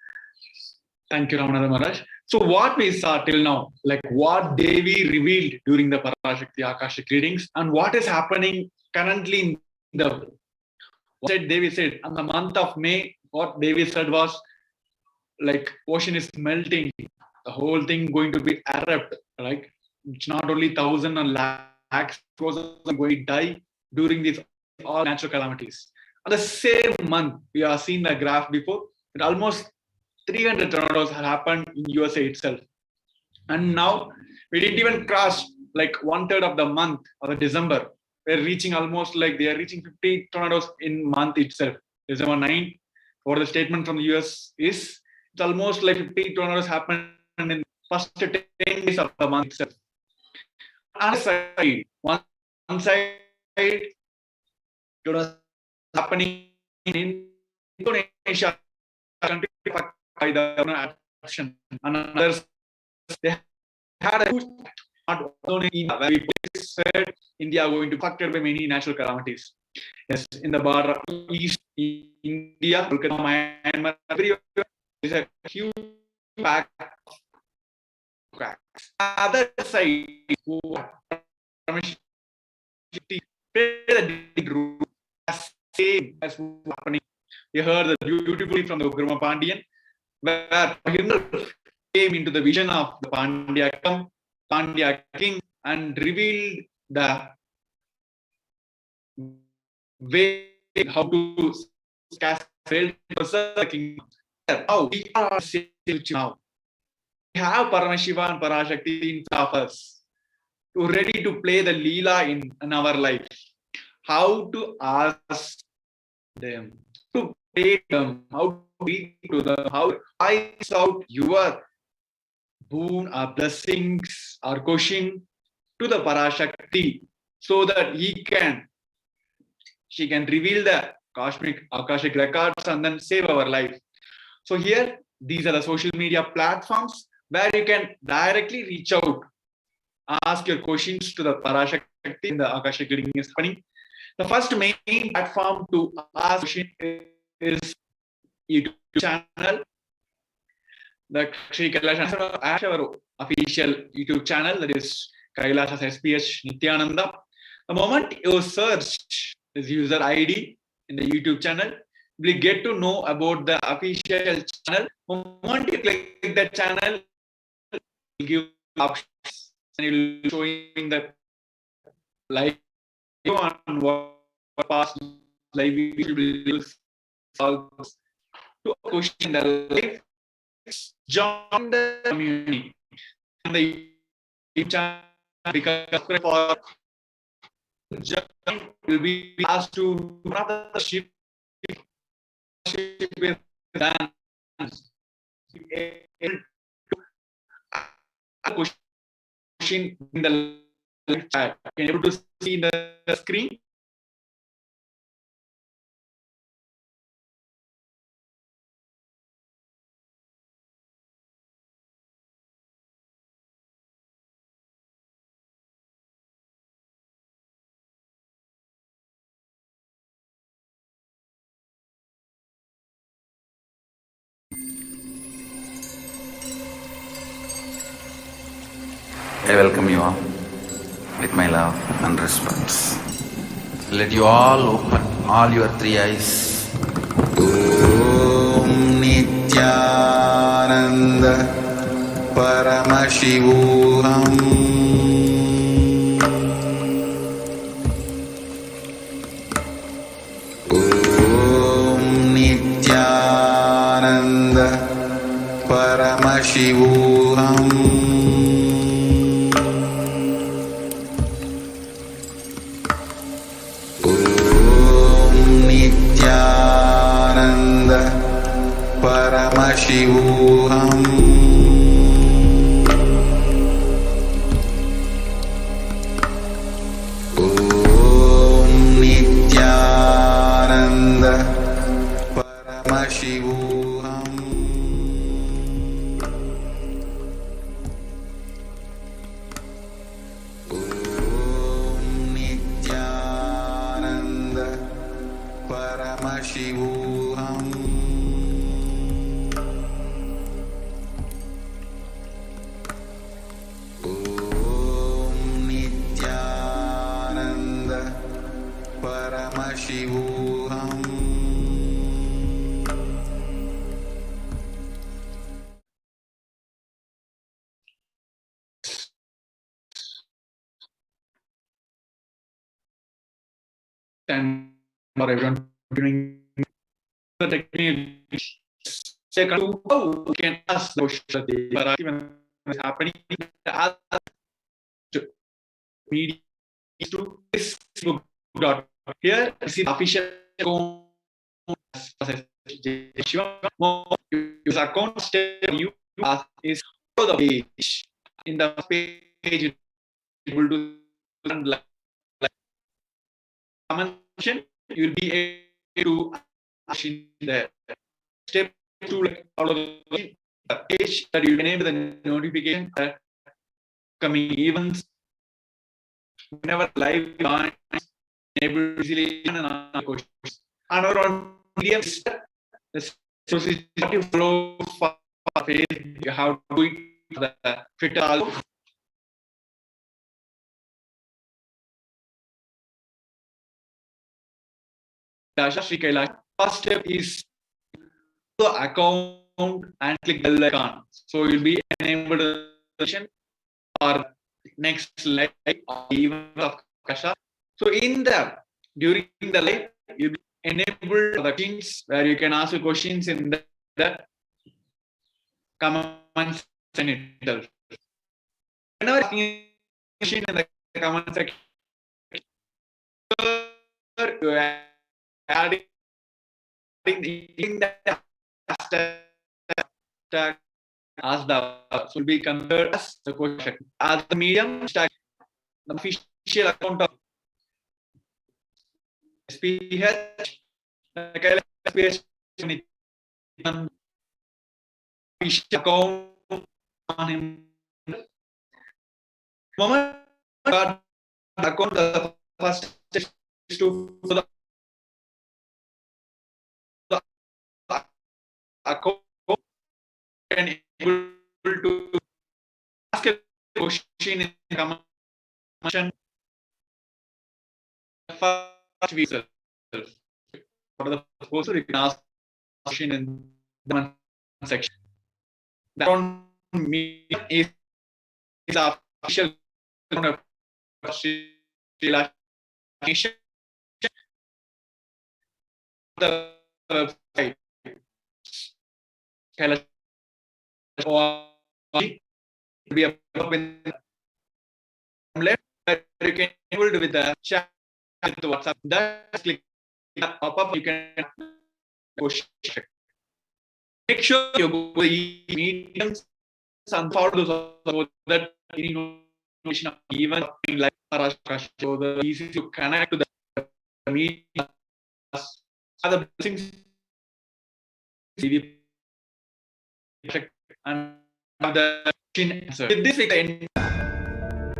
Thank you, Ramanatha Maharaj. So what we saw till now, like what Devi revealed during the Parashakti Akashic readings and what is happening currently in the Devi said, in the month of May, what Devi said was like ocean is melting, the whole thing going to be erupt, right? It's not only thousands and lakhs are going to die during these all natural calamities. On the same month, we have seen the graph before, that almost 300 tornadoes have happened in USA itself. And now we didn't even cross like 1/3 of the month or the December. We're reaching almost like they are reaching 50 tornadoes in month itself. December 9th, what the statement from the US is, it's almost like 50 tornadoes happened in first 10 days of the month itself. On one side, it was happening in Indonesia, country by the action, and others they had a huge not only India, where we said India going to be affected by many natural calamities. Yes, in the border East India, Myanmar, everywhere is a huge pack of cracks. Other side, the big rule, same as happening. We heard that beautifully from the Ugrama Pandian, where came into the vision of the Pandya king and revealed the way how to cast the kingdom. How we are now. We have Paramashiva and Parashakti in front of us, to ready to play the Leela in our life. How to ask them, to pay them, how to read to them, how to price out your boon or blessings or question to the Parashakti, so that she can reveal the cosmic Akashic records and then save our life. So here, these are the social media platforms where you can directly reach out, ask your questions to the Parashakti in the Akashic reading is happening. The first main platform to ask questions is YouTube channel. The KAILASA our official YouTube channel, that is KAILASA HDH Nithyananda. The moment you search this user ID in the YouTube channel, we get to know about the official channel. The moment you click the channel, it will give options and it will showing the live on what past live video to question the life. Join the community and the channel because for join will be asked to another ship with dance. A question in the chat. Can you able to see the screen? I welcome you all with my love and respects. Let you all open all your three eyes. Om Nithyananda Paramashivoham. Om Nithyananda Paramashivoham. Paramashivoham. Om Nithyananda Paramashivoham. Paramashivoham. Om Nithyananda Paramashivoham. And for everyone doing the technique, check out how you can ask the question that is happening to media to Facebook. Here is the official user account you ask is the page. In the page, able to like mention, you will be able to action there. Step 2, like follow the page that you enable the notification coming events whenever live join, enable easily and questions. Another one medium is the procedure that you follow for page. You have to do it for the Twitter also. Shri KAILASA. First step is the account and click the bell icon. So you'll be enabled session or next live or event of Akasha. So during the live, you'll be enabled the questions where you can ask questions in the comment section itself. Whenever asking a question in the comment section, you adding the hashtag as the will be considered as the question. As the medium tag, the official account of HDH HDH Nithyananda official account on him. Moment got the account, the first is to the account and able to ask a question in the comment section. First we for the post you can ask question in the comment section. That on me is the official account of the website. KAILASA will be up in left where you can able with the chat with the WhatsApp. Just click that pop up. You can question. Make sure you go to the mediums and follow those so that any notification of even like Parashakti'S, so the easy to connect to the media. Other blessings. And the answer. With this, we can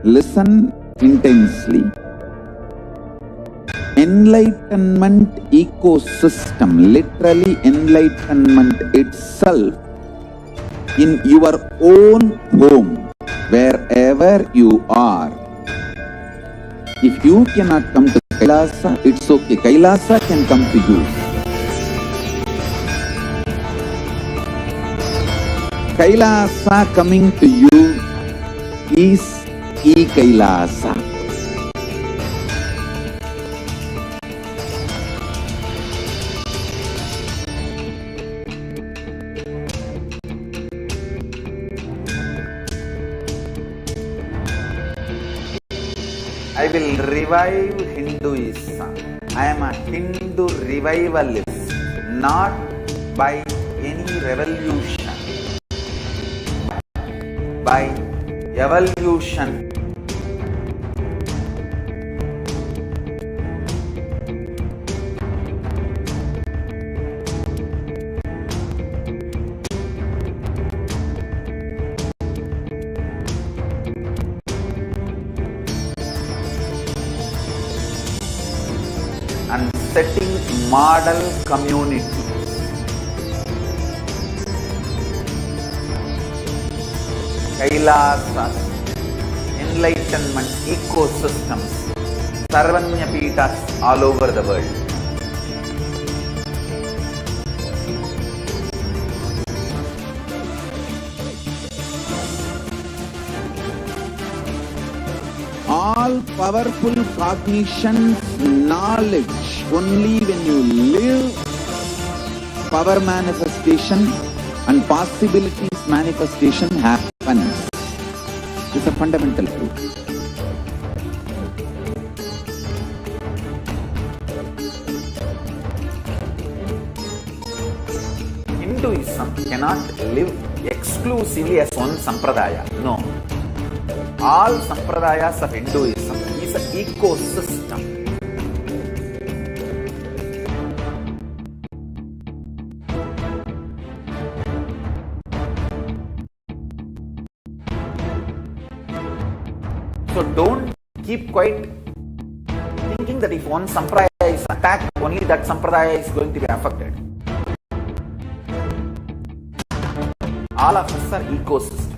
Listen intensely. Enlightenment ecosystem, literally enlightenment itself, in your own home, wherever you are. If you cannot come to KAILASA, it's okay. KAILASA can come to you. KAILASA coming to you is KAILASA. I will revive Hinduism. I am a Hindu revivalist, not by any revolution, by evolution. And setting model community. KAILASA's enlightenment ecosystems, Sarvanyapitas all over the world. All powerful cognition, knowledge, only when you live, power manifestation and possibilities manifestation happens. It's a fundamental truth. Hinduism cannot live exclusively as one sampradaya. No. All sampradayas of Hinduism is an ecosystem. So don't keep quiet thinking that if one sampradaya is attacked, only that sampradaya is going to be affected. All of us are ecosystems.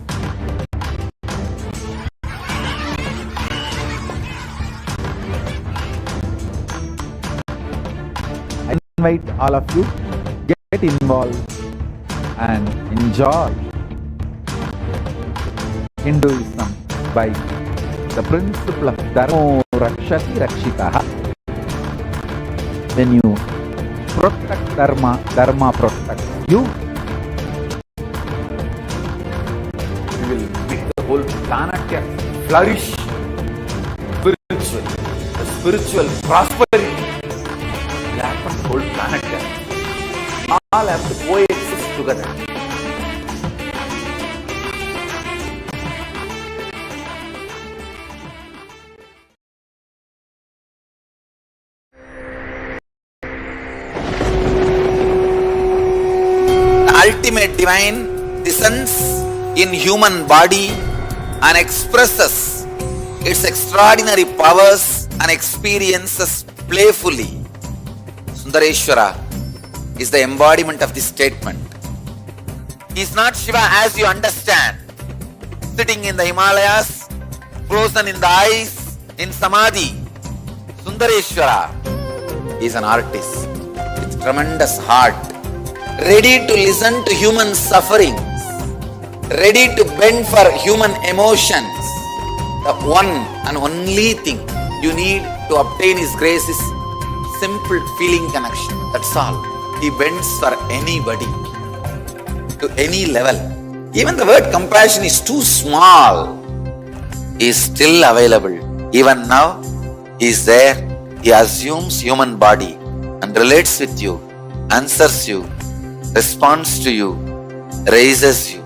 I invite all of you, get involved and enjoy Hinduism by the principle of Dharmo Rakshati Rakshitaha. When you protect Dharma, Dharma protects you. We will make the whole planet flourish spiritually. The spiritual prosperity will happen the whole planet. All have to coexist together. Ultimate divine descends in human body and expresses its extraordinary powers and experiences playfully. Sundareshwara is the embodiment of this statement. He is not Shiva as you understand, sitting in the Himalayas, frozen in the ice, in Samadhi. Sundareshwara is an artist with tremendous heart, ready to listen to human sufferings, ready to bend for human emotions. The one and only thing you need to obtain His grace is simple feeling connection. That's all. He bends for anybody, to any level. Even the word compassion is too small. He is still available. Even now, He is there. He assumes human body and relates with you, answers you, responds to you, raises you.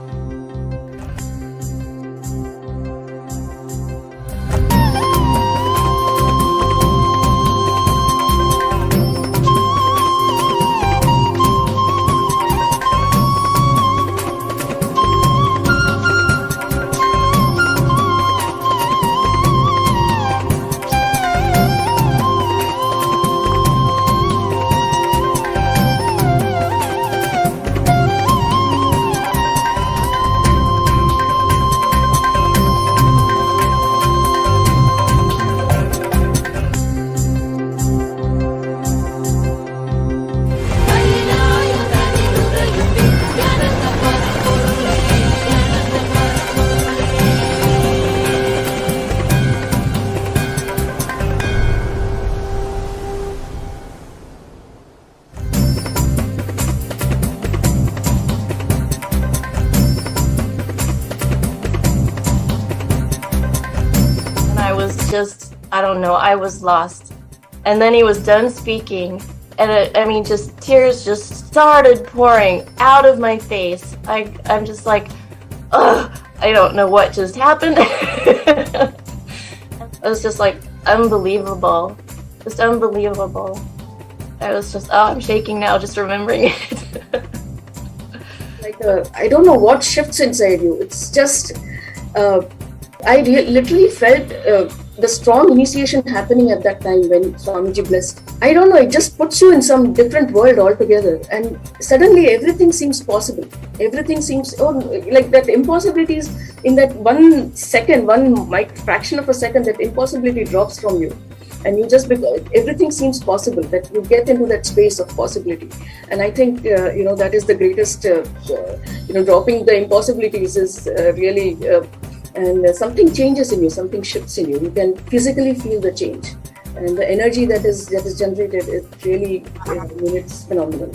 I don't know, I was lost. And then he was done speaking, and just tears just started pouring out of my face. I'm just like, ugh, I don't know what just happened. It was just like unbelievable, just unbelievable. I was just, I'm shaking now just remembering it. I don't know what shifts inside you. It's just, I literally felt the strong initiation happening at that time when Swamiji blessed. I don't know, it just puts you in some different world altogether, and suddenly everything seems possible. Everything seems, like that impossibilities in that 1 second, fraction of a second, that impossibility drops from you. And you just, everything seems possible, that you get into that space of possibility. And I think, that is the greatest, dropping the impossibilities is really, and something changes in you, something shifts in you. You can physically feel the change. And the energy that is generated, it really, it's phenomenal.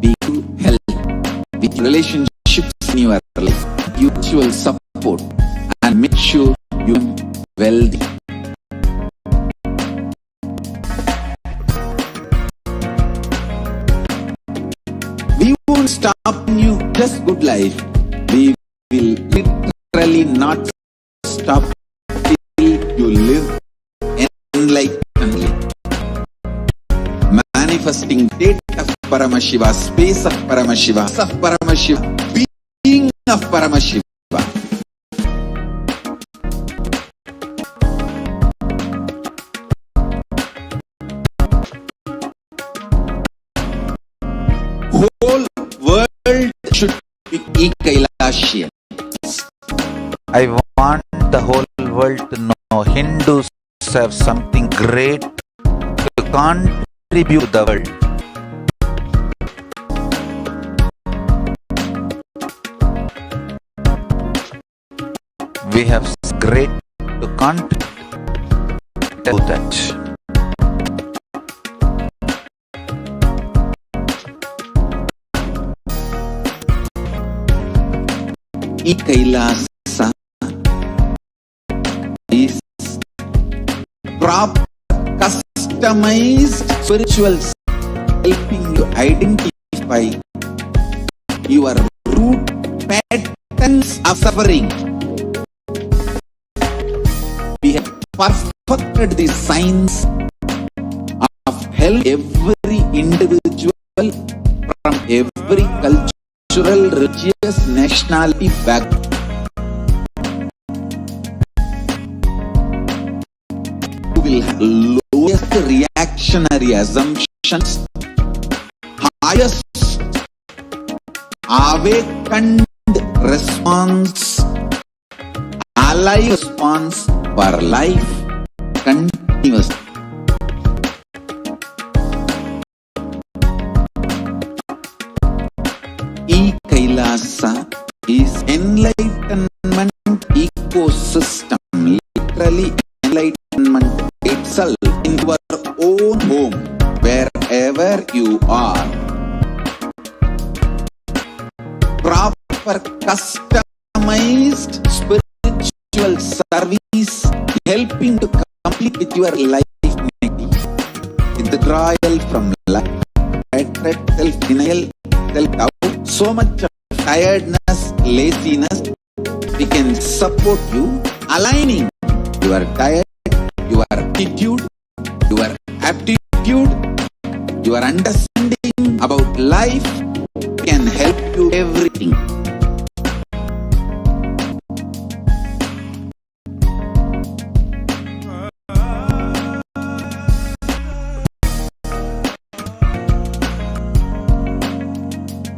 Be healthy with relationships in your life, mutual support, and make sure you're wealthy. We won't stop you just good life. We will literally not stop till you live enlightenedly. Manifesting state of Paramashiva, space of Paramashiva, being of Paramashiva. Whole world should be KAILASA. I want the whole world to know Hindus have something great to contribute to the world. We have great to contribute to that. KAILASA is proper customized spirituals helping you identify your root patterns of suffering. We have perfected the science of help every individual from every cultural, religious, nationality background. Who will have lowest reactionary assumptions, highest awakened response, alive response for life continuous. KAILASA is enlightenment ecosystem, literally enlightenment itself in your own home, wherever you are. Proper customized spiritual service helping to complete with your life withdrawal from life, self-denial, self-doubt, so much of tiredness, laziness. We can support you, aligning your diet, your attitude, your aptitude, your understanding about life can help you everything.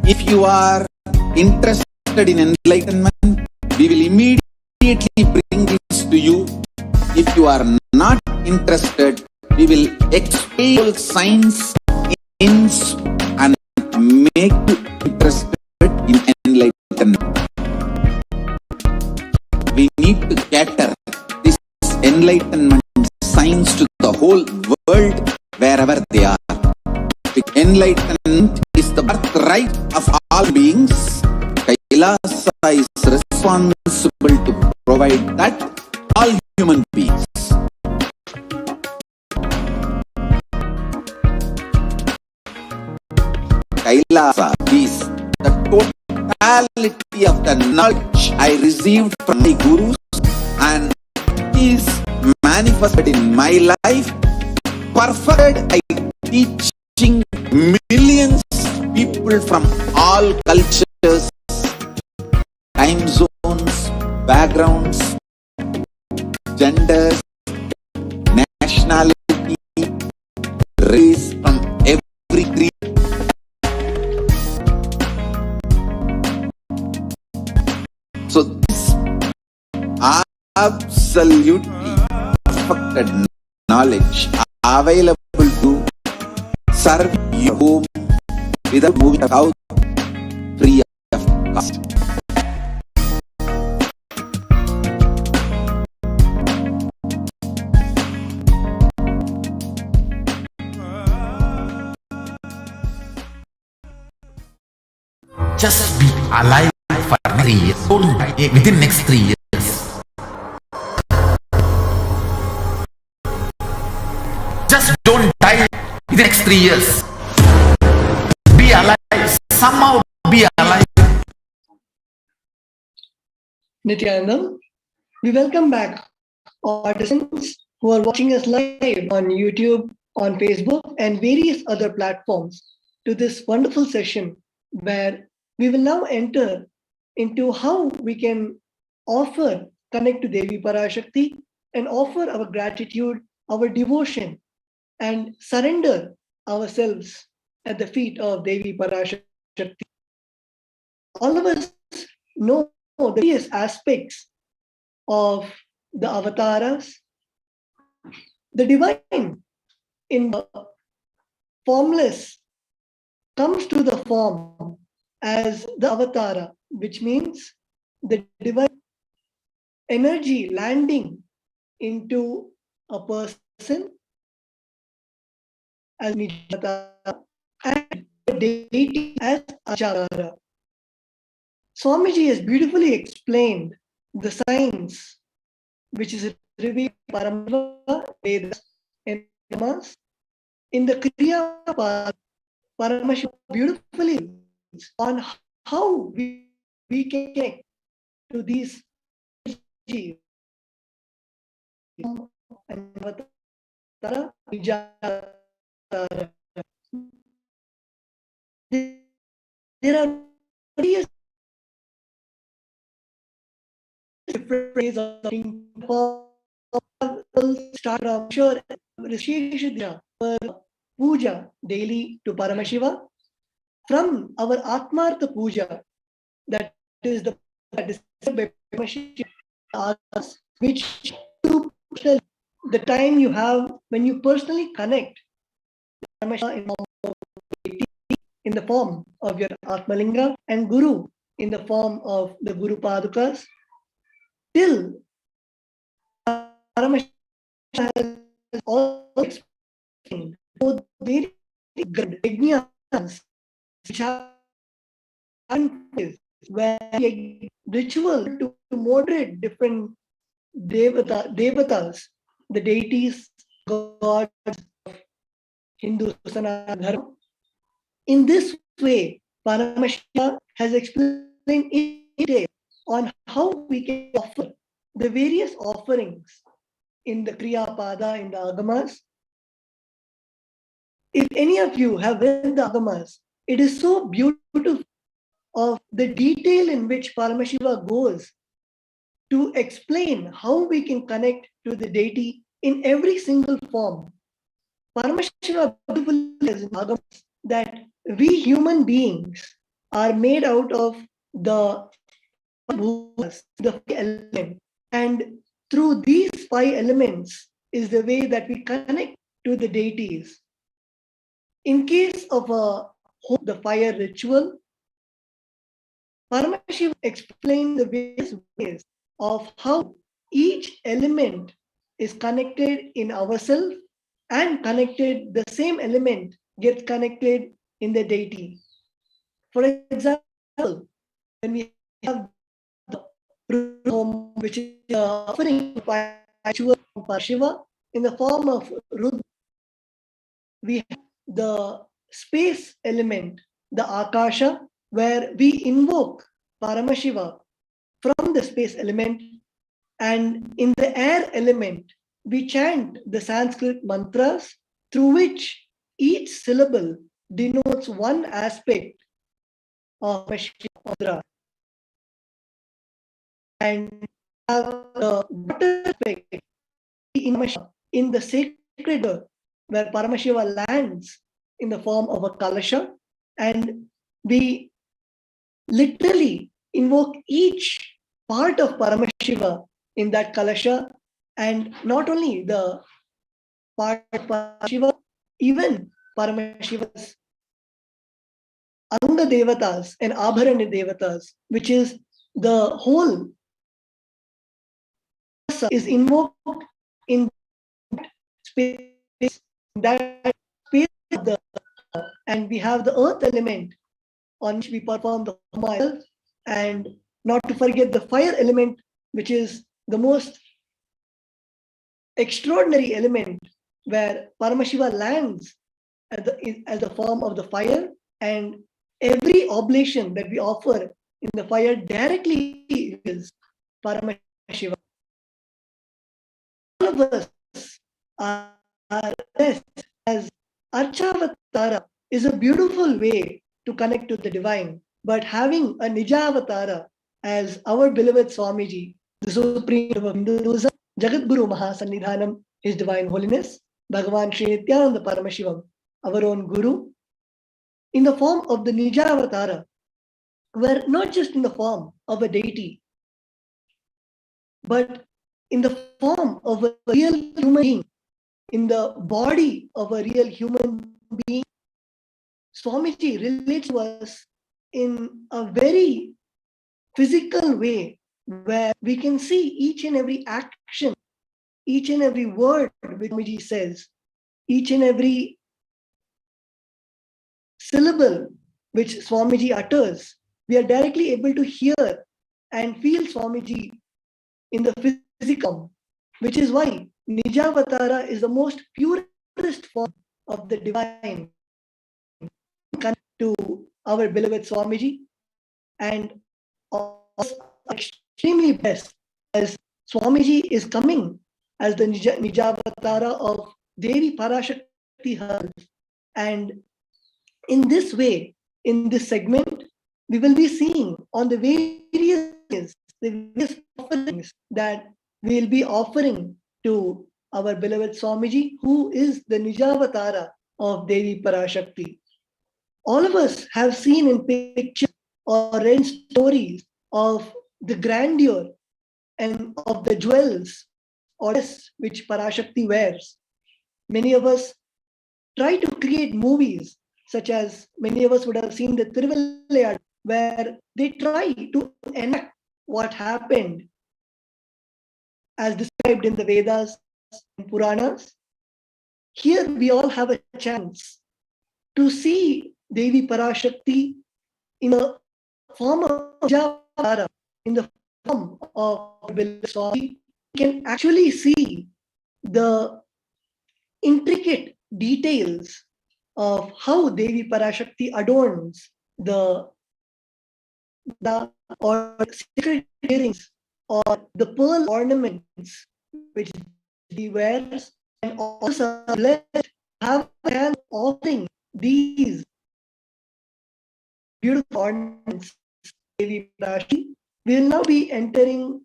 If you are interested in enlightenment, we will immediately bring this to you. If you are not interested, we will explain science ins and make you interested in enlightenment. We need to cater this enlightenment science to the whole world wherever they are. The enlightenment is the birthright of all beings. KAILASA is responsible to provide that to all human beings. KAILASA is the totality of the knowledge I received from my gurus and is manifested in my life. Perfected, I teaching millions of people from all cultures, time zones, backgrounds, genders, nationality, race, from every creed. So this absolutely perfected knowledge available to serve your home without moving out, free of cost. Just be alive for 3 years. Don't die within next 3 years. Just don't die within the next 3 years. Be alive. Somehow be alive. Nithyananda, we welcome back all participants who are watching us live on YouTube, on Facebook, and various other platforms to this wonderful session where we will now enter into how we can connect to Devi Parashakti and offer our gratitude, our devotion, and surrender ourselves at the feet of Devi Parashakti. All of us know the various aspects of the avatars. The divine in the formless comes to the form as the avatara, which means the divine energy landing into a person as Nijata and the deity as Acharya. Swamiji has beautifully explained the science which is revealed in Paramashiva, Vedas, and Dhammas. In the Kriya Paramashiva beautifully on how we can connect to these energies. There are various different ways of thinking. Start from sure puja daily to Paramashiva. From our Atmartha puja, that is the which the time you have when you personally connect in the form of your Atmalinga and Guru in the form of the Guru Padukas, till Paramashiva has all explained very good yajnas which have where ritual to moderate different devatas, the deities, gods of Hindu Sanatana Dharma. In this way, Paramashiva has explained in detail on how we can offer the various offerings in the Kriya Pada, in the Agamas, If any of you have read the Agamas, it is so beautiful of the detail in which Paramashiva goes to explain how we can connect to the deity in every single form. Paramashiva beautifully says in Agamas that we human beings are made out of the element, and through these 5 elements is the way that we connect to the deities. In case of the fire ritual, Paramashiva explained the various ways of how each element is connected in ourselves and connected, the same element gets connected in the deity. For example, when we have the home, which is offering ritual for Shiva in the form of Rudra, we have the space element, the Akasha, where we invoke Paramashiva from the space element, and in the air element, we chant the Sanskrit mantras through which each syllable denotes one aspect of Paramashiva. And the water aspect in the sacred earth, where Paramashiva lands in the form of a kalasha, and we literally invoke each part of Paramashiva in that kalasha, and not only the part of Paramashiva, even Paramashiva's Anga Devatas and Abharana Devatas, which is the whole is invoked in space, that space of the, and we have the earth element on which we perform the Homa, and not to forget the fire element, which is the most extraordinary element, where Paramashiva lands as the form of the fire, and every oblation that we offer in the fire directly is Paramashiva. All of us are blessed, as Archavatara is a beautiful way to connect to the divine, but having a Nijavatara as our beloved Swamiji, the Supreme of Hinduism, Jagadguru Mahasannidhanam, His Divine Holiness, Bhagavan Sri Nithyananda Paramashivam, our own Guru, in the form of the Nijavatara, were not just in the form of a deity, but in the form of a real human being, in the body of a real human being. Swamiji relates to us in a very physical way, where we can see each and every action, each and every word which Swamiji says, each and every syllable which Swamiji utters. We are directly able to hear and feel Swamiji in the physical, which is why Nijavatara is the most purest form of the divine. To our beloved Swamiji, and are extremely blessed as Swamiji is coming as the Nijavatara of Devi Parashakti'S. And in this way, in this segment, we will be seeing on the various offerings that we will be offering to our beloved Swamiji, who is the Nijavatara of Devi Parashakti. All of us have seen in pictures or read stories of the grandeur and of the jewels or dress which Parashakti wears. Many of us try to create movies, such as many of us would have seen the Tiruvallayadu, where they try to enact what happened as described in the Vedas and Puranas. Here we all have a chance to see Devi Parashakti in the form of Nijavatara, in the form of Swami. We can actually see the intricate details of how Devi Parashakti adorns the or sacred earrings or the pearl ornaments which he wears, and also blessed have a chance of offering these beautiful ornaments, Devi Parashi, we will now be entering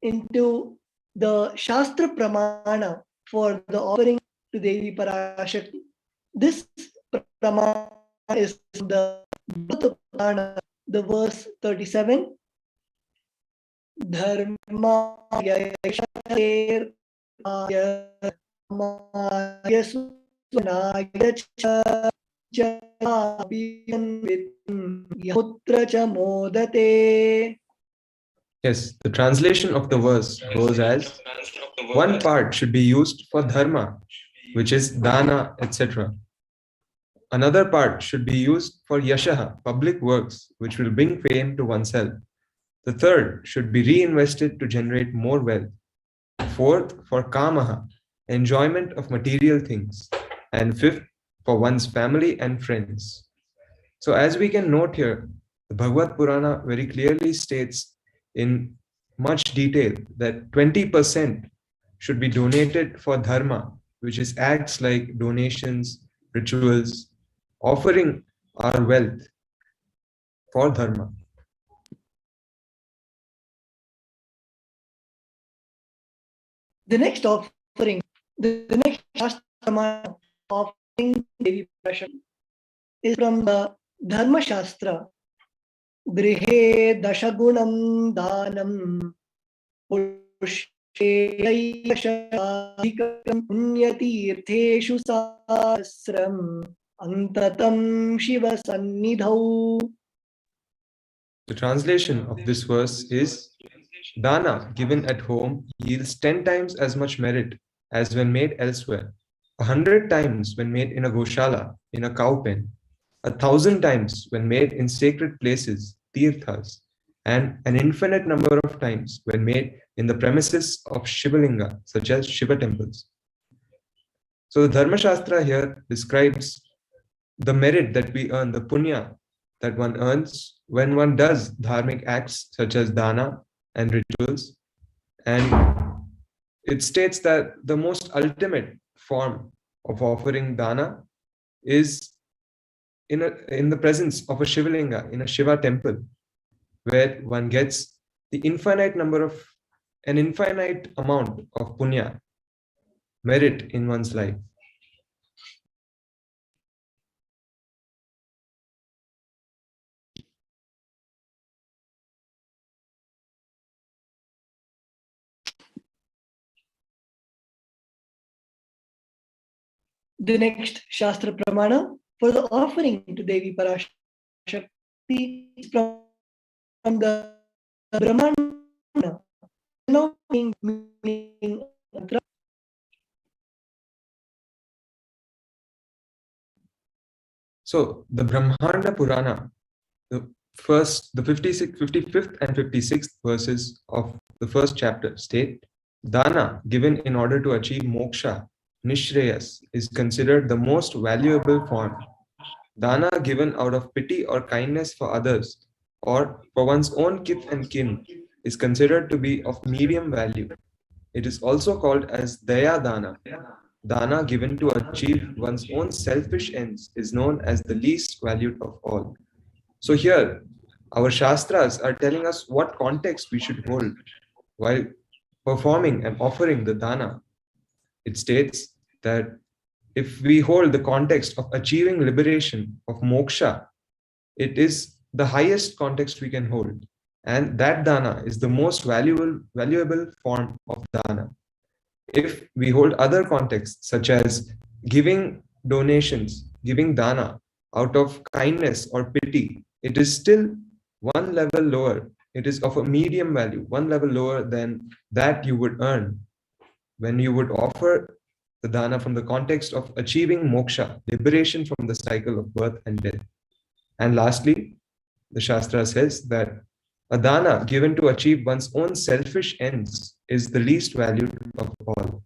into the Shastra Pramana for the offering to Devi Parashakti. This Pramana is from the Purana, the verse 37. Dharma Yes, the translation of the verse goes as: one part should be used for dharma, which is dana, etc. Another part should be used for yashaha, public works, which will bring fame to oneself. The third should be reinvested to generate more wealth. Fourth, for kamaha, enjoyment of material things. And fifth, for one's family and friends. So as we can note here, the Bhagavad Purana very clearly states in much detail that 20% should be donated for dharma, which is acts like donations, rituals, offering our wealth for dharma. The next offering, the next Shastra offering Devi Parashakti is from the Dharma Shastra. Grihe dashagunam danam pusheshadikam punyatirtheshu sahasram antatam shiva sannidhau. The translation of this verse is: dana given at home yields 10 times as much merit as when made elsewhere, 100 times when made in a goshala, in a cow pen, 1,000 times when made in sacred places, tirthas, and an infinite number of times when made in the premises of Shivalinga, such as Shiva temples. So the Dharma Shastra here describes the merit that we earn, the punya that one earns when one does dharmic acts such as dana and rituals. And it states that the most ultimate form of offering dana is in the presence of a Shivalinga, in a Shiva temple, where one gets an infinite amount of punya, merit in one's life. The next Shastra Pramana for the offering to Devi Parashakti is from the Brahmana. So the Brahmanda Purana, the 55th and 56th verses of the first chapter state, dana given in order to achieve moksha, nishreyas, is considered the most valuable form. Dana given out of pity or kindness for others or for one's own kith and kin is considered to be of medium value. It is also called as daya dana. Dana given to achieve one's own selfish ends is known as the least valued of all. So here, our Shastras are telling us what context we should hold while performing and offering the dana. It states that if we hold the context of achieving liberation, of moksha, it is the highest context we can hold. And that dana is the most valuable form of dana. If we hold other contexts, such as giving donations, giving dana out of kindness or pity, it is still one level lower. It is of a medium value, one level lower than that you would earn when you would offer the dana from the context of achieving moksha, liberation from the cycle of birth and death. And lastly, the Shastra says that a dana given to achieve one's own selfish ends is the least valued of all.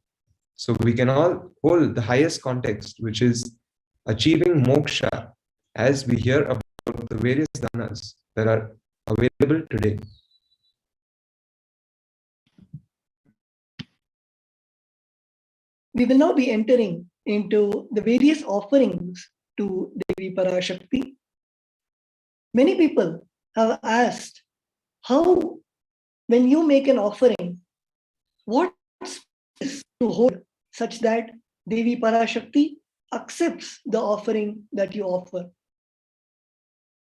So we can all hold the highest context, which is achieving moksha, as we hear about the various danas that are available today. we will now be entering into the various offerings to Devi Parashakti. Many people have asked how, when you make an offering, what space to hold such that Devi Parashakti accepts the offering that you offer.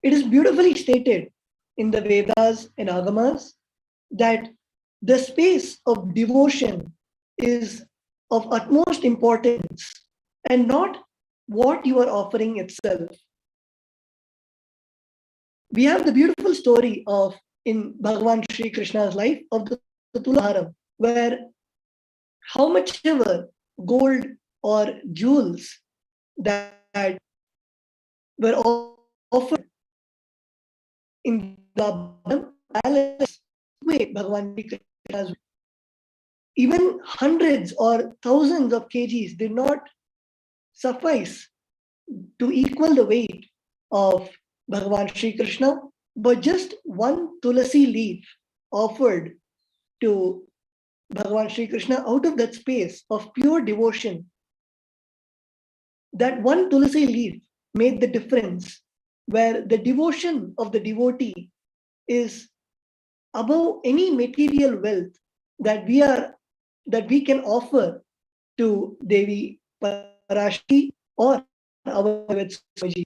It is beautifully stated in the Vedas and Agamas that the space of devotion is of utmost importance and not what you are offering itself. We have the beautiful story of, in Bhagavan Sri Krishna's life, of the Tulabharam, where how much ever gold or jewels that were offered in the palace, Bhagavan Sri Krishna's, even hundreds or thousands of kgs did not suffice to equal the weight of Bhagavan Sri Krishna, but just one tulasi leaf offered to Bhagavan Sri Krishna out of that space of pure devotion. That one tulasi leaf made the difference, where the devotion of the devotee is above any material wealth that we can offer to Devi Parashakti or our Swamiji.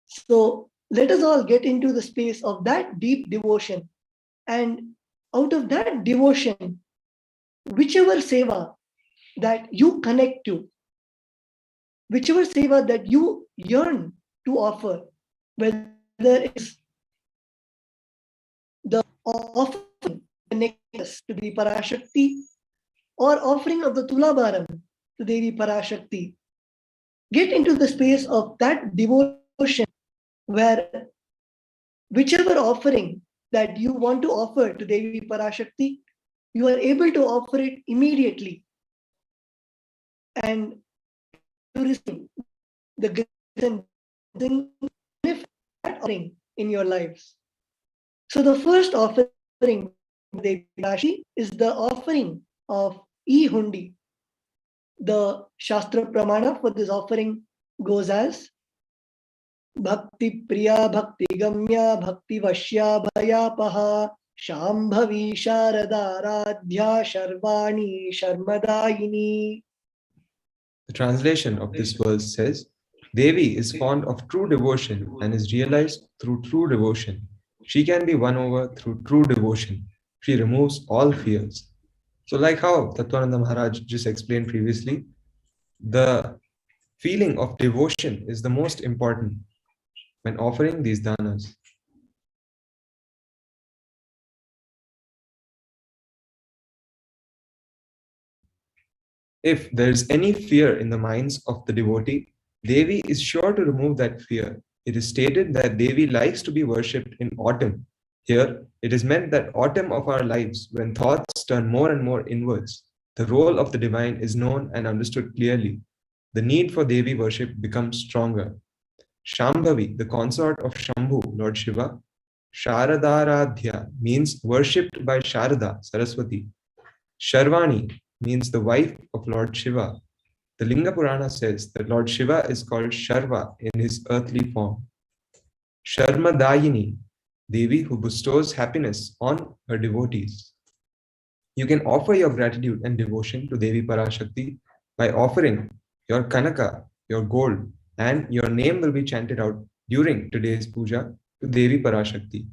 So let us all get into the space of that deep devotion, and out of that devotion, whichever seva that you connect to, whichever seva that you yearn to offer, whether it's the offering the necklace to Devi Parashakti or offering of the Tulabharam to Devi Parashakti, get into the space of that devotion where whichever offering that you want to offer to Devi Parashakti, you are able to offer it immediately and you receive the grace and benefit that offering in your lives. So the first offering Devi Parashakti is the offering of E-Hundi. The Shastra Pramana for this offering goes as Bhakti Priya Bhakti Gamya Bhakti Vashya Bhayapaha Shambhavi Sharada Radhya Sharvani Sharmadayini. The translation of this verse says, Devi is fond of true devotion and is realized through true devotion. She can be won over through true devotion. She removes all fears. So like how Tattvananda Maharaj just explained previously, the feeling of devotion is the most important when offering these danas. If there is any fear in the minds of the devotee, Devi is sure to remove that fear. It is stated that Devi likes to be worshipped in autumn. Here, it is meant that autumn of our lives, when thoughts turn more and more inwards, the role of the divine is known and understood clearly. The need for Devi worship becomes stronger. Shambhavi, the consort of Shambhu, Lord Shiva. Sharadaradhya means worshipped by Sharada, Saraswati. Sharvani means the wife of Lord Shiva. The Linga Purana says that Lord Shiva is called Sharva in his earthly form. Sharmadayini, Devi who bestows happiness on her devotees. You can offer your gratitude and devotion to Devi Parashakti by offering your Kanaka, your gold, and your name will be chanted out during today's puja to Devi Parashakti.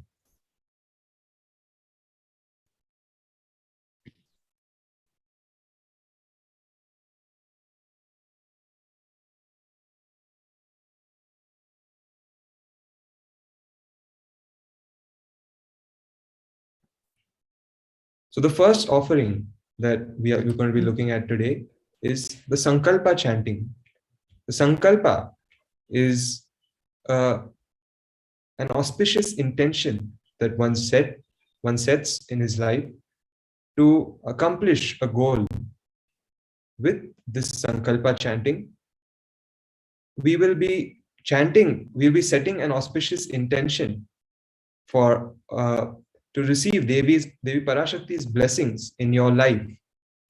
So the first offering that we're going to be looking at today is the Sankalpa chanting. The Sankalpa is an auspicious intention that one sets in his life to accomplish a goal. With this Sankalpa chanting, we will be setting an auspicious intention for to receive Devi Parashakti's blessings in your life.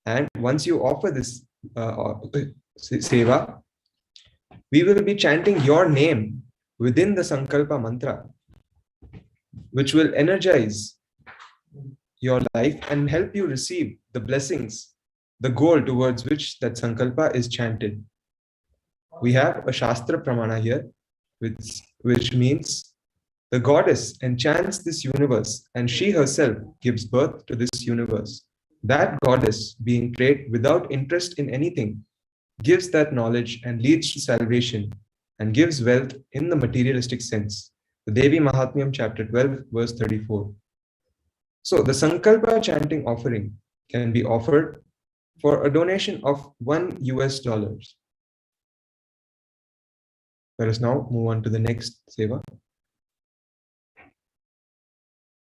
And once you offer this Seva, we will be chanting your name within the Sankalpa mantra, which will energize your life and help you receive the blessings, the goal towards which that Sankalpa is chanted. We have a Shastra Pramana here, which means the goddess enchants this universe and she herself gives birth to this universe. That goddess, being prayed without interest in anything, gives that knowledge and leads to salvation and gives wealth in the materialistic sense. The Devi Mahatmyam, chapter 12, verse 34. So the Sankalpa chanting offering can be offered for a donation of $1. Let us now move on to the next seva.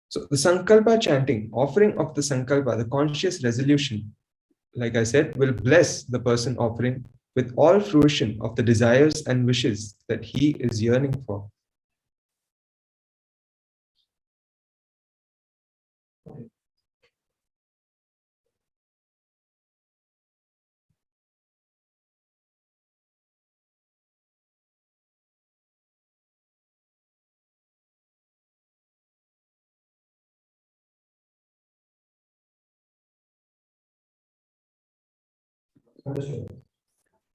So the Sankalpa chanting, offering of the Sankalpa, the conscious resolution, like I said, will bless the person offering with all fruition of the desires and wishes that he is yearning for.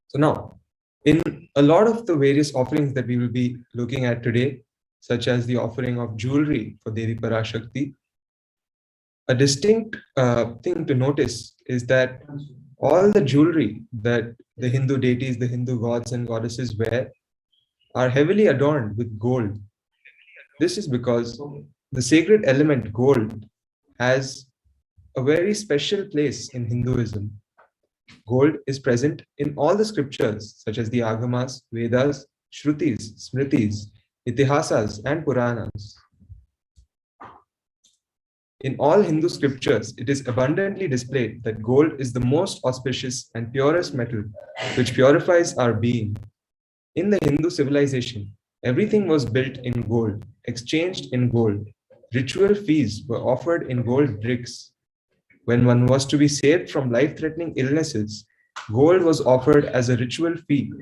So now, in a lot of the various offerings that we will be looking at today, such as the offering of jewelry for Devi Parashakti, a distinct thing to notice is that all the jewelry that the Hindu deities, the Hindu gods and goddesses wear are heavily adorned with gold. This is because the sacred element gold has a very special place in Hinduism. Gold is present in all the scriptures such as the Agamas, Vedas, Shrutis, Smritis, Itihasas and Puranas. In all Hindu scriptures, it is abundantly displayed that gold is the most auspicious and purest metal which purifies our being. In the Hindu civilization, everything was built in gold, exchanged in gold. Ritual feasts were offered in gold bricks. When one was to be saved from life-threatening illnesses, gold was offered as a ritual fee.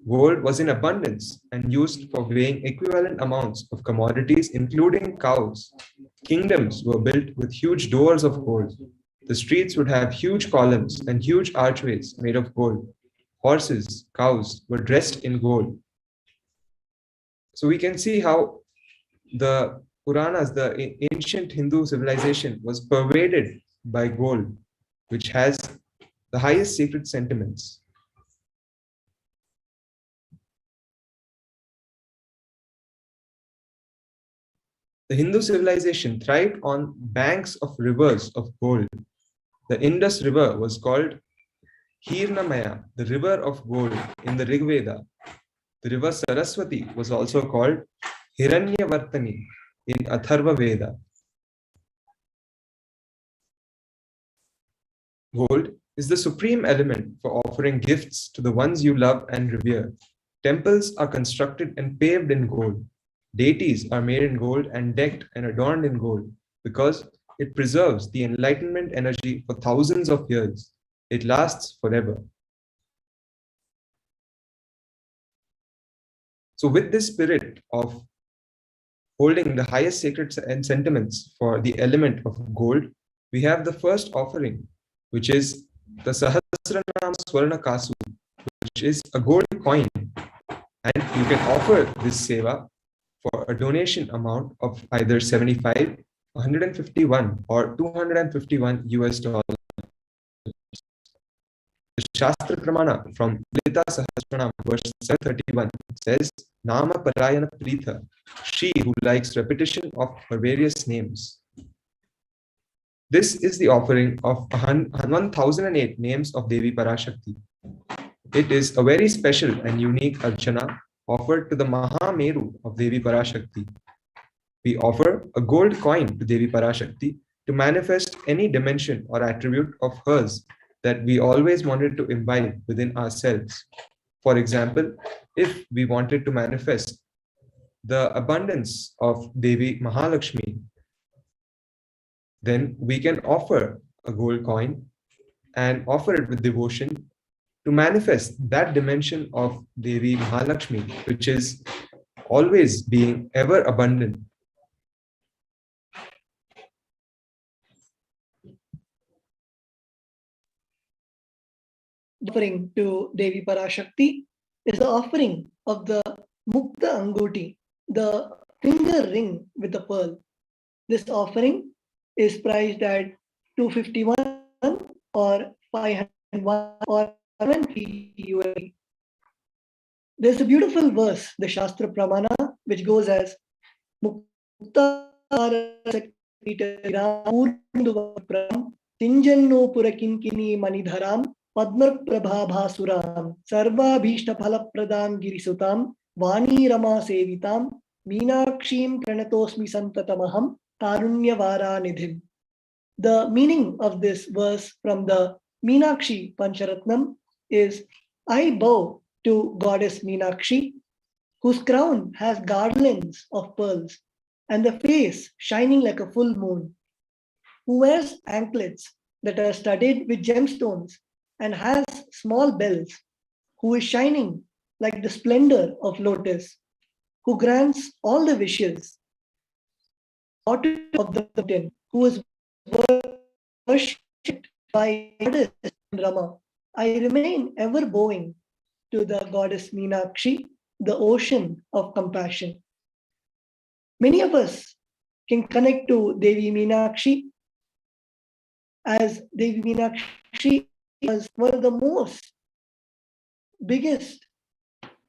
Gold was in abundance and used for weighing equivalent amounts of commodities, including cows. Kingdoms were built with huge doors of gold. The streets would have huge columns and huge archways made of gold. Horses, cows were dressed in gold. So we can see how the Puranas, the ancient Hindu civilization, was pervaded by gold, which has the highest sacred sentiments. The Hindu civilization thrived on banks of rivers of gold. The Indus River was called Hirnamaya, the river of gold in the Rig Veda. The river Saraswati was also called Hiranyavartani in Atharva Veda. Gold is the supreme element for offering gifts to the ones you love and revere. Temples are constructed and paved in gold. Deities are made in gold and decked and adorned in gold because it preserves the enlightenment energy for thousands of years. It lasts forever. So with this spirit of holding the highest sacred sentiments for the element of gold, we have the first offering, which is the Sahasranam Swarna Kasu, which is a gold coin. And you can offer this seva for a donation amount of either 75, 151 or 251 US dollars. The Shastra Pramana from Lita Sahasranam verse 731 says, Nama Parayana Pritha, she who likes repetition of her various names. This is the offering of 1008 names of Devi Parashakti. It is a very special and unique archana offered to the Mahameru of Devi Parashakti. We offer a gold coin to Devi Parashakti to manifest any dimension or attribute of hers that we always wanted to imbibe within ourselves. For example, if we wanted to manifest the abundance of Devi Mahalakshmi, then we can offer a gold coin and offer it with devotion to manifest that dimension of Devi Mahalakshmi, which is always being ever abundant. Offering to Devi Parashakti is the offering of the Mukta Anguti, the finger ring with a pearl. This offering is priced at 251 or 501 or 70 USD. There's a beautiful verse, the Shastra Pramana, which goes as Mukta Tinjanno Purakinkini Manidharam Padma Prabhabhasuram Sarva Bhishta Phalapradam Girisutam Vani Rama Sevitam Meenakshim Pranatosmi Santatamaham Karunya Vara Nidhim. The meaning of this verse from the Meenakshi Pancharatnam is, I bow to Goddess Meenakshi, whose crown has garlands of pearls and the face shining like a full moon, who wears anklets that are studded with gemstones and has small bells, who is shining like the splendor of lotus, who grants all the wishes, daughter of the mountain, who is worshipped by goddess Rama. I remain ever bowing to the goddess Meenakshi, the ocean of compassion. Many of us can connect to Devi Meenakshi, as Devi Meenakshi was one of the most biggest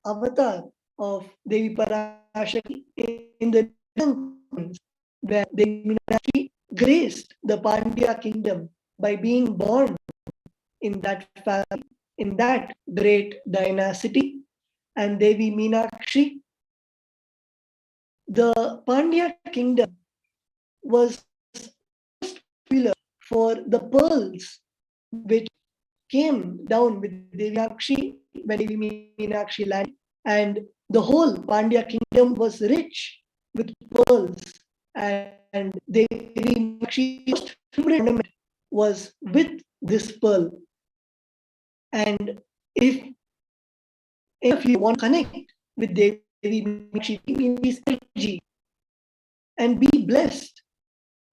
avatar of Devi Parashakti in the times where Devi Meenakshi graced the Pandya kingdom by being born in that family, in that great dynasty. And Devi Meenakshi, the Pandya kingdom was popular for the pearls which came down with Devi Meenakshi when Devi Meenakshi landed, and the whole Pandya kingdom was rich with pearls, and Devi Meenakshi's ornament was with this pearl. And if you want to connect with Devi Meenakshi, energy and be blessed,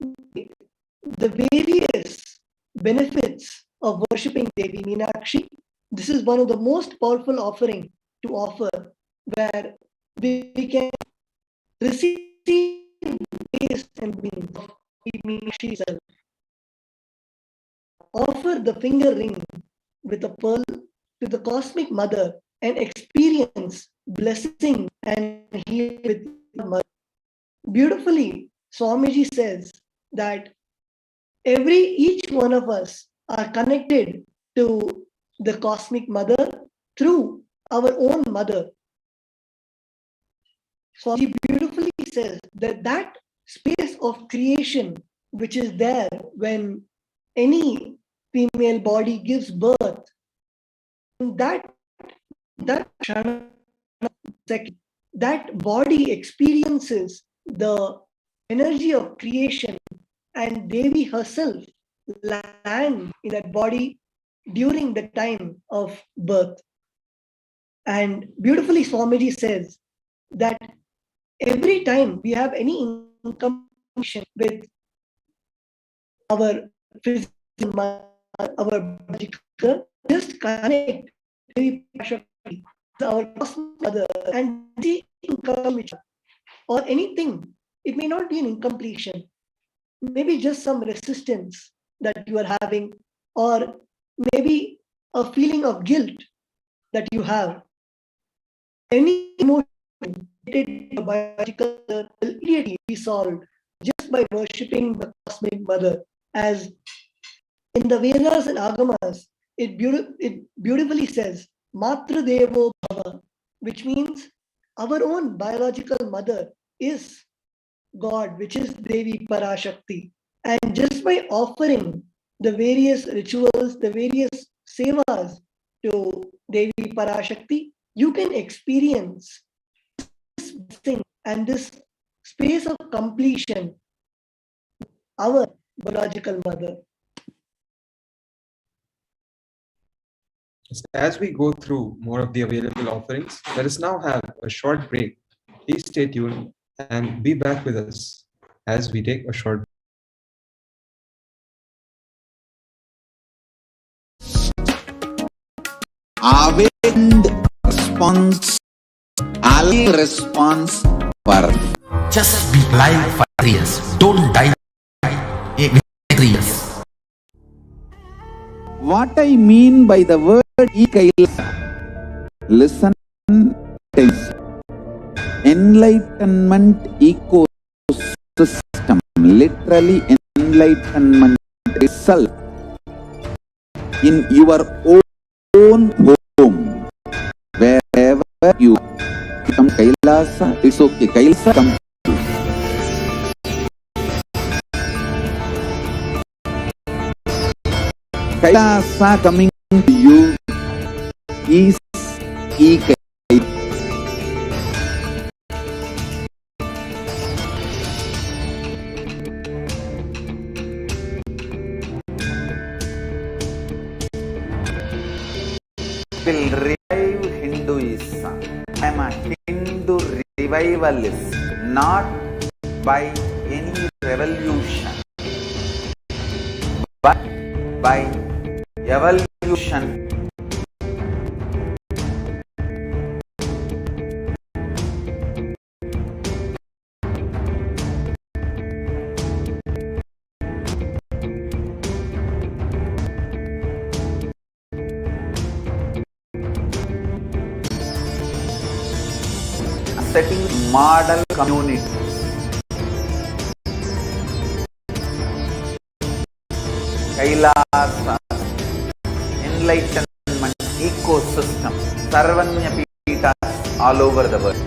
the various benefits of worshipping Devi Meenakshi, this is one of the most powerful offering to offer, where we can receive grace and means of Devi Meenakshi itself. Offer the finger ring with a pearl to the cosmic mother and experience blessing and healing with the mother. Beautifully, Swamiji says that each one of us are connected to the cosmic mother through our own mother. Swamiji beautifully says that that space of creation which is there when any female body gives birth, that body experiences the energy of creation, and Devi herself lands in that body during the time of birth. And beautifully, Swamiji says that every time we have any incommunication with our physical mother, our biological, just connect our cosmic mother and see incommunication or anything. It may not be an incompletion, maybe just some resistance that you are having, or maybe a feeling of guilt that you have. Any emotion related to biological will immediately be solved just by worshipping the cosmic mother. As in the Vedas and Agamas, it beautifully says, Matra Devo Bhava, which means our own biological mother is God, which is Devi Parashakti. And just by offering the various rituals, the various sevas to Devi Parashakti, you can experience this blessing and this space of completion, our biological mother. As we go through more of the available offerings, let us now have a short break. Please stay tuned and be back with us as we take a short break. Awakened response, alive response for Just be alive for 3 years. Don't die within 3 years. what I mean by the word KAILASA. Listen, enlightenment ecosystem, literally enlightenment itself in your own home, wherever you become KAILASA, it's okay. KAILASA come. KAILASA coming to you is KAILASA. Will revive Hinduism. I am a Hindu revivalist, not by any revolution, but by evolution. Setting model community. KAILASA enlightenment ecosystem, Sarvanya Peethas all over the world.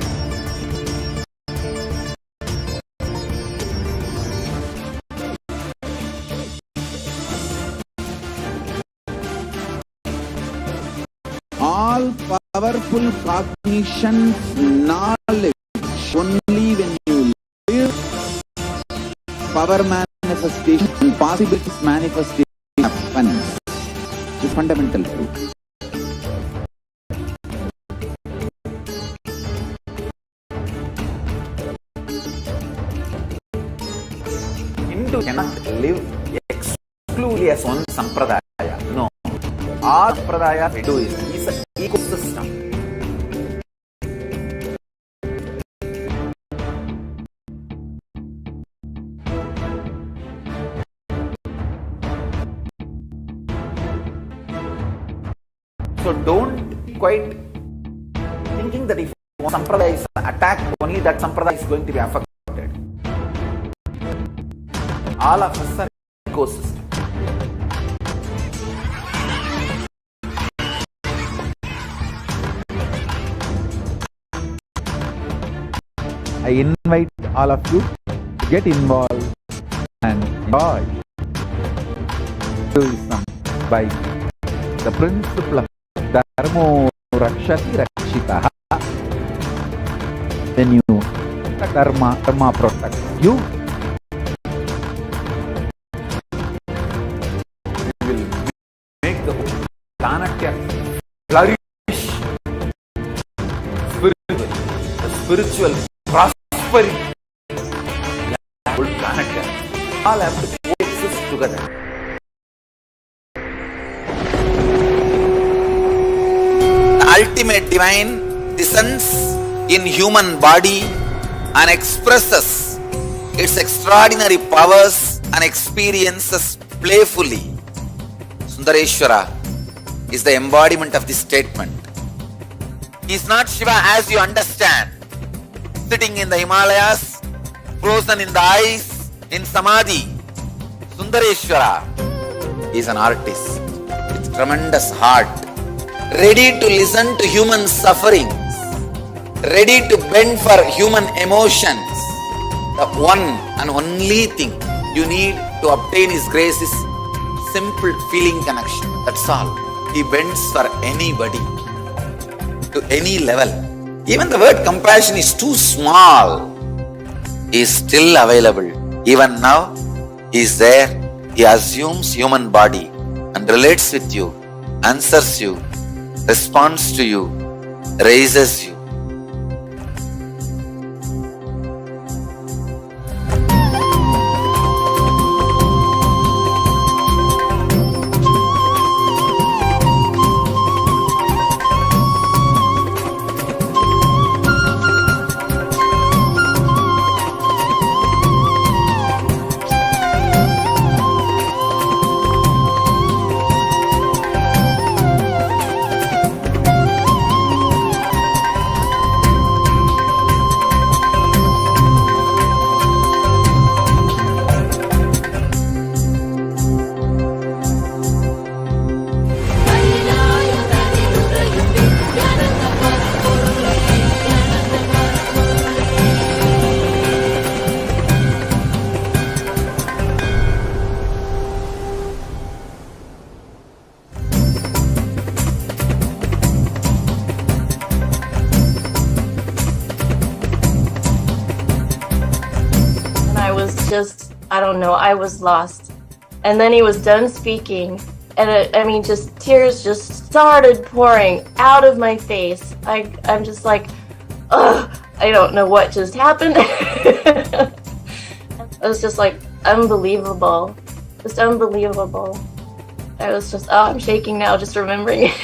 All powerful cognition, knowledge, only when you live, power manifestation and possibilities manifestation happens. This is fundamental truth. Hindu cannot live exclusively as one sampradaya. No. All sampradaya Hinduism is an ecosystem. So don't quite thinking that if one sampradaya is attacked, only that sampradaya is going to be affected. All of us are ecosystem. I invite all of you to get involved and enjoy Hinduism by the principle of Dharmo Rakshati Rakshitaha. When you Dharma protects you. You will make the planet flourish spiritually. The spiritual prosperity. Whole planet all have to coexist together. Ultimate divine descends in human body and expresses its extraordinary powers and experiences playfully. Sundareshwara is the embodiment of this statement. He is not Shiva as you understand, sitting in the Himalayas, frozen in the ice, in Samadhi. Sundareshwara is an artist with tremendous heart, ready to listen to human sufferings, ready to bend for human emotions. The one and only thing you need to obtain his grace is simple feeling connection. That's all. He bends for anybody, to any level. Even the word compassion is too small. He is still available. Even now, he is there. He assumes human body and relates with you, answers you, responds to you, raises you. I don't know, I was lost. And then he was done speaking, and just tears just started pouring out of my face. I'm just like, ugh, I don't know what just happened. It was just like unbelievable, just unbelievable. I was just, I'm shaking now just remembering it.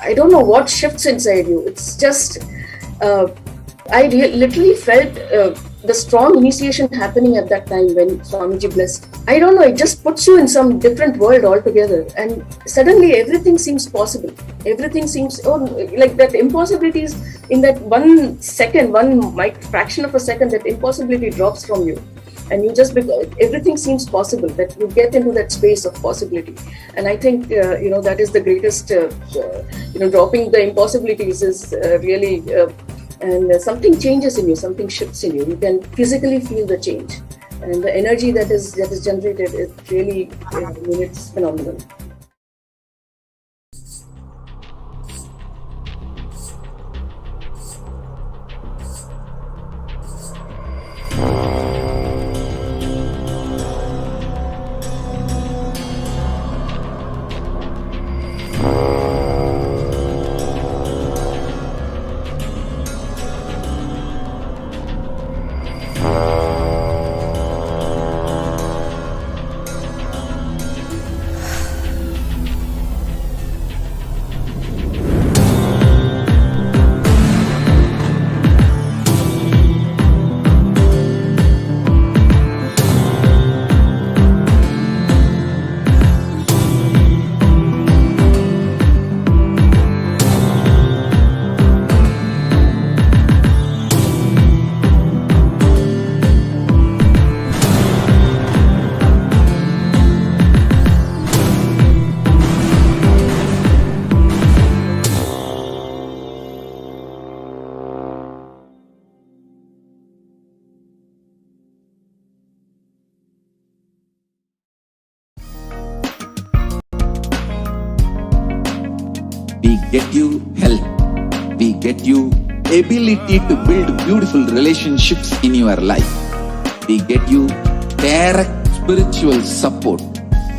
I don't know what shifts inside you. It's just, I literally felt the strong initiation happening at that time when Swamiji blessed. I don't know, it just puts you in some different world altogether, and suddenly everything seems possible. Everything seems, like that impossibilities in that 1 second, fraction of a second, that impossibility drops from you. And you just, everything seems possible, that you get into that space of possibility. And I think, that is the greatest, dropping the impossibilities is really, and something changes in you, something shifts in you. You can physically feel the change. And the energy that is generated, it really, it's phenomenal. We get you health. We get you ability to build beautiful relationships in your life. We get you direct spiritual support,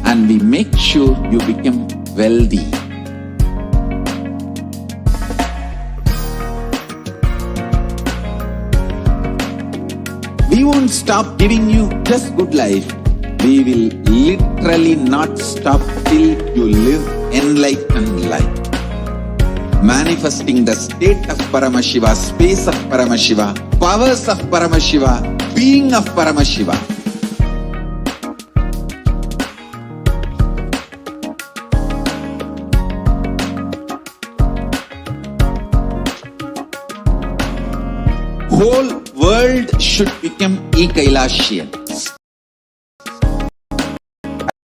and we make sure you become wealthy. We won't stop giving you just good life. We will literally not stop till you live enlightened life. Manifesting the state of Paramashiva, space of Paramashiva, powers of Paramashiva, being of Paramashiva. Whole world should become KAILAShians.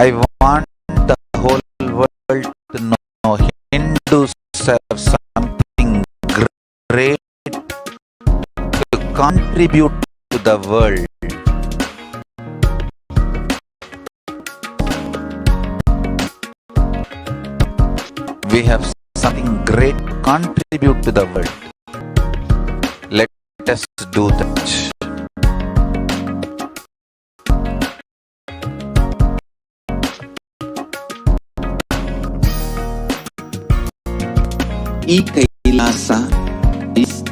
I want the whole world to know Hindus have something great to contribute to the world. We have something great to contribute to the world. Let us do that. KAILASA is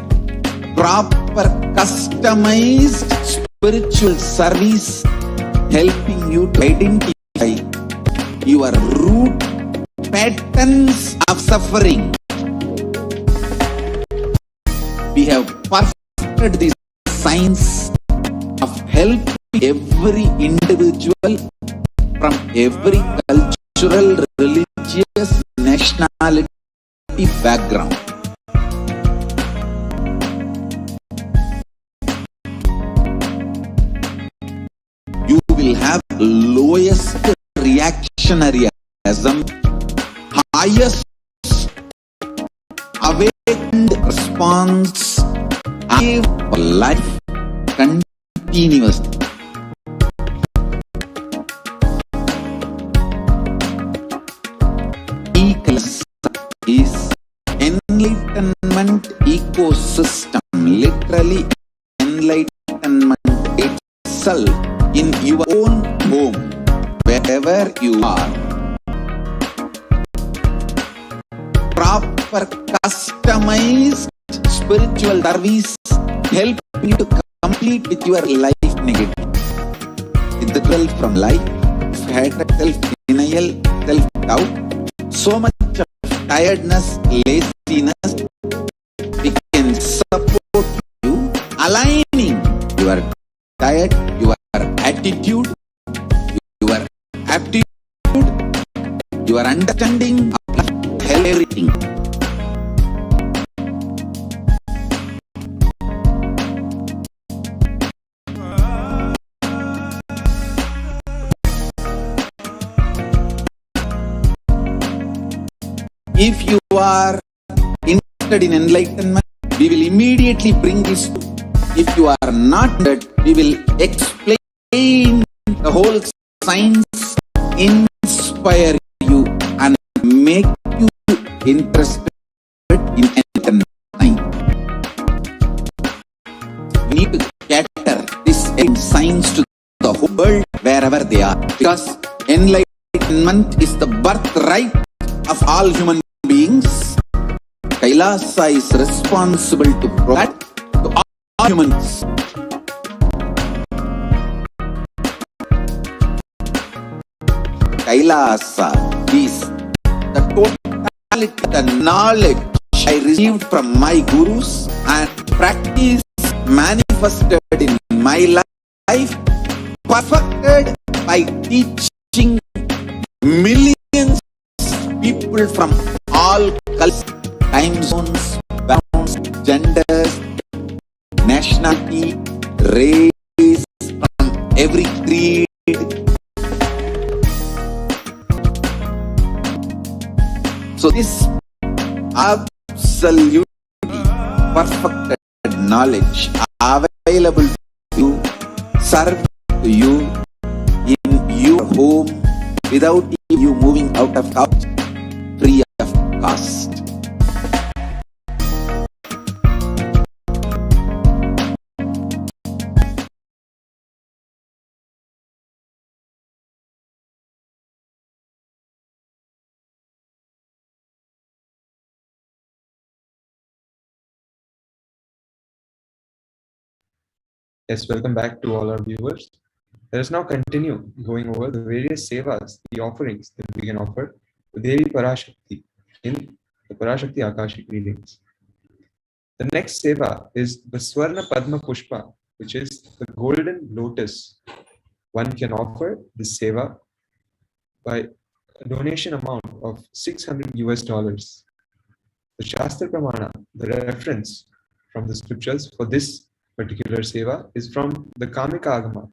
proper customized spiritual service helping you to identify your root patterns of suffering. We have perfected this science of helping every individual from every cultural, religious, nationality background. You will have lowest reactionaryism, highest awakened response for life continuously. KAILASA is enlightenment ecosystem, literally enlightenment itself in your own home, wherever you are. Proper customized spiritual service help you to complete with your life negative. With the 12 from life, hatred, self-denial, self-doubt, so much of tiredness, laziness, we can support you, aligning your diet, your attitude, your aptitude, your understanding of everything. If you are interested in enlightenment, we will immediately bring this to you. If you are not interested, we will explain the whole science, inspire you and make you interested in enlightenment. We need to cater this science to the whole world wherever they are, because enlightenment is the birthright of all human beings. KAILASA is responsible to provide to all humans. KAILASA is the totality, the knowledge I received from my gurus and practice manifested in my life, perfected by teaching millions people from all cultures, time zones, backgrounds, genders, nationality, race, from every creed. So this absolutely perfected knowledge available to you, serve to you in your home without you moving out of house, free of cost. Yes, welcome back to all our viewers. Let us now continue going over the various sevas, the offerings that we can offer to Devi Parashakti in the Parashakti Akashic readings. The next seva is the Swarna Padma Pushpa, which is the golden lotus. One can offer this seva by a donation amount of $600. The Shastra Pramana, the reference from the scriptures for this particular seva is from the Kamika Agama,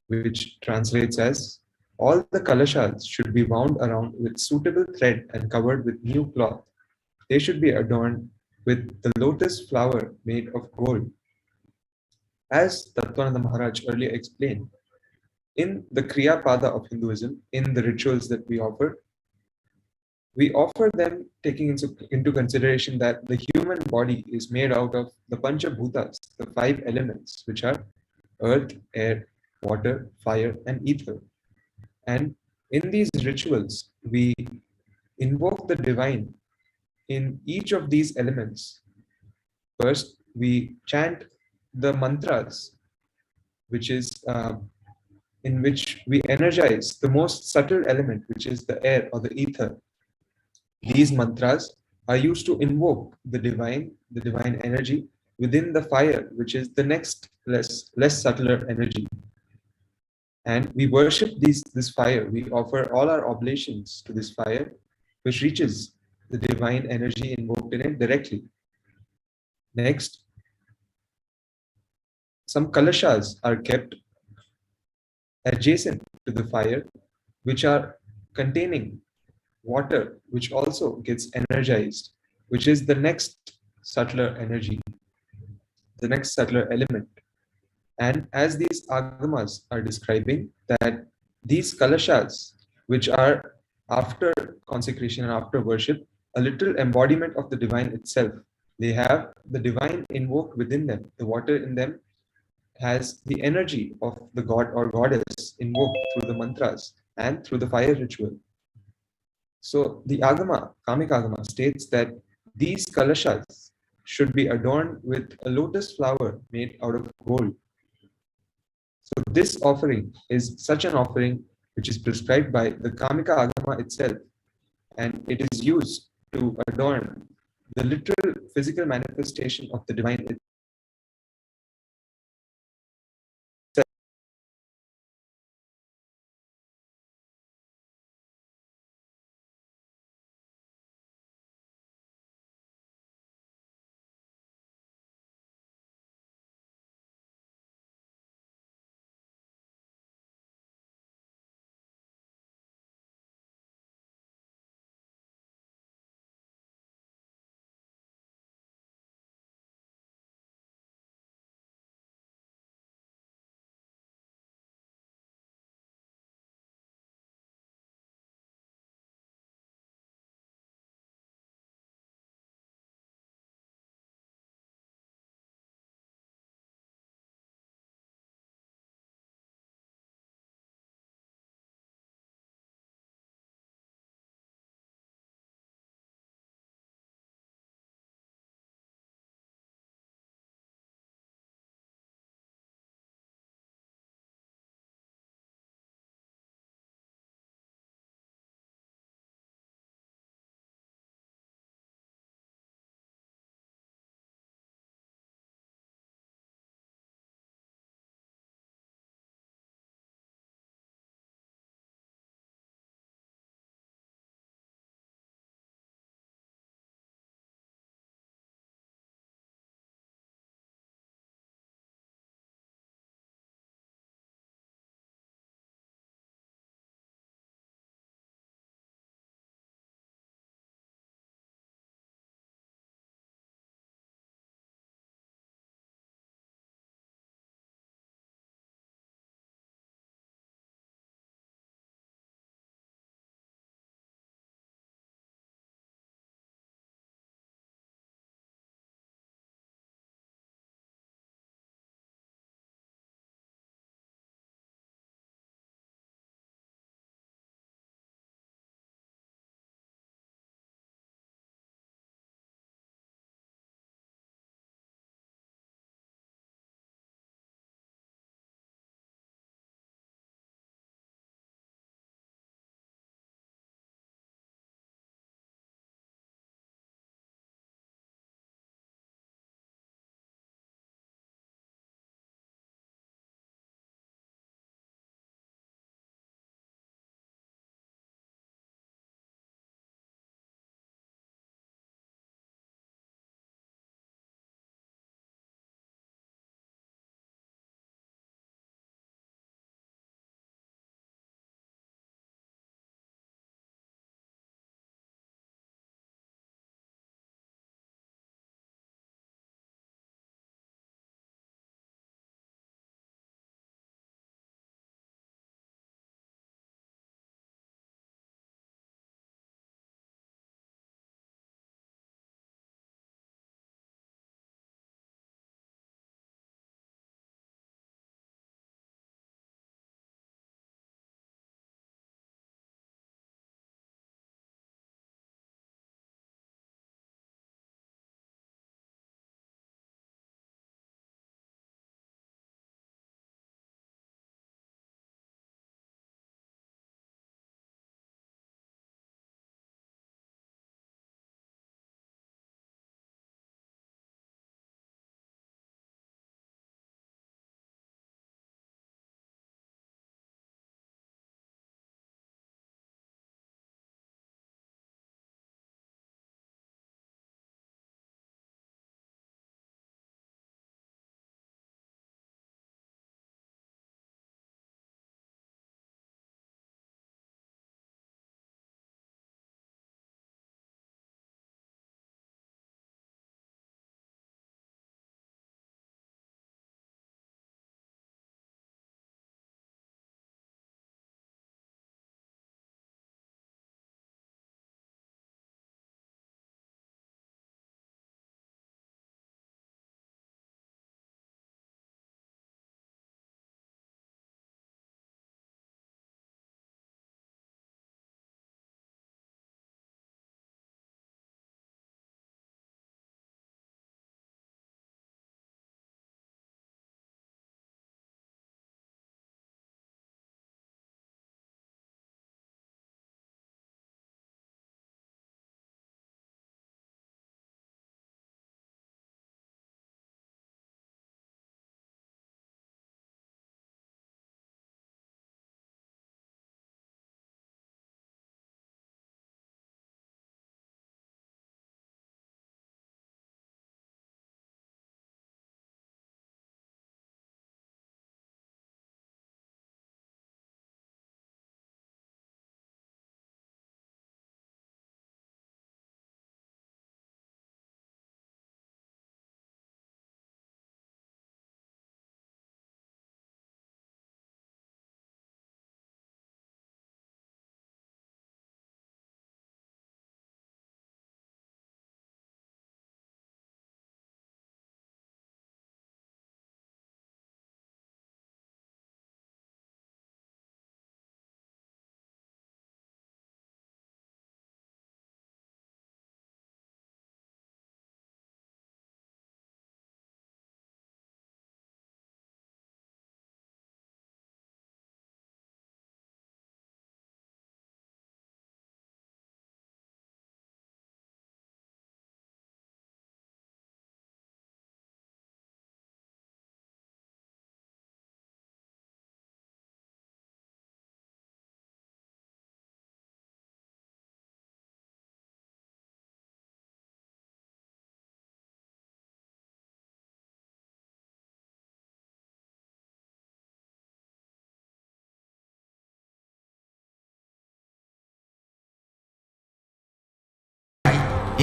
which translates as, all the kalashas should be wound around with suitable thread and covered with new cloth. They should be adorned with the lotus flower made of gold. As Tattvananda Maharaj earlier explained, in the Kriya Pada of Hinduism, in the rituals that we offer them taking into consideration that the human body is made out of the Pancha Bhutas, the 5 elements, which are earth, air, water, fire, and ether. And in these rituals, we invoke the divine in each of these elements, first we chant the mantras, which is in which we energize the most subtle element, which is the air or the ether. These mantras are used to invoke the divine energy within the fire, which is the next less subtler energy. And we worship this fire. We offer all our oblations to this fire, which reaches the divine energy invoked in it directly. Next, some kalashas are kept adjacent to the fire, which are containing water, which also gets energized, which is the next subtler energy, the next subtler element. And as these agamas are describing that these kalashas, which are after consecration and after worship, a little embodiment of the divine itself. They have the divine invoked within them. The water in them has the energy of the god or goddess invoked through the mantras and through the fire ritual. So the agama, Kamik agama, states that these kalashas should be adorned with a lotus flower made out of gold. So this offering is such an offering which is prescribed by the Kamika agama itself, and it is used to adorn the literal physical manifestation of the divine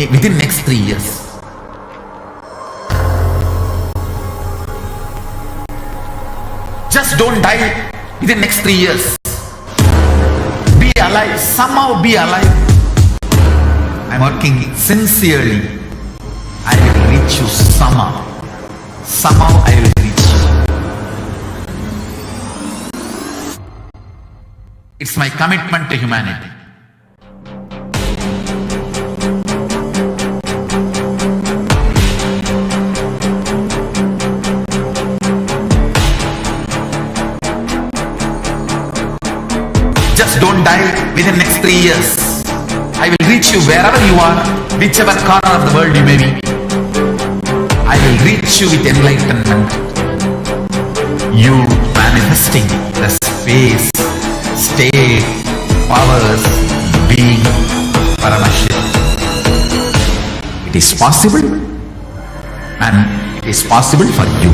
within next 3 years. Just don't die within next 3 years. Be alive, somehow be alive. I'm working sincerely. I will reach you somehow. Somehow I will reach you. It's my commitment to humanity. Just don't die within next 3 years. I will reach you wherever you are, whichever corner of the world you may be. I will reach you with enlightenment. You manifesting the space, state, powers, being, Paramashivoham. It is possible, and it is possible for you.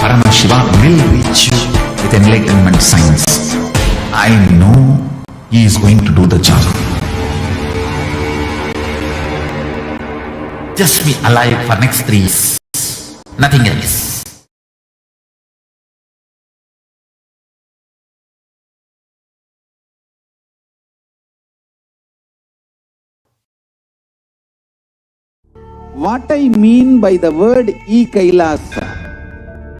Paramashivoham will reach you with enlightenment science. I know he is going to do the job. Just be alive for next 3 years. Nothing else. What I mean by the word KAILASA,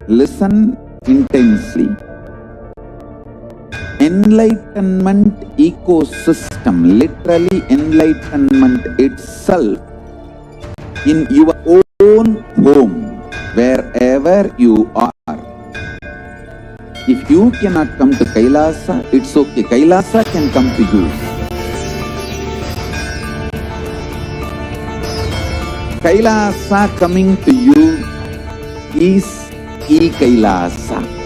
listen intensely. Enlightenment ecosystem, literally enlightenment itself, in your own home, wherever you are. If you cannot come to KAILASA, it's okay. KAILASA can come to you. KAILASA coming to you is KAILASA.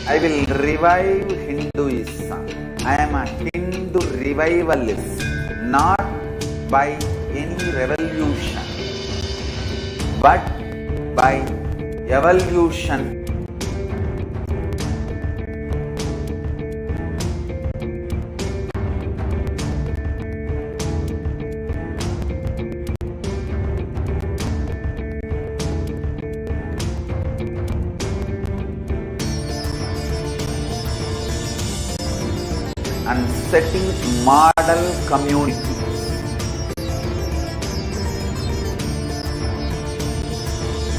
I will revive Hinduism. I am a Hindu revivalist, not by any revolution, but by evolution. And setting model communities.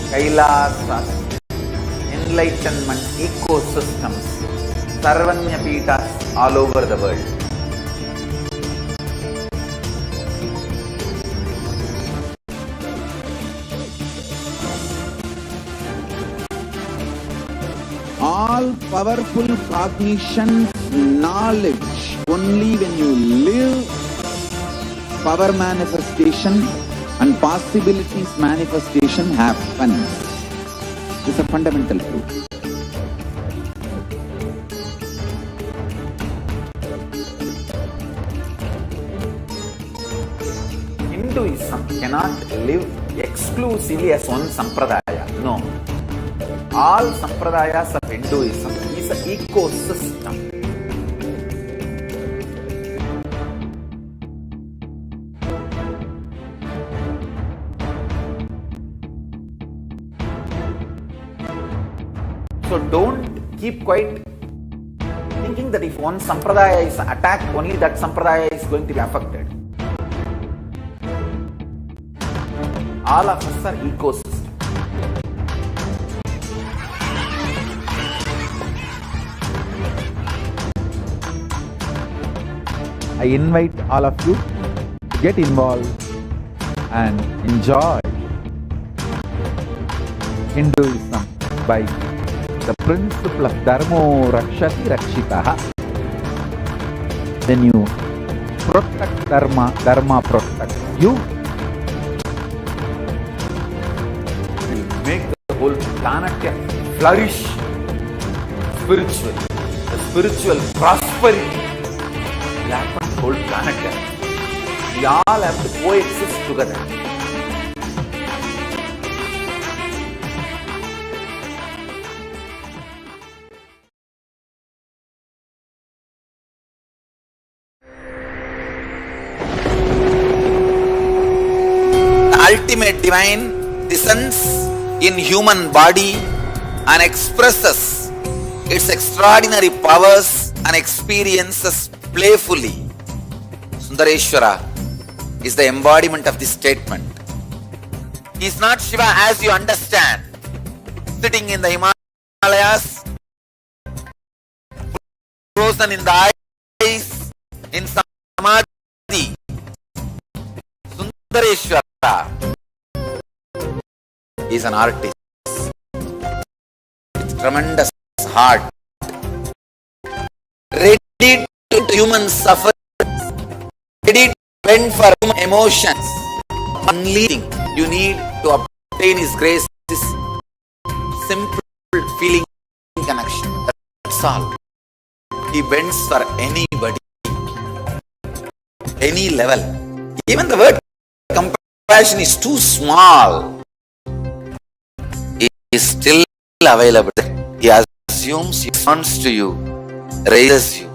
KAILASA, enlightenment ecosystems, Sarvanyapitas all over the world. All powerful cognition, knowledge, only when you live, power manifestation and possibilities manifestation happens. This is a fundamental truth. Hinduism cannot live exclusively as one sampradaya. No. All sampradayas of Hinduism is an ecosystem. So don't keep quiet thinking that if one sampradaya is attacked, only that sampradaya is going to be affected. All of us are ecosystems. I invite all of you to get involved and enjoy Hinduism by the principle of Dharmo Rakshati Rakshitaha. When you protect Dharma, Dharma protects you. planet can flourish spiritually. The spiritual prosperity will happen on the whole planet Earth. We all have to coexist together. Ultimate divine descends in human body and expresses its extraordinary powers and experiences playfully. Sundareshwara is the embodiment of this statement. He is not Shiva as you understand, sitting in the Himalayas, frozen in the ice, in Samadhi. Sundareshwara is an artist with tremendous heart, ready to human suffering, ready to bend for human emotions. Only thing you need to obtain His grace is simple feeling connection. That's all. He bends for anybody, any level. Even the word compassion is too small. It is still available. He assumes, he responds to you, raises you.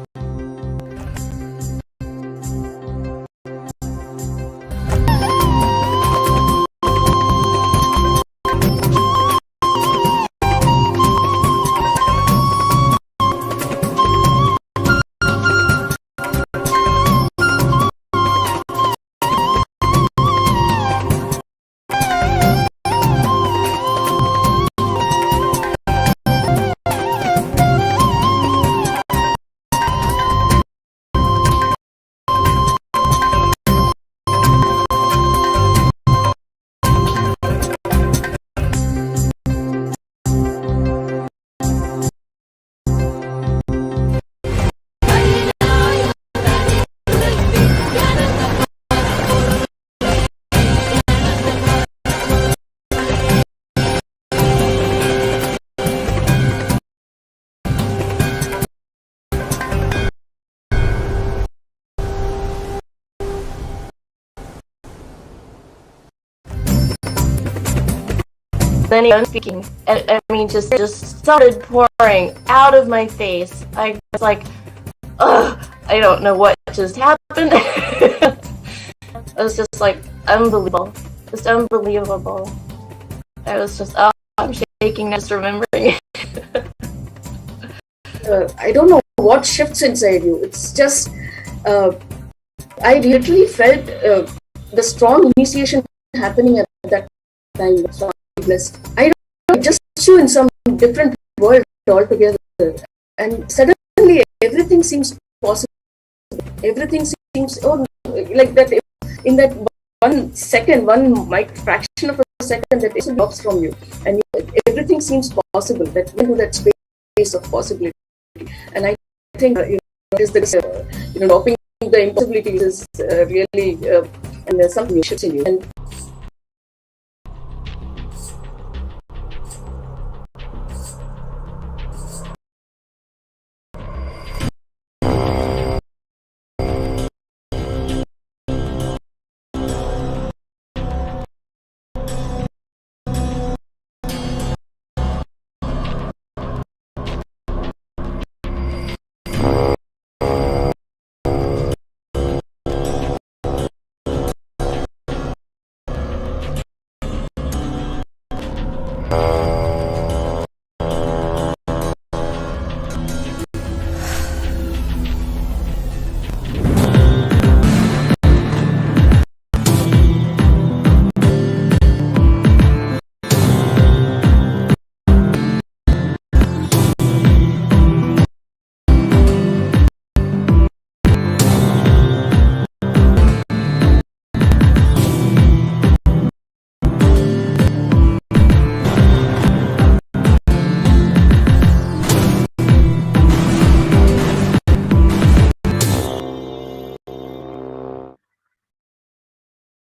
Then he was speaking, and I mean, just started pouring out of my face. I was like, ugh, I don't know what just happened. It was just like unbelievable, just unbelievable. I was just, oh, I'm shaking just remembering. I don't know what shifts inside you. It's just, I literally felt the strong initiation happening at that time. So I'm blessed. I don't know, just you in some different world altogether, and suddenly everything seems possible. Everything seems like that. In that 1 second, fraction of a second, that it drops from you, and everything seems possible. That into that space of possibility. And I think is the dropping the impossibilities is really and there's something shifts in you. And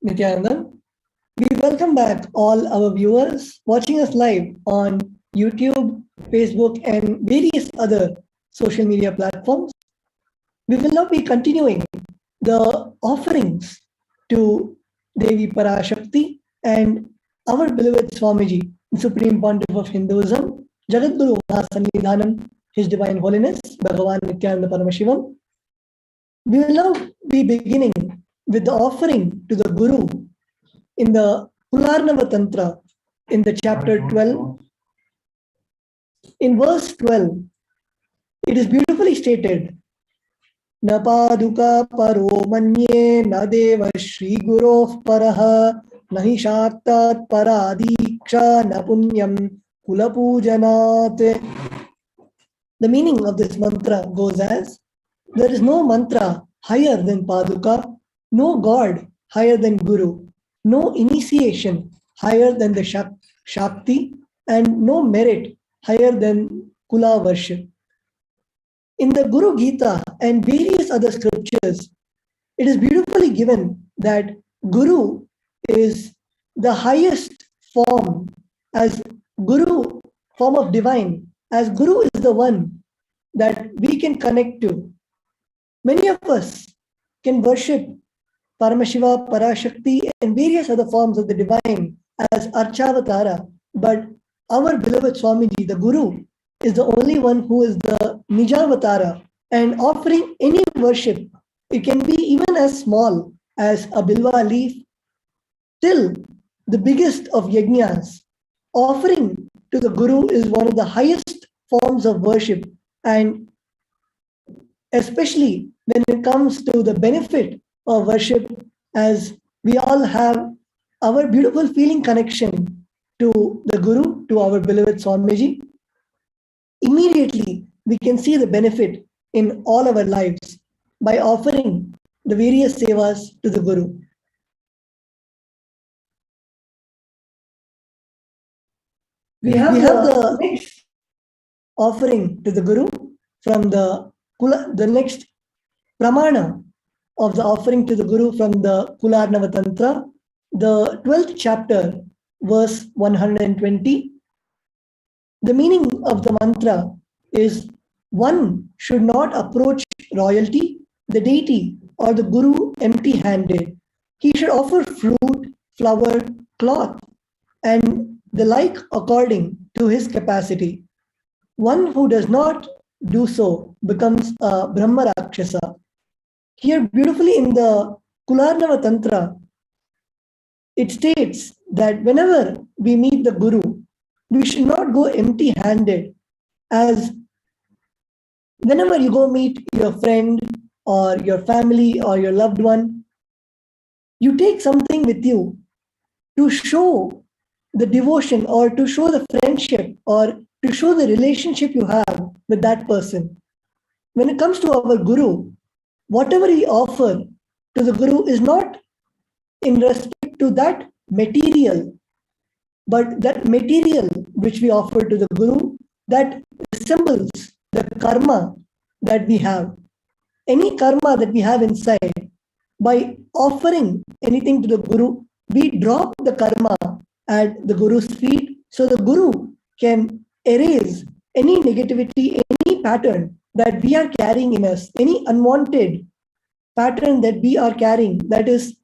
Nithyananda, We welcome back all our viewers watching us live on YouTube, Facebook, and various other social media platforms. We will now be continuing the offerings to Devi Parashakti and our beloved Swamiji, the Supreme Pontiff of Hinduism, Jagadguru Mahasannidhanam, His Divine Holiness, Bhagavan Nithyananda Paramashivam. We will now be beginning with the offering to the Guru in the Kularnava Tantra in the chapter 12. In verse 12, it is beautifully stated, Na paduka paro manye na deva shri guroh paraha nahi shaktat paradiksha na punyam kulapujanat. The meaning of this mantra goes as, there is no mantra higher than paduka, no god higher than guru, no initiation higher than the Shakti, and no merit higher than Kula worship. In the Guru Gita and various other scriptures, it is beautifully given that Guru is the highest form, as Guru, form of divine, as Guru is the one that we can connect to. Many of us can worship Paramashiva, Parashakti, and various other forms of the divine as Archavatara. But our beloved Swamiji, the Guru, is the only one who is the Nijavatara. And offering any worship, it can be even as small as a bilva leaf till the biggest of yajnas. Offering to the Guru is one of the highest forms of worship, and especially when it comes to the benefit of worship, as we all have our beautiful feeling connection to the Guru, to our beloved Swamiji, immediately we can see the benefit in all our lives by offering the various sevas to the Guru. We have the next offering to the Guru from the next pramana of the offering to the Guru from the Kularnava Tantra, the 12th chapter, verse 120. The meaning of the mantra is, one should not approach royalty, the deity, or the Guru empty-handed. He should offer fruit, flower, cloth, and the like according to his capacity. One who does not do so becomes a Brahma Rakshasa. Here beautifully in the Kularnava Tantra, it states that whenever we meet the Guru, we should not go empty-handed, as whenever you go meet your friend or your family or your loved one, you take something with you to show the devotion or to show the friendship or to show the relationship you have with that person. When it comes to our Guru, whatever we offer to the Guru is not in respect to that material, but that material which we offer to the Guru, that resembles the karma that we have. Any karma that we have inside, by offering anything to the Guru, we drop the karma at the Guru's feet, so the Guru can erase any negativity, any pattern that we are carrying in us, any unwanted pattern that we are carrying that is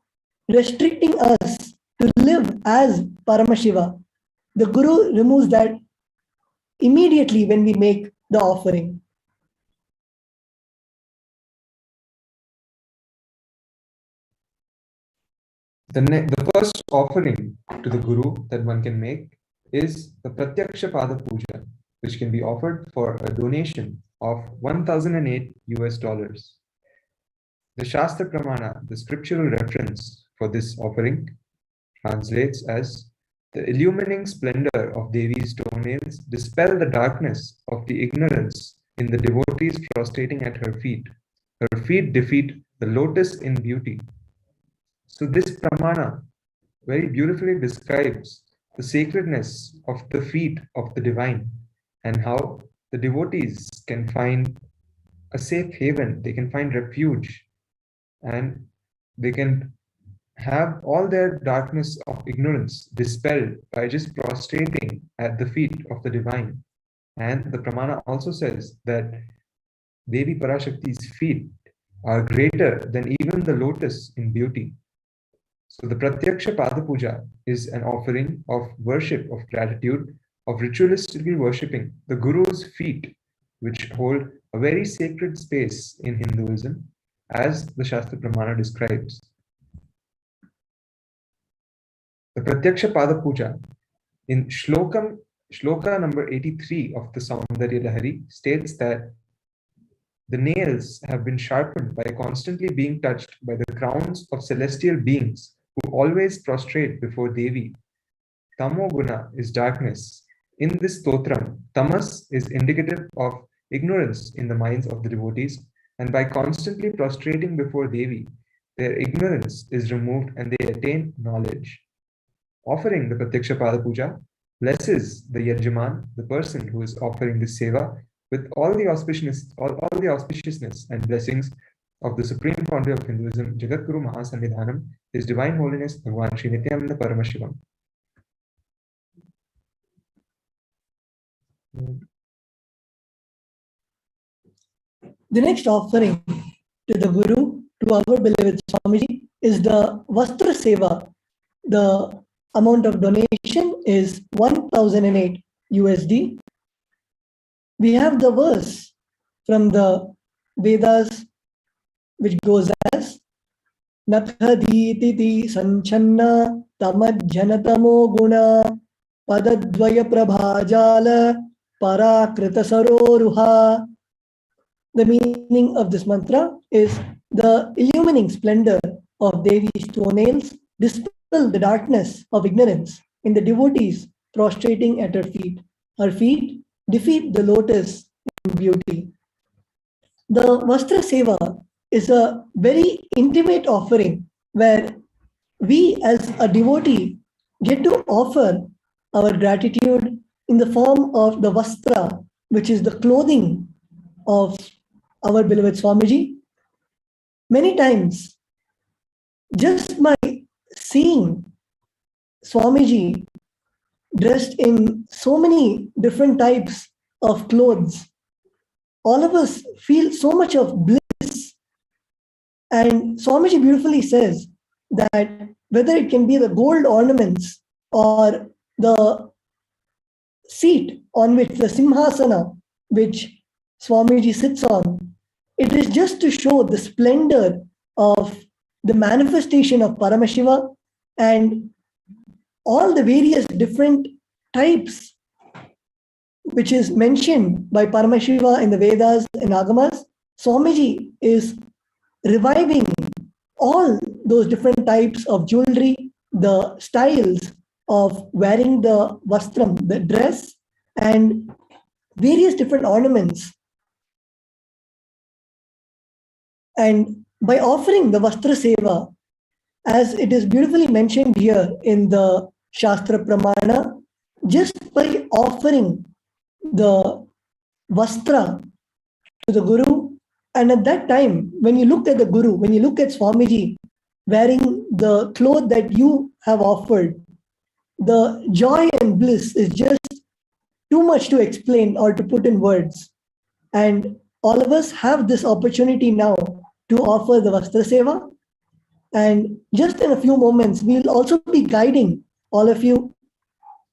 restricting us to live as Paramashiva. The Guru removes that immediately when we make the offering. The first offering to the Guru that one can make is the Pratyaksha Pada Puja, which can be offered for a donation of $1,008. The Shastra Pramana, the scriptural reference for this offering, translates as, the illumining splendor of Devi's toenails dispel the darkness of the ignorance in the devotees prostrating at her feet. Her feet defeat the lotus in beauty. So this pramana very beautifully describes the sacredness of the feet of the divine and how the devotees can find a safe haven, they can find refuge, and they can have all their darkness of ignorance dispelled by just prostrating at the feet of the divine. And the Pramana also says that Devi Parashakti's feet are greater than even the lotus in beauty. So the Pratyaksha Pada Puja is an offering of worship, of gratitude, of ritualistically worshipping the Guru's feet, which hold a very sacred space in Hinduism, as the Shastra Pramana describes. The Pratyaksha Pada Puja in Shloka number 83 of the Saundarya Lahari states that the nails have been sharpened by constantly being touched by the crowns of celestial beings who always prostrate before Devi. Tamoguna is darkness. In this stotram, tamas is indicative of ignorance in the minds of the devotees, and by constantly prostrating before Devi, their ignorance is removed and they attain knowledge. Offering the Pratyaksha Pada Puja blesses the Yajaman, the person who is offering this seva, with all the auspiciousness and blessings of the Supreme Founder of Hinduism, Jagadguru Mahasannidhanam, His Divine Holiness Bhagwan Sri Nithyananda Paramashivam. The next offering to the Guru, to our beloved Swamiji, is the Vastra Seva. The amount of donation is 1008 USD. We have the verse from the Vedas which goes as Nathaditi Sanchanna Tamajjanatamo Guna Padadvaya Prabhajala Parakrita Saroruha. The meaning of this mantra is the illumining splendor of Devi's toenails dispel the darkness of ignorance in the devotees prostrating at her feet. Her feet defeat the lotus in beauty. The Vastra Seva is a very intimate offering where we as a devotee get to offer our gratitude in the form of the Vastra, which is the clothing of our beloved Swamiji. Many times, just by seeing Swamiji dressed in so many different types of clothes, all of us feel so much of bliss. And Swamiji beautifully says that whether it can be the gold ornaments or the seat on which the Simhasana, which Swamiji sits on, it is just to show the splendor of the manifestation of Paramashiva and all the various different types which is mentioned by Paramashiva in the Vedas and Agamas. Swamiji is reviving all those different types of jewelry, the styles of wearing the vastram, the dress, and various different ornaments. And by offering the Vastra Seva, as it is beautifully mentioned here in the Shastra Pramana, just by offering the Vastra to the Guru, and at that time, when you look at the Guru, when you look at Swamiji wearing the cloth that you have offered, the joy and bliss is just too much to explain or to put in words. And all of us have this opportunity now to offer the Vastra Seva. And just in a few moments, we'll also be guiding all of you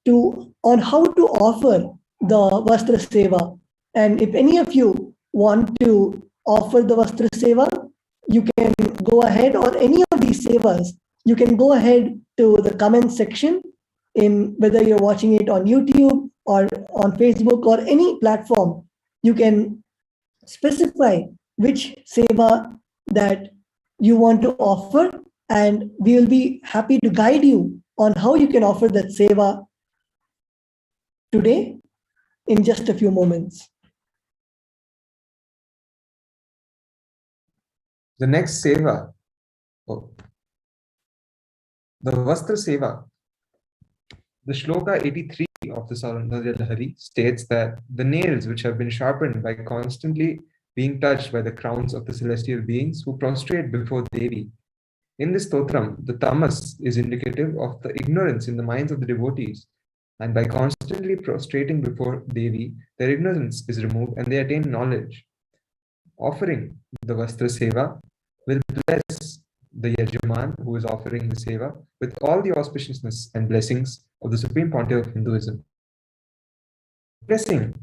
on how to offer the Vastra Seva. And if any of you want to offer the Vastra Seva, you can go ahead, or any of these Sevas, you can go ahead to the comment section, in whether you're watching it on YouTube or on Facebook or any platform. You can specify which Seva that you want to offer, and we will be happy to guide you on how you can offer that Seva today in just a few moments. The next Seva, the Vastra Seva, the Shloka 83 of the Saundarya Lahari states that the nails which have been sharpened by constantly being touched by the crowns of the celestial beings who prostrate before Devi, In this stotram, the tamas is indicative of the ignorance in the minds of the devotees, and by constantly prostrating before Devi, their ignorance is removed and they attain knowledge. Offering the Vastra Seva will bless the Yajaman who is offering the Seva with all the auspiciousness and blessings of the Supreme Pontiff of Hinduism. Blessing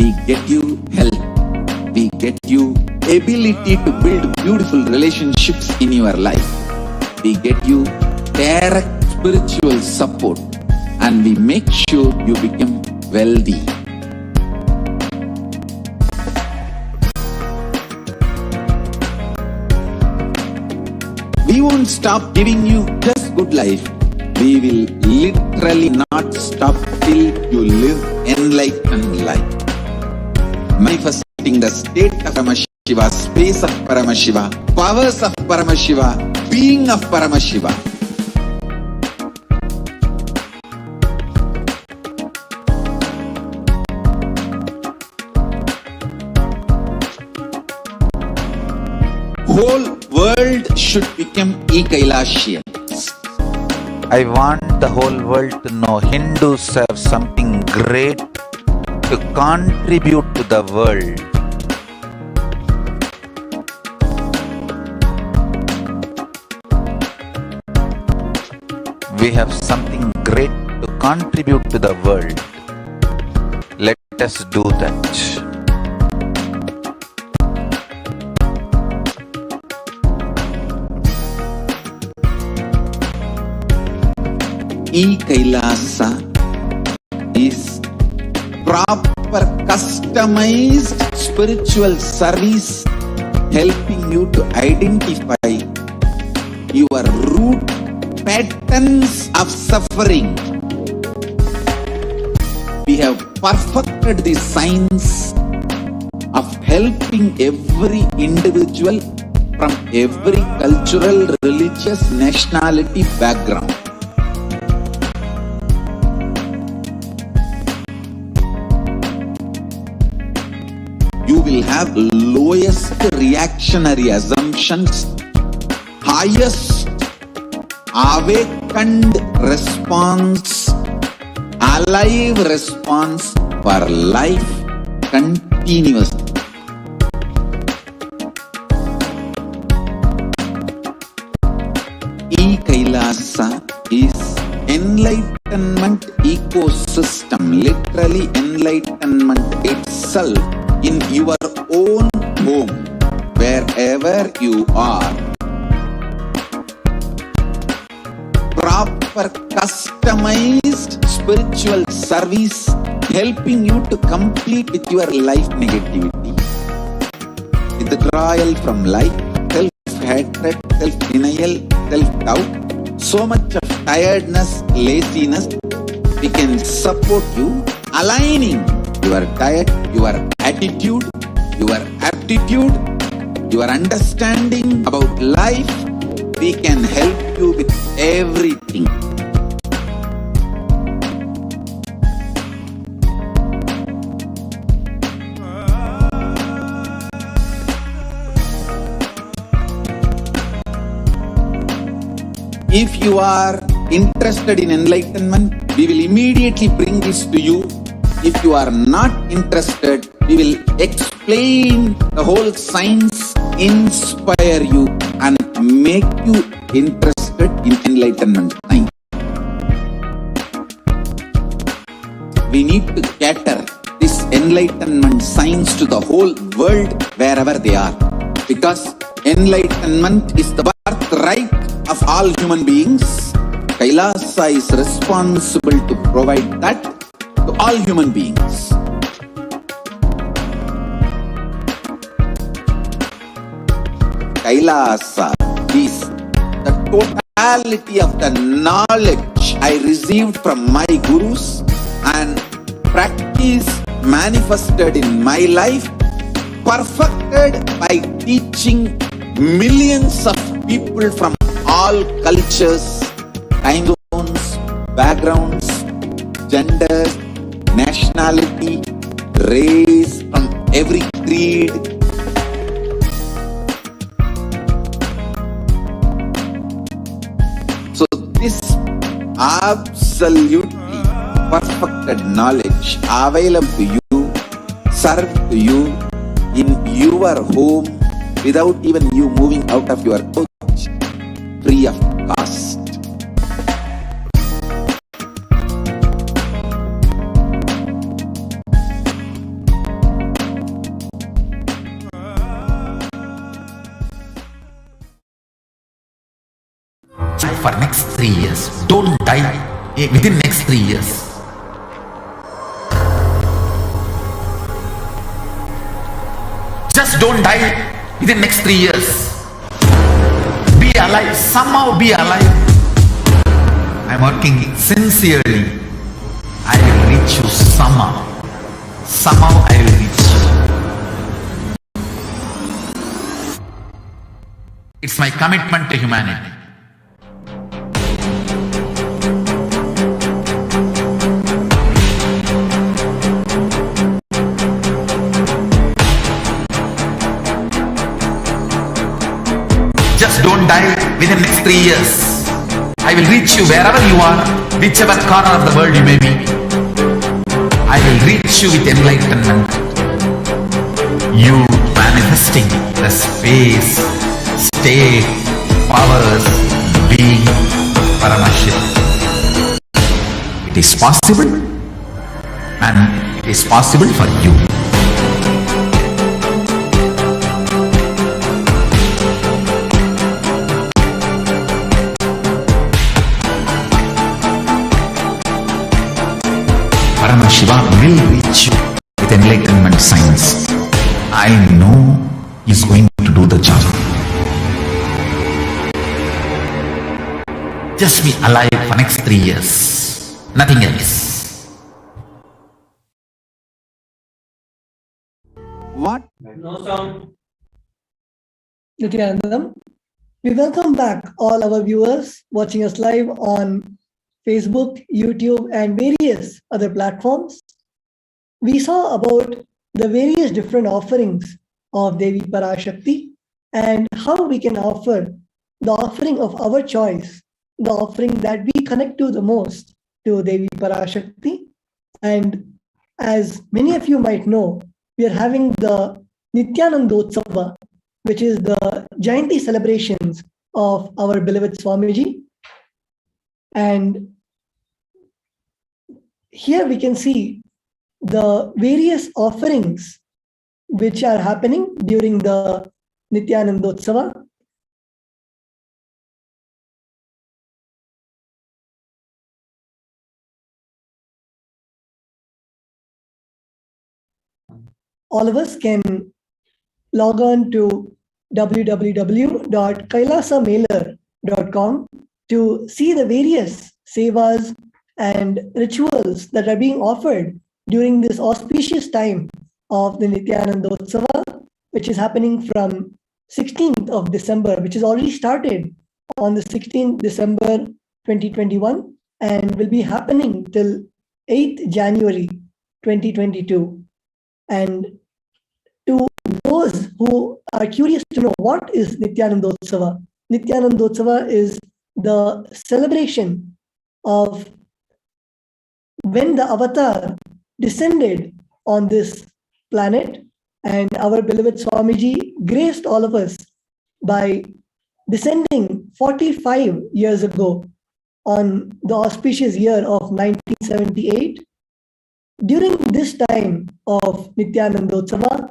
We get you health. We get you ability to build beautiful relationships in your life. We get you direct spiritual support, and we make sure you become wealthy. We won't stop giving you just good life. We will literally not stop till you live enlightened life. Manifesting the state of Paramashiva, space of Paramashiva, powers of Paramashiva, being of Paramashiva. Whole world should become KAILASA. I want the whole world to know Hindus have something great to contribute to the world. We have something great to contribute to the world. Let us do that. KAILASA is proper customized spiritual service helping you to identify your root patterns of suffering. We have perfected the science of helping every individual from every cultural, religious, nationality background. You will have lowest reactionary assumptions, highest awakened response, alive response for life continuously. KAILASA is enlightenment ecosystem, literally enlightenment itself in your own home, wherever you are. Proper customized spiritual service helping you to complete with your life negativity. Withdrawal from life, self-hatred, self-denial, self-doubt, so much of tiredness, laziness. We can support you aligning your diet, your attitude, your aptitude, your understanding about life. We can help you with everything. If you are interested in enlightenment, we will immediately bring this to you. If you are not interested, we will explain the whole science, inspire you, and make you interested in enlightenment science. We need to cater this enlightenment science to the whole world wherever they are, because enlightenment is the birthright of all human beings. KAILASA is responsible to provide that to all human beings. KAILASA is the totality of the knowledge I received from my gurus and practice manifested in my life, perfected by teaching millions of people from all cultures, time zones, backgrounds, genders, nationality, race, from every creed. So this absolutely perfected knowledge available to you, served to you in your home without even you moving out of your couch, free of cost. for next 3 years. Don't die within next 3 years. Just don't die within next 3 years. Be alive, somehow be alive. I'm working sincerely. I will reach you somehow. Somehow I will reach you. It's my commitment to humanity. Just don't die within next 3 years. I will reach you wherever you are, whichever corner of the world you may be. I will reach you with enlightenment. You manifesting the space, state, powers, being Paramashivoham. It is possible, and it is possible for you. Paramashivoham will reach you with enlightenment science. I know he's going to do the job. Just be alive for next 3 years. Nothing else. What? No sound. Nithyanandam, we welcome back all our viewers watching us live on Facebook, YouTube, and various other platforms. We saw about the various different offerings of Devi Parashakti and how we can offer the offering of our choice, the offering that we connect to the most to Devi Parashakti. And as many of you might know, we are having the Nithyanandotsava, which is the Jayanti celebrations of our beloved Swamiji. And here we can see the various offerings which are happening during the Nithyanandotsava. All of us can log on to www.kailasamailer.com to see the various sevas and rituals that are being offered during this auspicious time of the Nithyanandotsava, which is happening from 16th of December, which is already started on the 16th December 2021 and will be happening till 8th January 2022. And to those who are curious to know what is Nithyanandotsava, Nithyanandotsava is the celebration of when the avatar descended on this planet, and our beloved Swamiji graced all of us by descending 45 years ago on the auspicious year of 1978. During this time of Nithyanandotsava,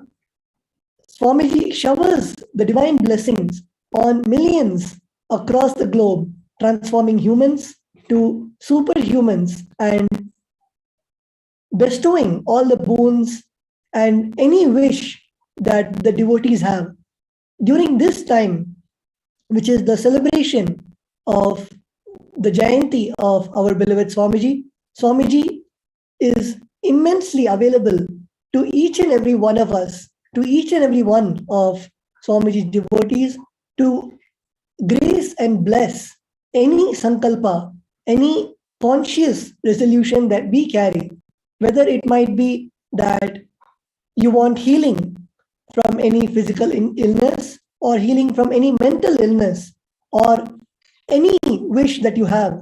Swamiji showers the divine blessings on millions across the globe, transforming humans to superhumans and bestowing all the boons and any wish that the devotees have. During this time, which is the celebration of the Jayanti of our beloved Swamiji, Swamiji is immensely available to each and every one of us, to each and every one of Swamiji's devotees to grace and bless any sankalpa, any conscious resolution that we carry, whether it might be that you want healing from any physical illness or healing from any mental illness or any wish that you have,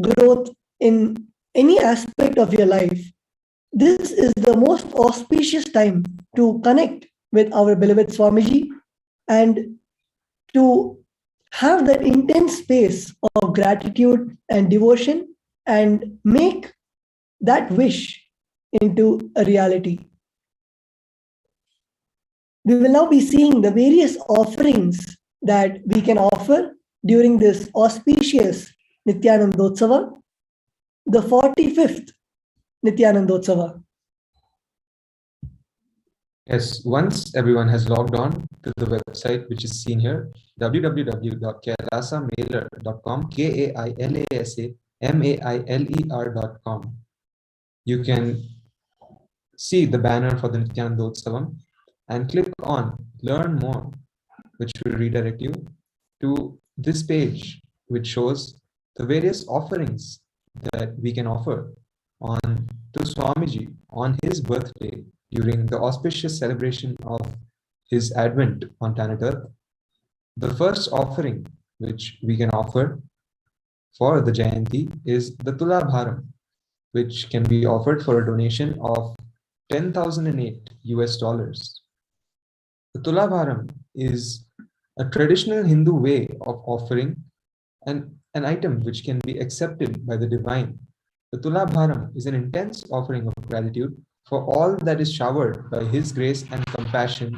growth in any aspect of your life. This is the most auspicious time to connect with our beloved Swamiji and to have that intense space of gratitude and devotion and make that wish into a reality. We will now be seeing the various offerings that we can offer during this auspicious Nithyanandotsava, the 45th Nithyanandotsava. Yes, once everyone has logged on to the website, which is seen here, www.kailasamailer.com, KAILASAMAILER.com. You can see the banner for the Nithyanandotsavam and click on Learn More, which will redirect you to this page, which shows the various offerings that we can offer on to Swamiji on his birthday during the auspicious celebration of his advent on planet Earth. The first offering which we can offer for the Jayanti is the Tulabharam, which can be offered for a donation of 10,008 US dollars. The Tulabharam is a traditional Hindu way of offering an item which can be accepted by the divine. The Tulabharam is an intense offering of gratitude for all that is showered by His grace and compassion,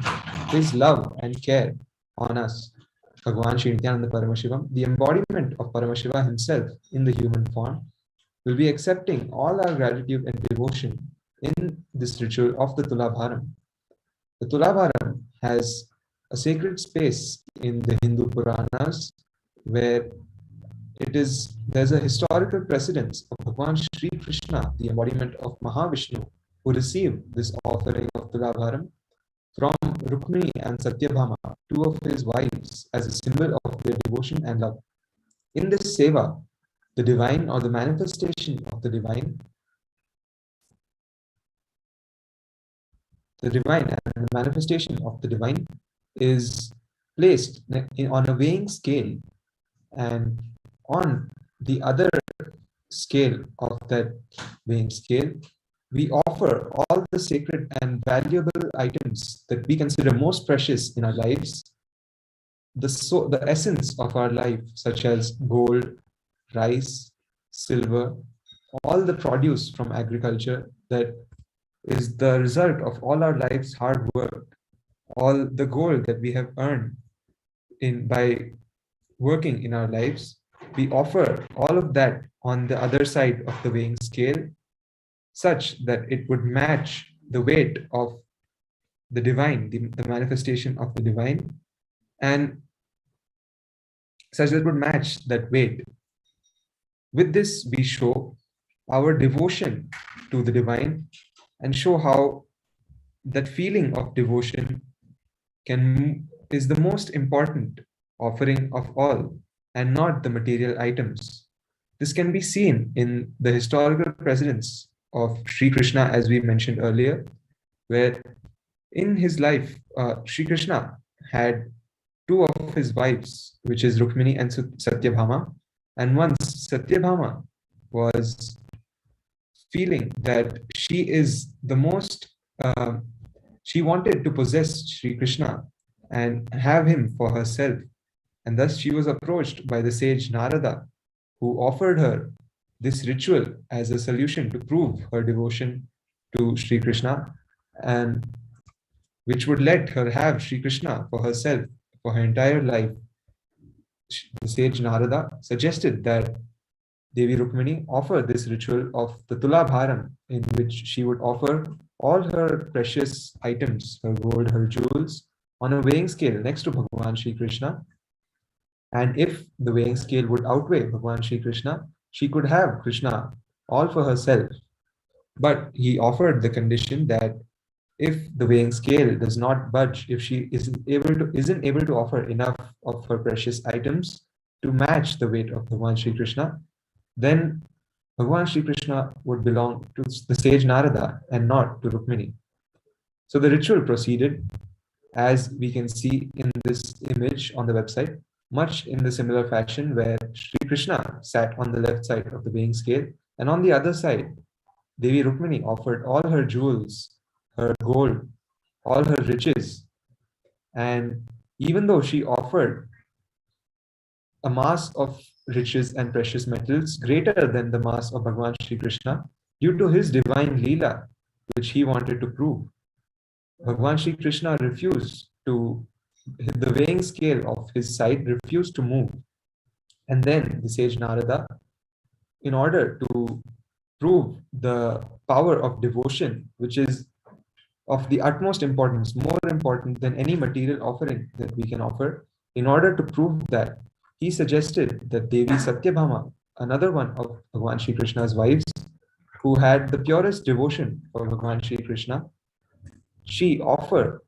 His love and care on us. Bhagavan Sri Nithyananda Paramashivam, the embodiment of Paramashiva himself in the human form, will be accepting all our gratitude and devotion in this ritual of the Tulabharam. The Tulabharam has a sacred space in the Hindu Puranas where there's a historical precedence of Bhagavan Sri Krishna, the embodiment of Mahavishnu, who received this offering of Tulabharam from Rukmini and Satyabhama, two of his wives, as a symbol of their devotion and love. In this seva, the divine or the manifestation of the divine, and the manifestation of the divine is placed on a weighing scale, and on the other scale of that weighing scale, we offer all the sacred and valuable items that we consider most precious in our lives, the essence of our life, such as gold, rice, silver, all the produce from agriculture that is the result of all our life's hard work, all the gold that we have earned by working in our lives. We offer all of that on the other side of the weighing scale, such that it would match the weight of the divine, the manifestation of the divine, and such that it would match that weight. With this, we show our devotion to the divine and show how that feeling of devotion is the most important offering of all, and not the material items. This can be seen in the historical precedence of Sri Krishna, as we mentioned earlier, where in his life, Sri Krishna had two of his wives, which is Rukmini and Satyabhama. And once Satyabhama was feeling that she is the most, she wanted to possess Sri Krishna and have him for herself. And thus she was approached by the sage Narada, who offered her this ritual as a solution to prove her devotion to Sri Krishna, and which would let her have Sri Krishna for herself for her entire life. The sage Narada suggested that Devi Rukmini offer this ritual of the Tulabharam, in which she would offer all her precious items, her gold, her jewels, on a weighing scale next to Bhagavan Sri Krishna. And if the weighing scale would outweigh Bhagavan Sri Krishna, she could have Krishna all for herself. But he offered the condition that if the weighing scale does not budge, if she isn't able to offer enough of her precious items to match the weight of Bhagavan Sri Krishna, then Bhagavan Sri Krishna would belong to the sage Narada and not to Rukmini. So the ritual proceeded, as we can see in this image on the website, much in the similar fashion, where Sri Krishna sat on the left side of the weighing scale, and on the other side, Devi Rukmini offered all her jewels, her gold, all her riches. And even though she offered a mass of riches and precious metals greater than the mass of Bhagavan Sri Krishna, due to his divine Leela, which he wanted to prove, Bhagavan Sri Krishna refused to, the weighing scale of his side refused to move. And then the sage Narada, in order to prove the power of devotion, which is of the utmost importance, more important than any material offering that we can offer, in order to prove that, he suggested that Devi Satyabhama, another one of Bhagavan Shri Krishna's wives, who had the purest devotion for Bhagavan Shri Krishna, she offered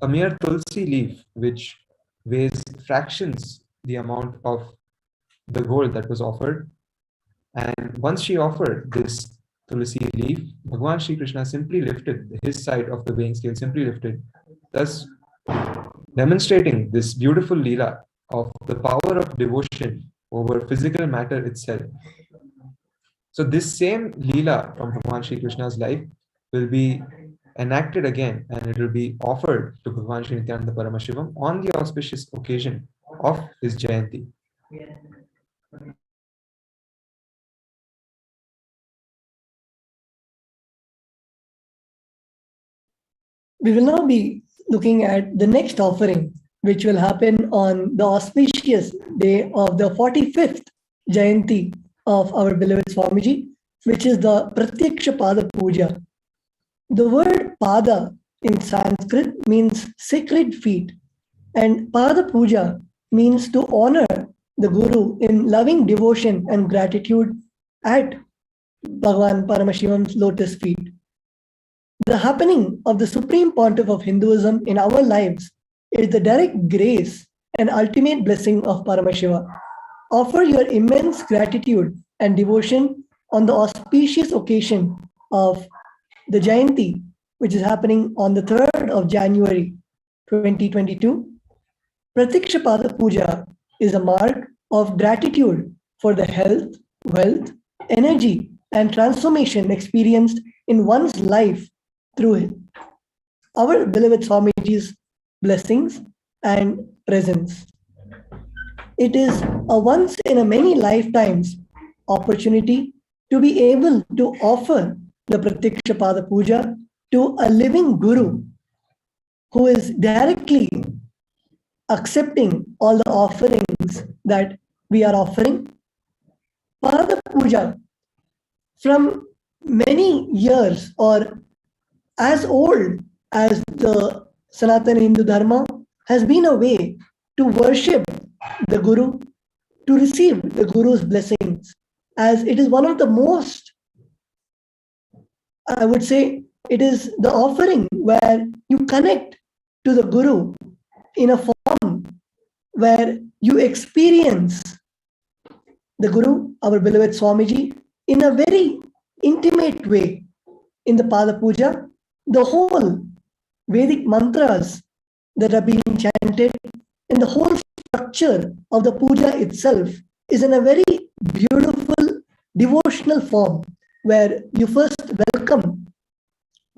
a mere tulsi leaf, which weighs fractions the amount of the gold that was offered. And once she offered this tulsi leaf, Bhagavan Shri Krishna simply lifted his side of the weighing scale, simply lifted, thus demonstrating this beautiful leela of the power of devotion over physical matter itself. So this same leela from Bhagavan Shri Krishna's life will be enacted again, and it will be offered to Bhagavan Shri Nithyananda Paramashivam on the auspicious occasion of his Jayanti. We will now be looking at the next offering, which will happen on the auspicious day of the 45th Jayanti of our beloved Swamiji, which is the Pratyaksha Pada Puja. The word Pada in Sanskrit means sacred feet, and Pada Puja means to honor the Guru in loving devotion and gratitude at Bhagavan Paramashivam's lotus feet. The happening of the Supreme Pontiff of Hinduism in our lives is the direct grace and ultimate blessing of Paramashiva. Offer your immense gratitude and devotion on the auspicious occasion of the Jayanti, which is happening on the 3rd of January 2022. Pratiksha Pada Puja is a mark of gratitude for the health, wealth, energy, and transformation experienced in one's life through our beloved Swamiji's blessings and presence. It is a once in a many lifetimes opportunity to be able to offer the Pratiksha Pada Puja to a living Guru who is directly accepting all the offerings that we are offering. Pada Puja, from many years or as old as the Sanatana Hindu Dharma, has been a way to worship the Guru, to receive the Guru's blessings, as it is one of the most, I would say, it is the offering where you connect to the Guru in a form where you experience the Guru, our beloved Swamiji, in a very intimate way. In the Pada Puja, the whole Vedic mantras that are being chanted and the whole structure of the puja itself is in a very beautiful devotional form, where you first welcome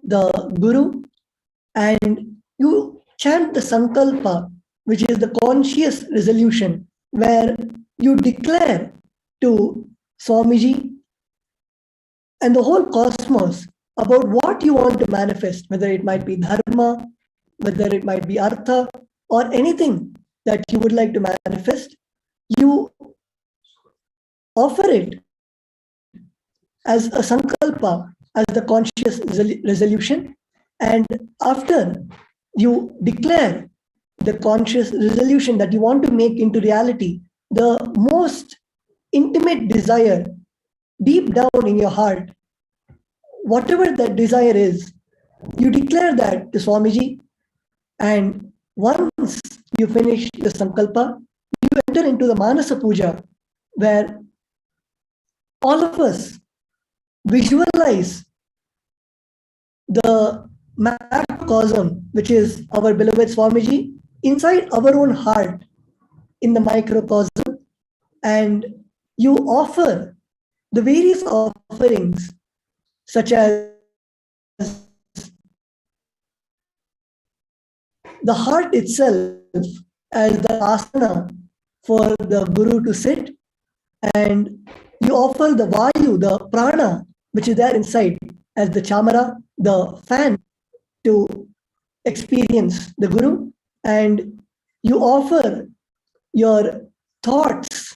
the Guru and you chant the Sankalpa, which is the conscious resolution, where you declare to Swamiji and the whole cosmos about what you want to manifest, whether it might be dharma, whether it might be artha, or anything that you would like to manifest. You offer it as a sankalpa, as the conscious resolution, and after you declare the conscious resolution that you want to make into reality, the most intimate desire deep down in your heart, whatever that desire is, you declare that to Swamiji, and once you finish the Sankalpa, you enter into the Manasa Puja, where all of us visualize the macrocosm, which is our beloved Swamiji, inside our own heart in the microcosm, and you offer the various offerings, such as the heart itself as the asana for the Guru to sit, and you offer the Vayu, the prana, which is there inside, as the chamara, the fan to experience the Guru, and you offer your thoughts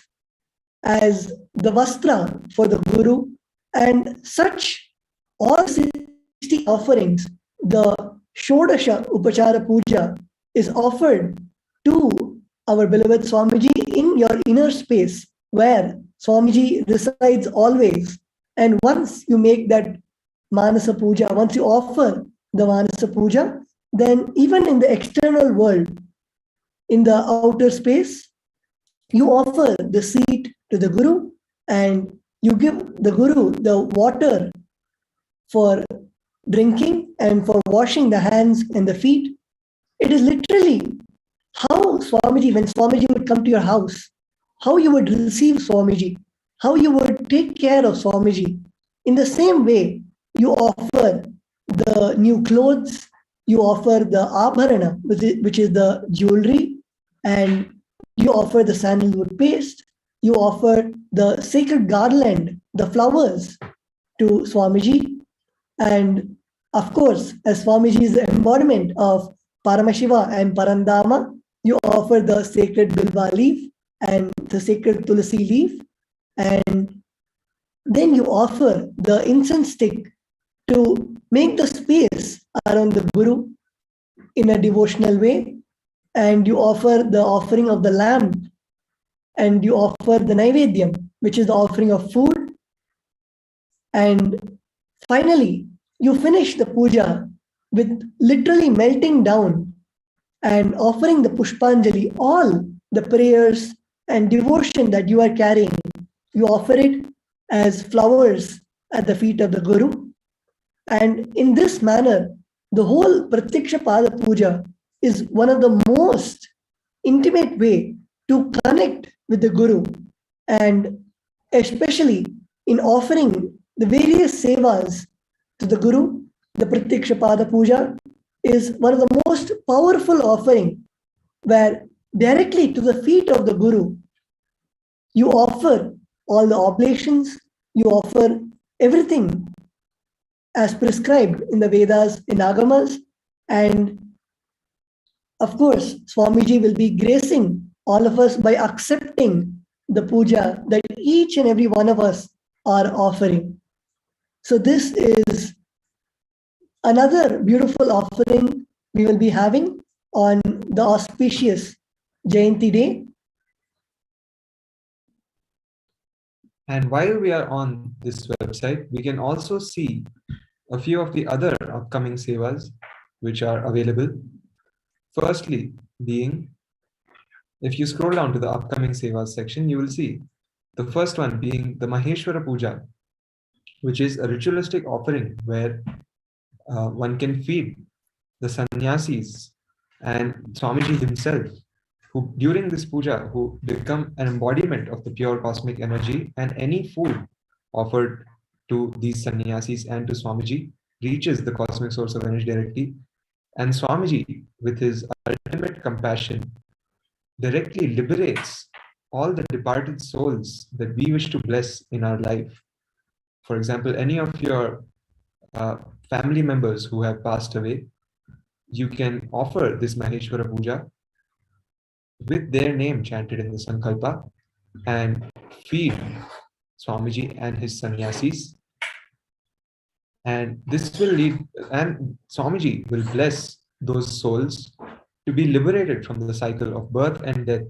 as the vastra for the Guru, and such all 60 offerings, the Shodasha Upachara Puja is offered to our beloved Swamiji in your inner space where Swamiji resides always. And once you make that Manasa Puja, once you offer the Manasa Puja, then even in the external world, in the outer space, you offer the seat to the Guru and you give the Guru the water for drinking and for washing the hands and the feet. It is literally how Swamiji, when Swamiji would come to your house, how you would receive Swamiji, how you would take care of Swamiji. In the same way, you offer the new clothes, you offer the abharana, which is the jewelry, and you offer the sandalwood paste, you offer the sacred garland, the flowers to Swamiji. And of course, as Swamiji is the embodiment of Paramashiva and Parandama, you offer the sacred bilva leaf and the sacred tulasi leaf. And then you offer the incense stick to make the space around the Guru in a devotional way. And you offer the offering of the lamp, and you offer the Naivedyam, which is the offering of food. And finally, you finish the puja with literally melting down and offering the Pushpanjali, all the prayers and devotion that you are carrying. You offer it as flowers at the feet of the Guru. And in this manner, the whole Pratyaksha Pada Puja is one of the most intimate way to connect with the Guru, and especially in offering the various sevas to the Guru. The Pratyaksha Pada Puja is one of the most powerful offering where directly to the feet of the Guru, you offer all the oblations, you offer everything as prescribed in the Vedas, in Agamas, and of course, Swamiji will be gracing all of us by accepting the puja that each and every one of us are offering. So this is another beautiful offering we will be having on the auspicious Jayanti day. And while we are on this website, we can also see a few of the other upcoming sevas which are available. Firstly, being, if you scroll down to the upcoming sevas section, you will see the first one being the Maheshwara Puja, which is a ritualistic offering where one can feed the sannyasis and Swamiji himself, who during this puja, who become an embodiment of the pure cosmic energy, and any food offered to these sannyasis and to Swamiji reaches the cosmic source of energy directly. And Swamiji, with his ultimate compassion, directly liberates all the departed souls that we wish to bless in our life. For example, any of your family members who have passed away, you can offer this Maheshwara Puja with their name chanted in the Sankalpa and feed Swamiji and his sannyasis. And this will lead, and Swamiji will bless those souls to be liberated from the cycle of birth and death.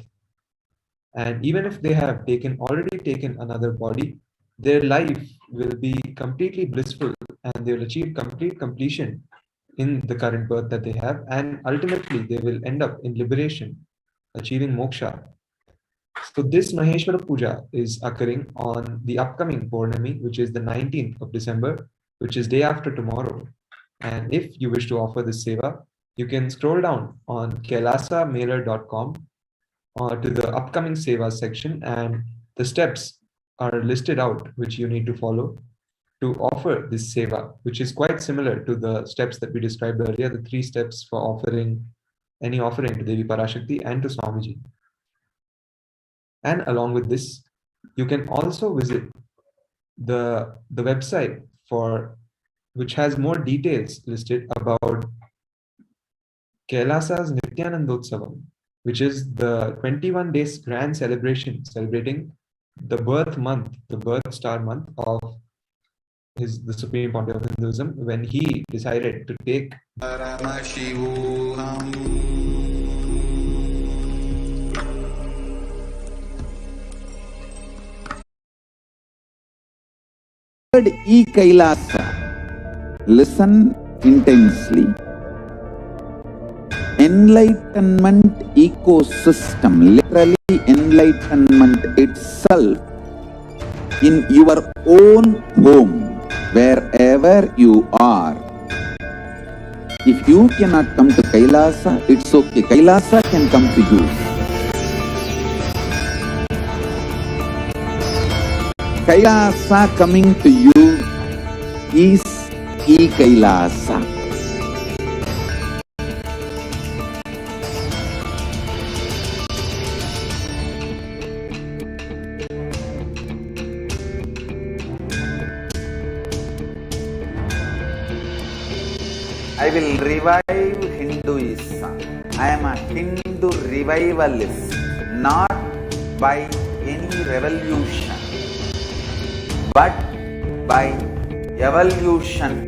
And even if they have already taken another body, their life will be completely blissful and they will achieve complete completion in the current birth that they have. And ultimately, they will end up in liberation, achieving moksha. So this Maheshwara Puja is occurring on the upcoming Purnami, which is the 19th of December, which is day after tomorrow. And if you wish to offer this seva, you can scroll down on KAILASAmailer.com to the upcoming seva section, and the steps are listed out which you need to follow to offer this seva, which is quite similar to the steps that we described earlier, the 3 steps for offering any offering to Devi Parashakti and to Swamiji. And along with this, you can also visit the website which has more details listed about KAILASA's Nithyananda Paramashivam, which is the 21 days grand celebration celebrating the birth month, the birth star month of the Supreme Pontiff of Hinduism, when he decided to take Paramashivoham. KAILASA. Listen intensely. Enlightenment ecosystem, literally enlightenment itself, in your own home, wherever you are. If you cannot come to KAILASA, it's okay. KAILASA can come to you. KAILASA coming to you is KAILASA. I will revive Hinduism. I am a Hindu revivalist, not by any revolution, but by evolution.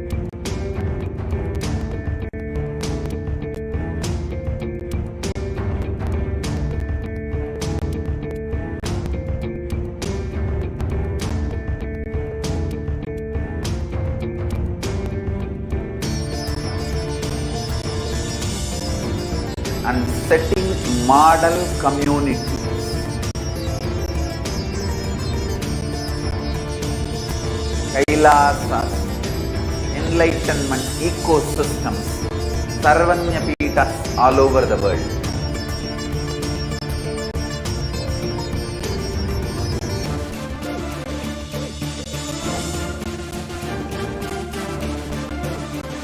And setting model community. KAILASAs, enlightenment ecosystems, Sarvanyapitas all over the world.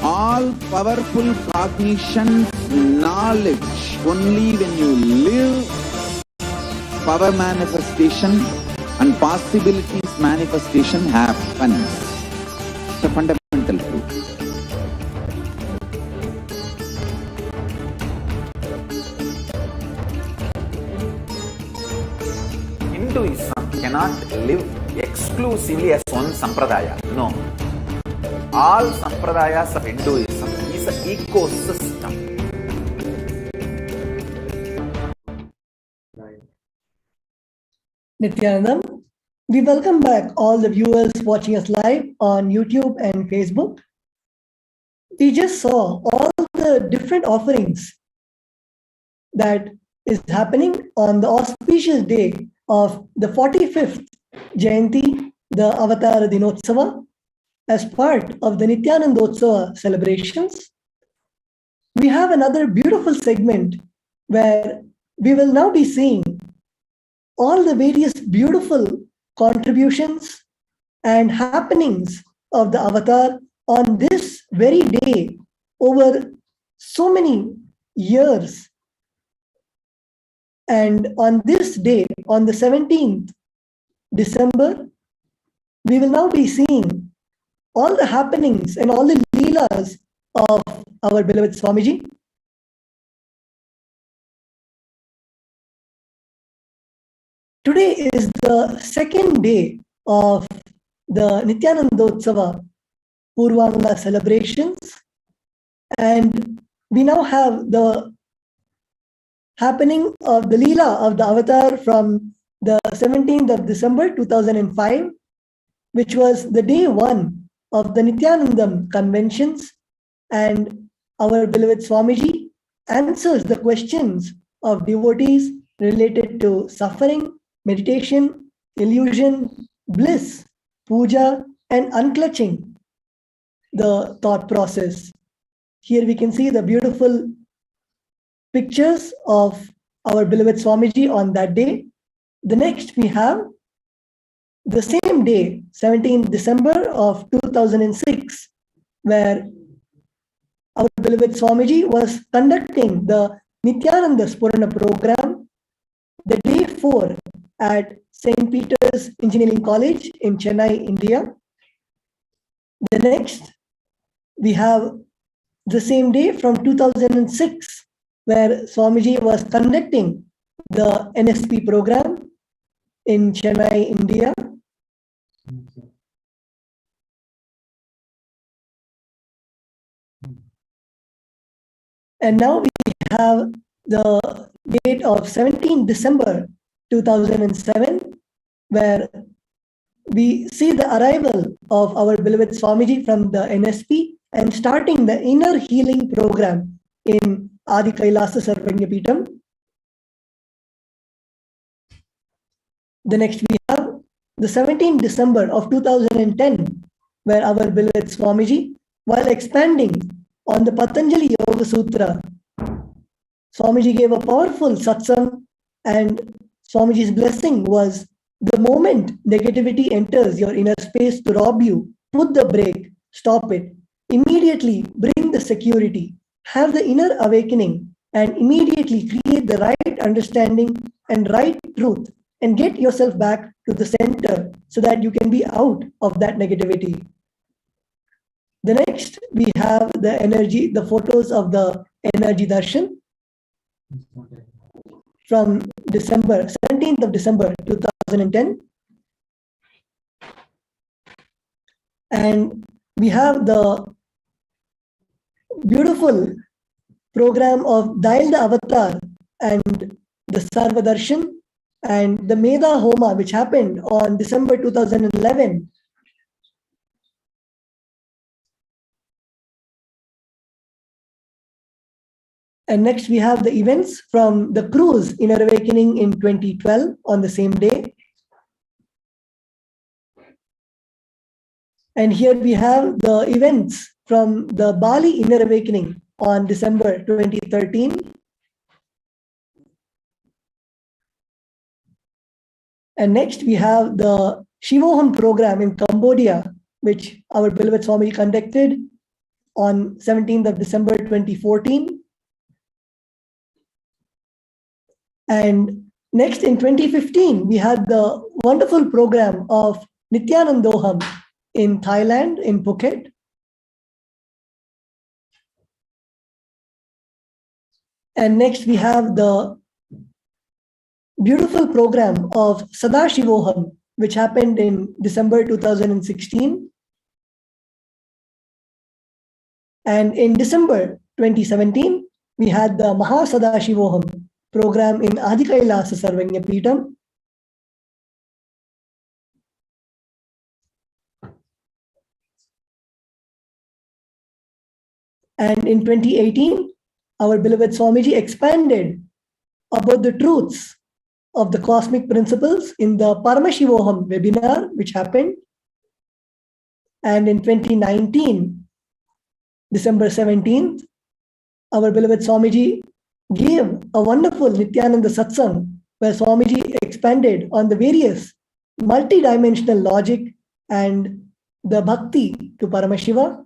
All powerful cognition, knowledge, only when you live, power manifestation and possibilities manifestation happens. It's a fundamental truth. Hinduism cannot live exclusively as one sampradaya. No. All sampradayas of Hinduism is an ecosystem. Nithyanandam, we welcome back all the viewers watching us live on YouTube and Facebook. We just saw all the different offerings that is happening on the auspicious day of the 45th Jayanti, the Avatar Dinotsava, as part of the Nithyanandotsava celebrations. We have another beautiful segment where we will now be seeing all the various beautiful contributions and happenings of the Avatar on this very day over so many years. And on this day, on the 17th December, we will now be seeing all the happenings and all the leelas of our beloved Swamiji. Today is the second day of the Nithyanandotsava Purvangala celebrations, and we now have the happening of the Leela of the Avatar from the 17th of December 2005, which was the day one of the Nithyanandam conventions, and our beloved Swamiji answers the questions of devotees related to suffering, meditation, illusion, bliss, puja, and unclutching the thought process. Here we can see the beautiful pictures of our beloved Swamiji on that day. The next we have the same day, 17th December of 2006, where our beloved Swamiji was conducting the Nithyananda Spurana program the day 4 at St. Peter's Engineering College in Chennai, India. The next, we have the same day from 2006, where Swamiji was conducting the NSP program in Chennai, India. And now we have the date of 17 December 2007, where we see the arrival of our beloved Swamiji from the NSP and starting the inner healing program in Adi KAILASA Sarvagyapeetham. The next we have the 17th December of 2010, where our beloved Swamiji, while expanding on the Patanjali Yoga Sutra, Swamiji gave a powerful satsang, and Swamiji's blessing was, the moment negativity enters your inner space to rob you, put the brake, stop it. Immediately bring the security, have the inner awakening, and immediately create the right understanding and right truth, and get yourself back to the center so that you can be out of that negativity. The next, we have the energy, the photos of the energy darshan from December, 17th of December 2010. And we have the beautiful program of Dial the Avatar and the Sarva Darshan and the Meda Homa, which happened on December 2011. And next we have the events from the cruise Inner Awakening in 2012 on the same day. And here we have the events from the Bali Inner Awakening on December 2013. And next we have the Shivoham program in Cambodia, which our beloved Swami conducted on 17th of December 2014. And next in 2015, we had the wonderful program of Nithyanandoham in Thailand, in Phuket. And next we have the beautiful program of Sadashivoham, which happened in December 2016. And in December 2017, we had the Mahasadashivoham program in Adi KAILASA Sarvagyapeetham. And in 2018, our beloved Swamiji expanded about the truths of the cosmic principles in the Paramashivoham webinar, which happened. And in 2019, December 17th, our beloved Swamiji gave a wonderful Nityananda Satsang, where Swamiji expanded on the various multidimensional logic and the bhakti to Paramashiva.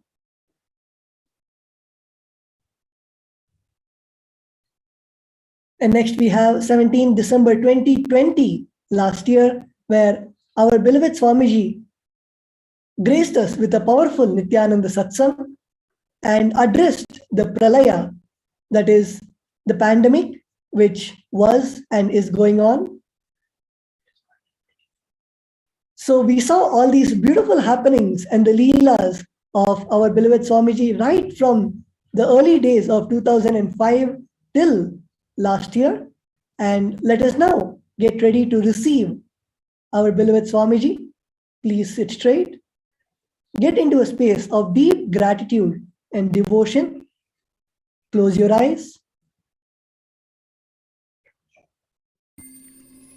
And next we have 17 December 2020, last year, where our beloved Swamiji graced us with a powerful Nityananda Satsang and addressed the Pralaya, that is the pandemic, which was and is going on. So we saw all these beautiful happenings and the Leelas of our beloved Swamiji right from the early days of 2005 till last year. And let us now get ready to receive our beloved Swamiji. Please sit straight. Get into a space of deep gratitude and devotion. Close your eyes.